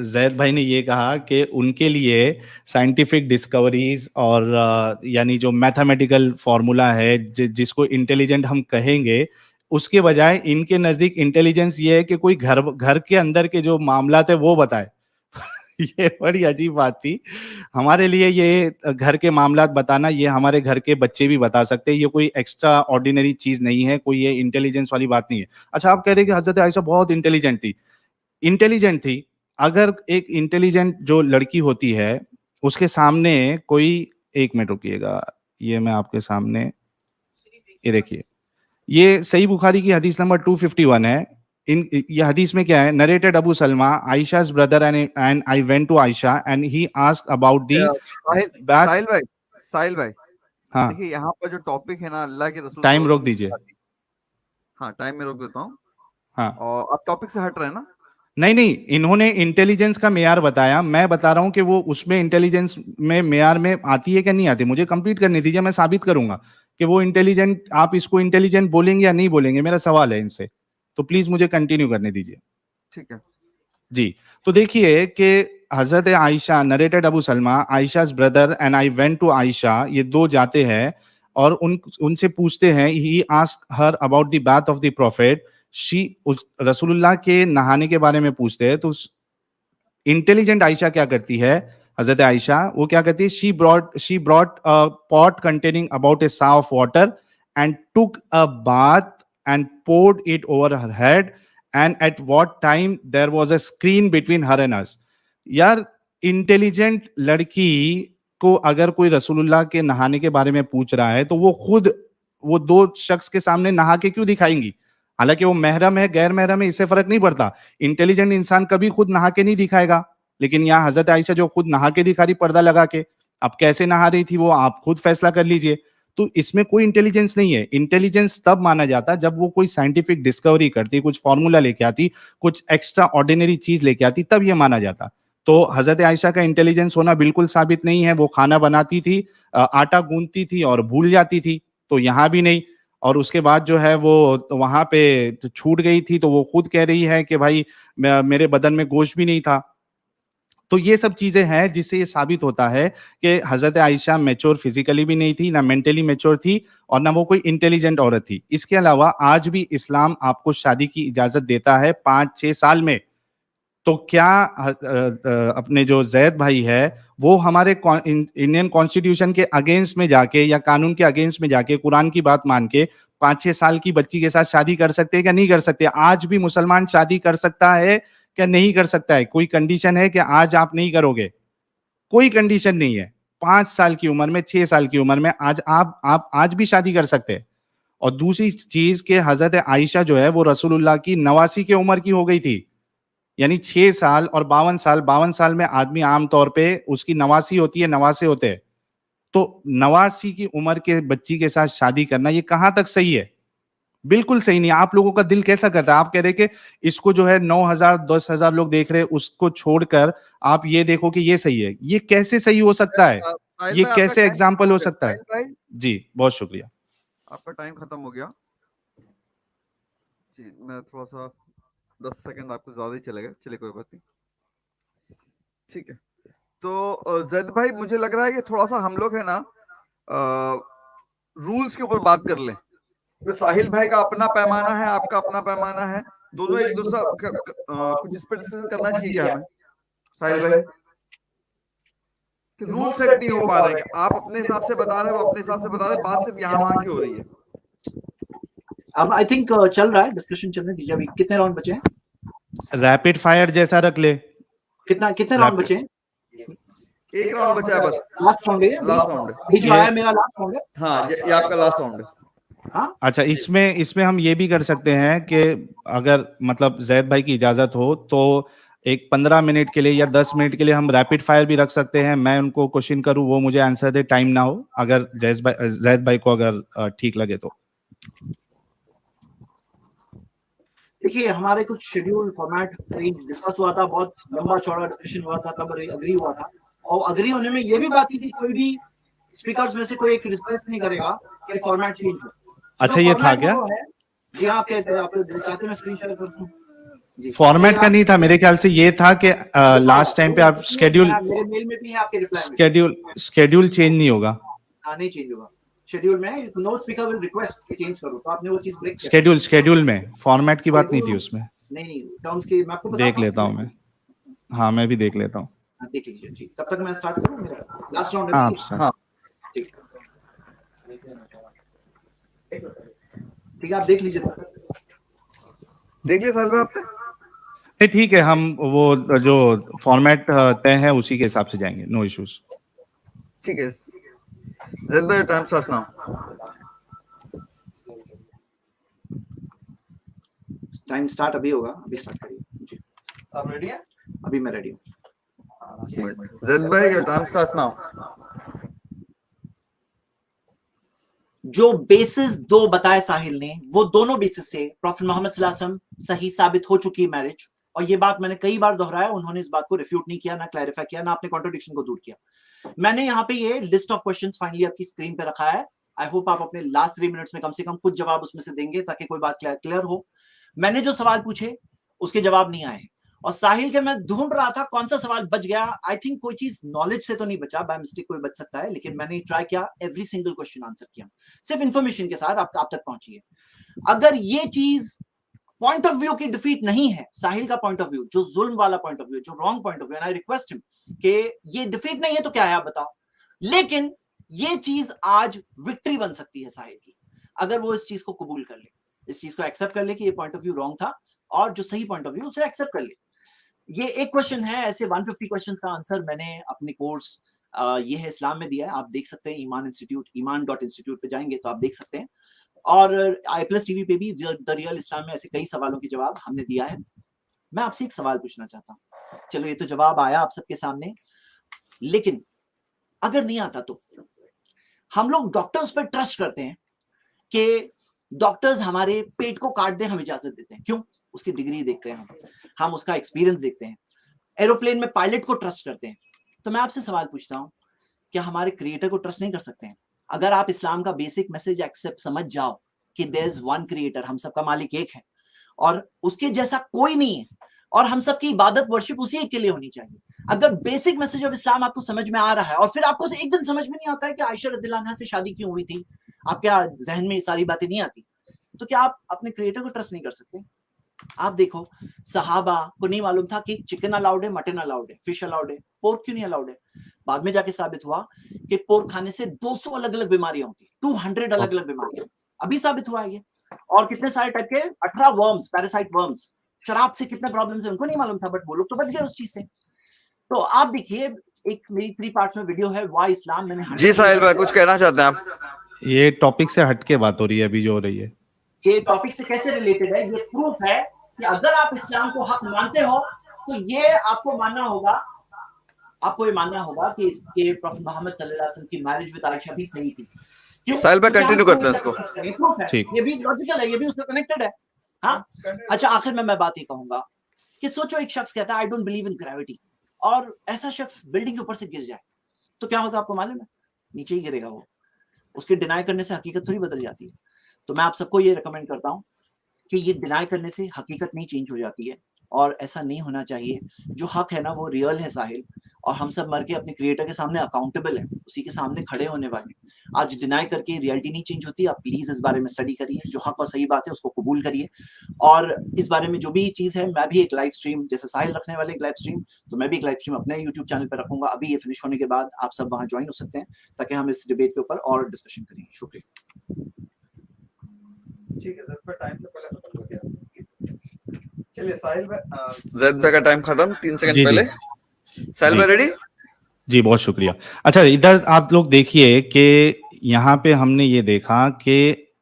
जैद भाई ने ये कहा कि उनके लिए साइंटिफिक डिस्कवरीज और यानी जो मैथमेटिकल फॉर्मूला है जिसको इंटेलिजेंट हम कहेंगे, उसके बजाय इनके नजदीक इंटेलिजेंस ये है कि कोई घर के अंदर के जो मामलात है वो बताए। ये बड़ी अजीब बात थी हमारे लिए। ये घर के मामलात बताना, ये हमारे घर के बच्चे भी बता सकते हैं, ये कोई एक्स्ट्रा ऑर्डिनरी चीज नहीं है, कोई ये इंटेलिजेंस वाली बात नहीं है। अच्छा, आप कह रहे हैं कि हजरत आयशा बहुत इंटेलिजेंट थी। इंटेलिजेंट थी, अगर एक इंटेलिजेंट जो लड़की होती है उसके सामने कोई, एक मिनट रुकिएगा, ये मैं आपके सामने, ये देखिए, ये सही बुखारी की हदीस नंबर 251 है। ये हदीस में क्या है? Narrated Abu Salama, Aisha's brother and I went to Aisha and he asked about the साहिल भाई, हाँ, देखिए यहाँ पर जो टॉपिक है ना, अल्लाह के रसूल। टाइम रोक दीजिए। हाँ, टाइम में रोक देता हूँ। हाँ, और आप टॉपिक से हट रहे हैं ना? नहीं, इन्होंने इंटेलिजेंस का मेयार बताया, मैं बता रहा हूं कि वो उसमें इंटेलिजेंस में मेयार में आती है क्या नहीं आती। मुझे कंप्लीट करने दीजिए, मैं साबित करूंगा कि वो इंटेलिजेंट, आप इसको इंटेलिजेंट बोलेंगे या नहीं बोलेंगे, मेरा सवाल है इनसे। तो प्लीज मुझे कंटिन्यू करने दीजिए। ठीक है जी। तो देखिए कि हजरत Aisha narrated Abu Salama Aisha's brother and I went to Aisha, ये दो जाते हैं और उनसे पूछते हैं, he ask her about the bath of the prophet, उस रसूलुल्लाह के नहाने के बारे में पूछते हैं। तो इंटेलिजेंट आयशा क्या करती है, हजरत आयशा वो क्या करती है, she brought a pot containing about a सा of water and took a bath and poured it over her head, and at what time there was a screen between her and us। यार इंटेलिजेंट लड़की को अगर कोई रसूलुल्लाह के नहाने के बारे में पूछ रहा है तो वो खुद वो दो शख्स के सामने नहा के क्यों दिखाएंगी? हालांकि वो महरम है गैर महरम है इससे फर्क नहीं पड़ता, इंटेलिजेंट इंसान कभी खुद नहा के नहीं दिखाएगा। लेकिन यहाँ हजरत आयशा जो खुद नहा के दिखा रही पर्दा लगा के, अब कैसे नहा रही थी वो आप खुद फैसला कर लीजिए। तो इसमें कोई इंटेलिजेंस नहीं है। इंटेलिजेंस तब माना जाता जब वो कोई साइंटिफिक डिस्कवरी करती, कुछ फॉर्मूला लेके आती, कुछ एक्स्ट्रा ऑर्डिनरी चीज लेके आती, तब ये माना जाता। तो हजरत आयशा का इंटेलिजेंस होना बिल्कुल साबित नहीं है। वो खाना बनाती थी, आटा गूंथती थी और भूल जाती थी, तो यहाँ भी नहीं। और उसके बाद जो है वो वहां पे छूट गई थी, तो वो खुद कह रही है कि भाई मेरे बदन में गोश्त भी नहीं था। तो ये सब चीजें हैं जिससे ये साबित होता है कि हजरत आयशा मैच्योर फिजिकली भी नहीं थी, ना मेंटली मैच्योर थी, और ना वो कोई इंटेलिजेंट औरत थी। इसके अलावा आज भी इस्लाम आपको शादी की इजाजत देता है 5-6 साल में। तो क्या अपने जो जैद भाई है वो हमारे इंडियन कॉन्स्टिट्यूशन के अगेंस्ट में जाके या कानून के अगेंस्ट में जाके कुरान की बात मान के 5-6 साल की बच्ची के साथ शादी कर सकते हैं क्या? नहीं कर सकते। आज भी मुसलमान शादी कर सकता है क्या? नहीं कर सकता है। कोई कंडीशन है कि आज आप नहीं करोगे? कोई कंडीशन नहीं है। 5 साल की उम्र में, 6 साल की उम्र में आज आप आज भी शादी कर सकते हैं। और दूसरी चीज के हजरत आयशा जो है वो रसूलुल्लाह की 89 की उम्र की हो गई थी। यानी 6 साल और 52 साल में आदमी आमतौर पे उसकी 89 होती है, 89 होते हैं। तो 89 की उम्र के बच्ची के साथ शादी करना ये कहां तक सही है? बिल्कुल सही नहीं। आप लोगों का दिल कैसा करता है? आप कह रहे कि इसको जो है 9,000 10,000 लोग देख रहे हैं, उसको छोड़कर आप ये देखो कि ये सही है। ये कैसे सही हो सकता है? साहिल ये भाई, आपका कैसे टाइम खत्म एग्जाम्पल हो हो गया। सकता है? साहिल भाई, जी बहुत शुक्रिया। आपका टाइम खत्म हो गया जी। मैं थोड़ा सा 10 सेकंड आपको ज्यादा ही चलेगा, चलिए कोई बात नहीं, ठीक है। तो जैद भाई, मुझे लग रहा है कि थोड़ा सा हम लोग है ना रूल्स के ऊपर बात कर लें। तो साहिल भाई का अपना पैमाना है, आपका अपना पैमाना है, दोनों एक दूसरा कुछ इस पर डिस्कशन करना चाहिए क्या हमें साहिल भाई? कि रूल सेट नहीं हो पा रहे, कि आप अपने हिसाब से बता रहे हो, अपने हिसाब से बता रहे हो, बात सिर्फ यहाँ वहां की हो रही है। अब आई थिंक चल रहा है, डिस्कशन चलने दीजिए। अभी कितने राउंड बचे हैं? रैपिड फायर जैसा रख ले। कितने राउंड बचे हैं? एक राउंड बचा है बस, लास्ट राउंड है। लास्ट राउंड है। ये जो आया मेरा लास्ट राउंड है। हाँ, ये आपका लास्ट राउंड है। हाँ, अच्छा, इसमें हम ये भी कर सकते हैं कि अगर मतलब जैद भाई की इजाजत हो तो एक 15 मिनट के लिए या 10 मिनट के लिए हम रैपिड फायर भी रख सकते हैं। मैं उनको क्वेश्चन करूं, वो मुझे आंसर दे, टाइम ना हो, अगर जैद भाई को अगर ठीक लगे तो। देखिए हमारे कुछ शेड्यूल फॉर्मेट डिस्कस हुआ था, बहुत लंबा चौड़ा डिस्कशन हुआ था, तब अग्री हुआ था। और अग्री होने में ये भी बात थी कि कोई भी स्पीकर्स में से कोई एक रिक्वेस्ट नहीं करेगा कि फॉर्मेट चेंज हो। अच्छा, ये था क्या? जी, आप चाहते हैं स्क्रीन शेयर कर दूं? जी, फॉर्मेट का नहीं था मेरे ख्याल से, ये था कि लास्ट टाइम पे आप मेरे मेल में भी है आपके रिप्लाई में। स्केड्यूल चेंज नहीं होगा। हाँ, नहीं चेंज होगा। शेड्यूल में नो स्पीकर विल रिक्वेस्ट कि चेंज करो, तो आपने वो चीज ब्रेक स्केड्यूल में फॉर्मेट की बात नहीं थी उसमें। नहीं, टर्म्स की मैं आपको देख लेता हूँ मैं। हाँ, मैं भी देख लेता हूँ। देख लीजिए जी। तब तक मैं स्टार्ट करूँ, मेरा लास्ट राउंड है। हाँ, ठीक है, आप देख लीजिए। देख लिया साहिल भाई आपने? नहीं ठीक है, हम वो जो फॉर्मेट तय है उसी के हिसाब से जाएंगे, नो इश्यूज। ठीक है जैद भाई, time start now. Time start अभी होगा, अभी स्टार्ट करिए जी। आप रेडी हैं? अभी मैं रेडी हूँ। जैद भाई, योर टाइम स्टार्ट्स नाउ। जो बेसिस दो बताए साहिल ने, वो दोनों बेसिस से प्रॉफेट मोहम्मद सल्लल्लाहु अलैहि वसल्लम सही साबित हो चुकी है मैरिज। और ये बात मैंने कई बार दोहराया, उन्होंने इस बात को रिफ्यूट नहीं किया, ना क्लैरिफाई किया, ना अपने कॉन्ट्रडिक्शन को दूर किया। मैंने यहाँ पे ये लिस्ट ऑफ क्वेश्चंस फाइनली आपकी स्क्रीन पे रखा है। आई होप आप अपने लास्ट 3 मिनट्स में कम से कम कुछ जवाब उसमें से देंगे, ताकि कोई बात क्लियर हो। मैंने जो सवाल पूछे उसके जवाब नहीं आए, और साहिल के मैं ढूंढ रहा था कौन सा सवाल बच गया। आई थिंक कोई चीज नॉलेज से तो नहीं बचा, बाय मिस्टेक कोई बच सकता है, लेकिन मैंने ट्राई किया, एवरी सिंगल क्वेश्चन आंसर किया, सिर्फ इंफॉर्मेशन के साथ आप तक पहुंची है। अगर ये चीज पॉइंट ऑफ व्यू की डिफीट नहीं है, साहिल का पॉइंट ऑफ व्यू, जो जुल्म वाला पॉइंट ऑफ व्यू, जो wrong point of view, I request him कि ये डिफीट नहीं है तो क्या है आप बताओ। लेकिन ये चीज आज विक्ट्री बन सकती है साहिल की, अगर वो इस चीज को कबूल कर ले, इस चीज को एक्सेप्ट कर ले कि ये पॉइंट ऑफ व्यू रॉन्ग था, और जो सही पॉइंट ऑफ व्यू उसे एक्सेप्ट कर ले। ये एक क्वेश्चन है, ऐसे 150 क्वेश्चंस का आंसर मैंने अपने कोर्स ये है इस्लाम में दिया है, आप देख सकते हैं, ईमान इंस्टीट्यूट, ईमान.इंस्टीट्यूट पे जाएंगे तो आप देख सकते हैं, और i+ टीवी पे भी द रियल इस्लाम में ऐसे कई सवालों के जवाब हमने दिया है। मैं आपसे एक सवाल पूछना चाहता हूँ, चलो ये तो जवाब आया आप सबके सामने, लेकिन अगर नहीं आता तो हम लोग डॉक्टर्स पर ट्रस्ट करते हैं कि डॉक्टर्स हमारे पेट को काट दें, हम इजाजत देते हैं, क्यों? उसकी डिग्री देखते हैं, हम उसका एक्सपीरियंस देखते हैं, एरोप्लेन में पायलट को ट्रस्ट करते हैं। तो मैं आपसे सवाल पूछता हूं, क्या हमारे क्रिएटर को ट्रस्ट नहीं कर सकते हैं? अगर आप इस्लाम का बेसिक मैसेज एक्सेप्ट समझ जाओ कि देयर इज वन क्रिएटर, हम सबका मालिक एक है और उसके जैसा कोई नहीं है, और हम सबकी इबादत वर्शिप उसी एक के लिए होनी चाहिए। अगर बेसिक मैसेज ऑफ इस्लाम आपको समझ में आ रहा है और फिर आपको एक दिन समझ में नहीं आता है कि आयशा रज़ियल्लाहु अन्हा से शादी क्यों हुई थी, आपके जहन में ये सारी बातें नहीं आती, तो क्या आप अपने क्रिएटर को ट्रस्ट नहीं कर सकते? आप देखो, सहाबा को नहीं मालूम था कि चिकन अलाउड है, मटन अलाउड है, फिश अलाउड है, पोर्क क्यों नहीं अलाउड है? बाद में जाके साबित हुआ कि पोर्क खाने से 200 अलग अलग बीमारियां होती, 200 अलग अलग बीमारियां, अभी साबित हुआ है ये। और कितने सारे टाइप के 18 वर्म्स, पैरासाइट वर्म्स, शराब से कितने प्रॉब्लम है उनको नहीं मालूम था, बट वो लोग तो बच गए उस चीज से। तो आप देखिए, एक मेरी 3 पार्ट्स में वीडियो है, वाई इस्लाम, मैंने जी साहिल भाई कुछ कहना चाहते हैं आप? ये टॉपिक से हटके बात हो रही है अभी जो हो रही है, ये टॉपिक से कैसे रिलेटेड है, ये प्रूफ है कि अगर आप इस्लाम को हक मानते हो तो ये आपको मानना होगा, आपको ये मानना होगा कि इसके प्रॉफेट मोहम्मद सल्लल्लाहु अलैहि वसल्लम की मैरिज विद आयशा भी सही थी। क्यों? साहिल भाई कंटिन्यू करते हैं इसको, प्रूफ है, ये भी लॉजिकल है, ये भी उससे कनेक्टेड है। हाँ, अच्छा, आखिर में मैं बात ये कहूंगा कि सोचो एक शख्स कहता है I don't believe in gravity, और ऐसा शख्स बिल्डिंग के ऊपर से गिर जाए तो क्या होगा आपको मालूम है? नीचे ही गिरेगा वो। उसके डिनाई करने से हकीकत थोड़ी बदल जाती है। तो मैं आप सबको ये रिकमेंड करता हूँ कि ये डिनाई करने से हकीकत नहीं चेंज हो जाती है, और ऐसा नहीं होना चाहिए। जो हक है ना वो रियल है साहिल, और हम सब मर के अपने क्रिएटर के सामने अकाउंटेबल है, उसी के सामने खड़े होने वाले। आज डिनाई करके रियलिटी नहीं चेंज होती। आप प्लीज इस बारे में स्टडी करिए, जो हक और सही बात है उसको कबूल करिए, और इस बारे में जो भी चीज है, मैं भी एक लाइव स्ट्रीम, जैसे साहिल रखने वाले एक लाइव स्ट्रीम, तो मैं भी एक लाइव स्ट्रीम अपने यूट्यूब चैनल पर रखूंगा। अभी ये फिनिश होने के बाद आप सब वहां ज्वाइन हो सकते हैं, ताकि हम इस डिबेट के ऊपर और डिस्कशन करें। शुक्रिया। ठीक है, ज़ैद भाई टाइम से पहले खत्म हो गया। चलिए साहिल भाई, ज़ैद भाई का टाइम खत्म 3 सेकंड पहले। साहिल भाई रेडी? जी बहुत शुक्रिया। अच्छा, इधर आप लोग देखिए कि यहाँ पे हमने ये देखा कि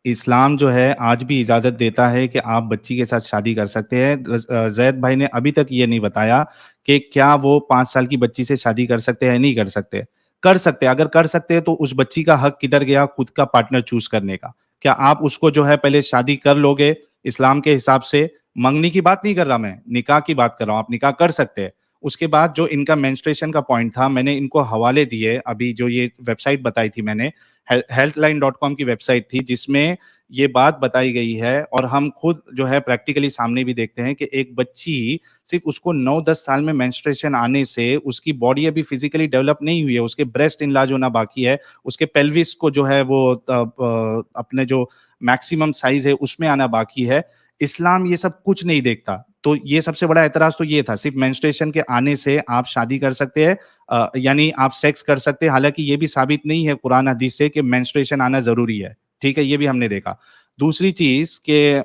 इस्लाम जो है आज भी इजाजत देता है कि आप बच्ची के साथ शादी कर सकते हैं। ज़ैद भाई ने अभी तक ये नहीं बताया कि क्या वो 5 साल की बच्ची से शादी कर सकते हैं, नहीं कर सकते। कर सकते, अगर कर सकते हैं तो उस बच्ची का हक किधर गया खुद का पार्टनर चूज करने का? क्या आप उसको जो है पहले शादी कर लोगे इस्लाम के हिसाब से? मंगनी की बात नहीं कर रहा मैं, निकाह की बात कर रहा हूँ। आप निकाह कर सकते हैं। उसके बाद जो इनका मेंस्ट्रुएशन का पॉइंट था, मैंने इनको हवाले दिए, अभी जो ये वेबसाइट बताई थी मैंने, healthline.com की वेबसाइट थी, जिसमें ये बात बताई गई है, और हम खुद जो है प्रैक्टिकली सामने भी देखते हैं कि एक बच्ची सिर्फ उसको 9-10 साल में मेंस्ट्रुएशन आने से उसकी बॉडी अभी फिजिकली डेवलप नहीं हुई है, उसके ब्रेस्ट इनलाज होना बाकी है, उसके पेल्विस को जो है वो अपने जो मैक्सिमम साइज है उसमें आना बाकी है। इस्लाम ये सब कुछ नहीं देखता। तो ये सबसे बड़ा एतराज तो ये था, सिर्फ मेंस्ट्रुएशन के आने से आप शादी कर सकते हैं, यानी आप सेक्स कर सकते हैं। हालांकि ये भी साबित नहीं है कुरान हदीस से कि मेंस्ट्रुएशन आना जरूरी है, ठीक है, ये भी हमने देखा। दूसरी चीज कि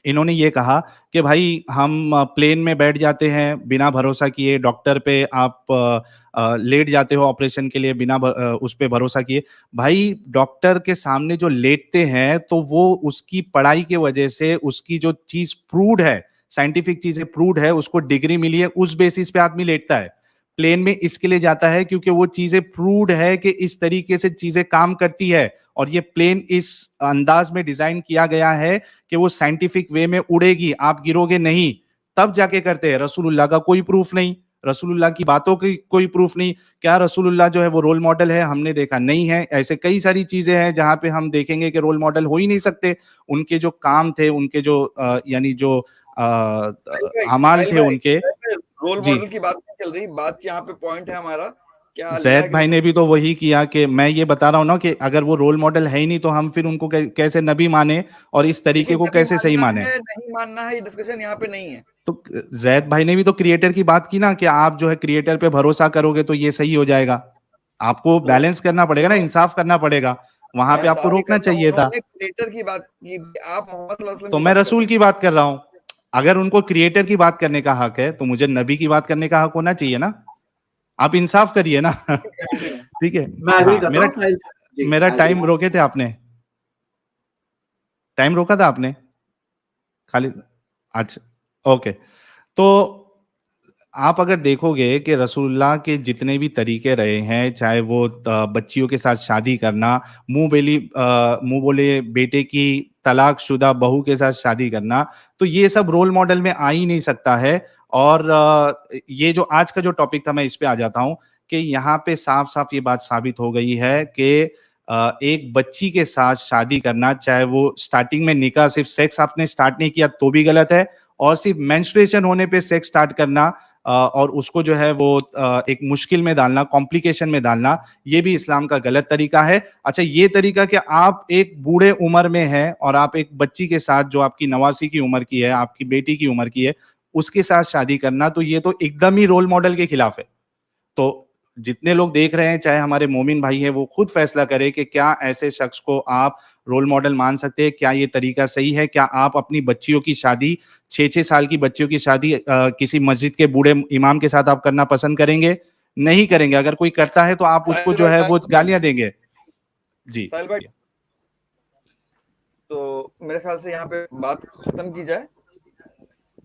इन्होंने ये कहा कि भाई हम प्लेन में बैठ जाते हैं बिना भरोसा किए, डॉक्टर पे आप लेट जाते हो ऑपरेशन के लिए बिना उस पे भरोसा किए। भाई डॉक्टर के सामने जो लेटते हैं तो वो उसकी पढ़ाई की वजह से उसकी जो चीज प्रूव्ड है, साइंटिफिक चीजें प्रूव्ड है, उसको डिग्री मिली है, उस बेसिस पे आदमी लेटता है। प्लेन में इसके लिए जाता है क्योंकि वो चीजें प्रूव्ड है कि इस तरीके से चीजें काम करती है, और ये प्लेन इस अंदाज में डिजाइन किया गया है कि वो साइंटिफिक वे में उड़ेगी, आप गिरोगे नहीं, तब जाके करते हैं। रसूलुल्लाह का कोई प्रूफ नहीं, रसूलुल्लाह की बातों की कोई प्रूफ नहीं। क्या रसूलुल्लाह जो है वो रोल मॉडल है? हमने देखा नहीं है। ऐसे कई सारी चीजें हैं जहां पे हम देखेंगे कि रोल मॉडल हो ही नहीं सकते। उनके जो काम थे, उनके जो यानी जो हमाल थे उनके। रोल जी। मॉडल की बात नहीं चल रही, बात यहाँ पे पॉइंट है हमारा क्या अल्लाह जैद के भाई ने भी तो वही किया कि मैं ये बता रहा हूँ ना कि अगर वो रोल मॉडल है ही नहीं तो हम फिर उनको कैसे नबी माने और इस तरीके देखिए, को नबी कैसे सही मानना माने। है नहीं मानना है, ये डिस्कशन यहाँ पे नहीं है। तो जैद भाई ने भी तो क्रिएटर की बात की ना कि आप जो है क्रिएटर पे भरोसा करोगे तो ये सही हो जाएगा। आपको तो बैलेंस करना पड़ेगा ना, इंसाफ करना पड़ेगा, वहां पे मैं आपको सारी रोकना करता हूँ, चाहिए था। उन्होंने क्रिएटर की बात की, आप मोहम्मद सल्लल्लाहु अलैहि वसल्लम तो की मैं बात कर रसूल की बात कर रहा हूं। अगर उनको क्रिएटर की बात करने का हक है तो मुझे नबी की बात करने का हक होना चाहिए ना। आप इंसाफ करिए ना। रहे हैं। ठीक है। मैं एग्री हाँ, करता मेरा हूँ साहिल जी, मेरा I agree। टाइम रोके थे आपने, टाइम रोका था आपने खाली। अच्छा, ओके। तो आप अगर देखोगे कि रसूलुल्लाह के जितने भी तरीके रहे हैं, चाहे वो बच्चियों के साथ शादी करना, मुंह बोले बेटे की तलाकशुदा बहू के साथ शादी करना, तो ये सब रोल मॉडल में आ ही नहीं सकता है। और ये जो आज का जो टॉपिक था, मैं इस पे आ जाता हूँ कि यहाँ पे साफ-साफ ये बात साबित हो गई है कि एक बच्ची के साथ शादी करना, चाहे वो स्टार्टिंग में निकाह सिर्फ सेक्स आपने स्टार्ट नहीं किया तो भी गलत है, और सिर्फ मेंस्ट्रुएशन होने पे सेक्स स्टार्ट करना और उसको जो है वो एक मुश्किल में डालना, कॉम्प्लिकेशन में डालना, ये भी इस्लाम का गलत तरीका है। अच्छा, ये तरीका कि आप एक बूढ़े उम्र में हैं और आप एक बच्ची के साथ जो आपकी नवासी की उम्र की है, आपकी बेटी की उम्र की है, उसके साथ शादी करना, तो ये तो एकदम ही रोल मॉडल के खिलाफ है। तो जितने लोग देख रहे हैं, चाहे हमारे मोमिन भाई हैं, वो खुद फैसला करें कि क्या ऐसे शख्स को आप रोल मॉडल मान सकते हैं? क्या ये तरीका सही है? क्या आप अपनी बच्चियों की शादी, 6-6 साल की बच्चियों की शादी किसी मस्जिद के बूढ़े इमाम के साथ आप करना पसंद करेंगे? नहीं करेंगे। अगर कोई करता है तो आप उसको साहिल जो भाई, है टाइम वो खत्म। गालियाँ देंगे। जी। साहिल भाई, तो मेरे ख्याल से यहाँ पे बात खत्म की जाए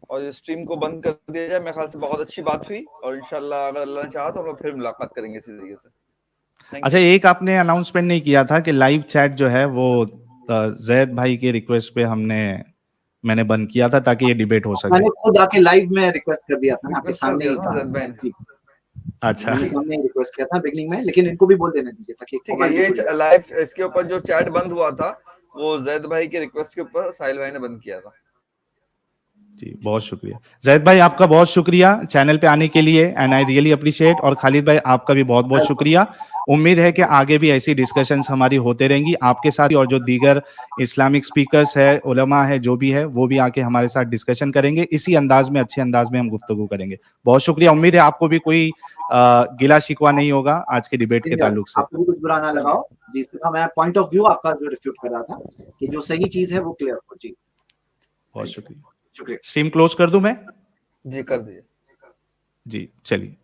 और इस स्ट्रीम को बंद कर दिया जाए। मेरे ख्याल से बहुत अच्छी बात हुई और इंशाल्लाह अगर अल्लाह ने चाहा तो हम लोग फिर मुलाकात करेंगे इसी तरीके से। थैंक अच्छा, यू। एक आपने अनाउंसमेंट नहीं किया था कि लाइव चैट जो है वो ज़ैद भाई के रिक्वेस्ट पे मैंने बंद किया था ताकि ये डिबेट हो सके। मैंने खुद आके लाइव में रिक्वेस्ट कर दिया था ना, आपके रिक्वेस्ट कर सामने दिया ही था ना था। जैद भाई ने। जी, अच्छा। मैंने सामने ही रिक्वेस्ट किया था बिगनिंग में, लेकिन इनको भी बोल देने दीजिए ताकि ठीक है, फॉर्मेलिटी ये पूरी हो। लाइव इसके ऊपर जो चैट बंद हुआ था वो जैद भाई के रिक्वेस्ट के ऊपर साहिल भाई ने बंद किया था। जी, बहुत शुक्रिया जैद भाई, आपका बहुत शुक्रिया चैनल पे आने के लिए, एंड आई रियली अप्रिशिएट। और खालिद भाई, आपका भी बहुत बहुत शुक्रिया। उम्मीद है कि आगे भी ऐसी डिस्कशंस हमारी होते रहेंगी आपके साथ, और जो दीगर इस्लामिक स्पीकर्स है, उलमा है, जो भी है, वो भी आके हमारे साथ डिस्कशन करेंगे। इसी अंदाज में, अच्छे अंदाज में हम गुफ्तगू करेंगे। बहुत शुक्रिया। उम्मीद है आपको भी कोई गिला शिकवा नहीं होगा आज के डिबेट के ताल्लुक से। आपको भी कुछ बुरा ना लगाओ जी, सिर्फ मैं पॉइंट ऑफ व्यू आपका जो रिफ्यूट कर रहा था कि जो सही चीज है वो क्लियर हो। जी, बहुत शुक्रिया। शुक्रिया। स्ट्रीम क्लोज कर दूं मैं? जी कर दीजिए। जी, चलिए।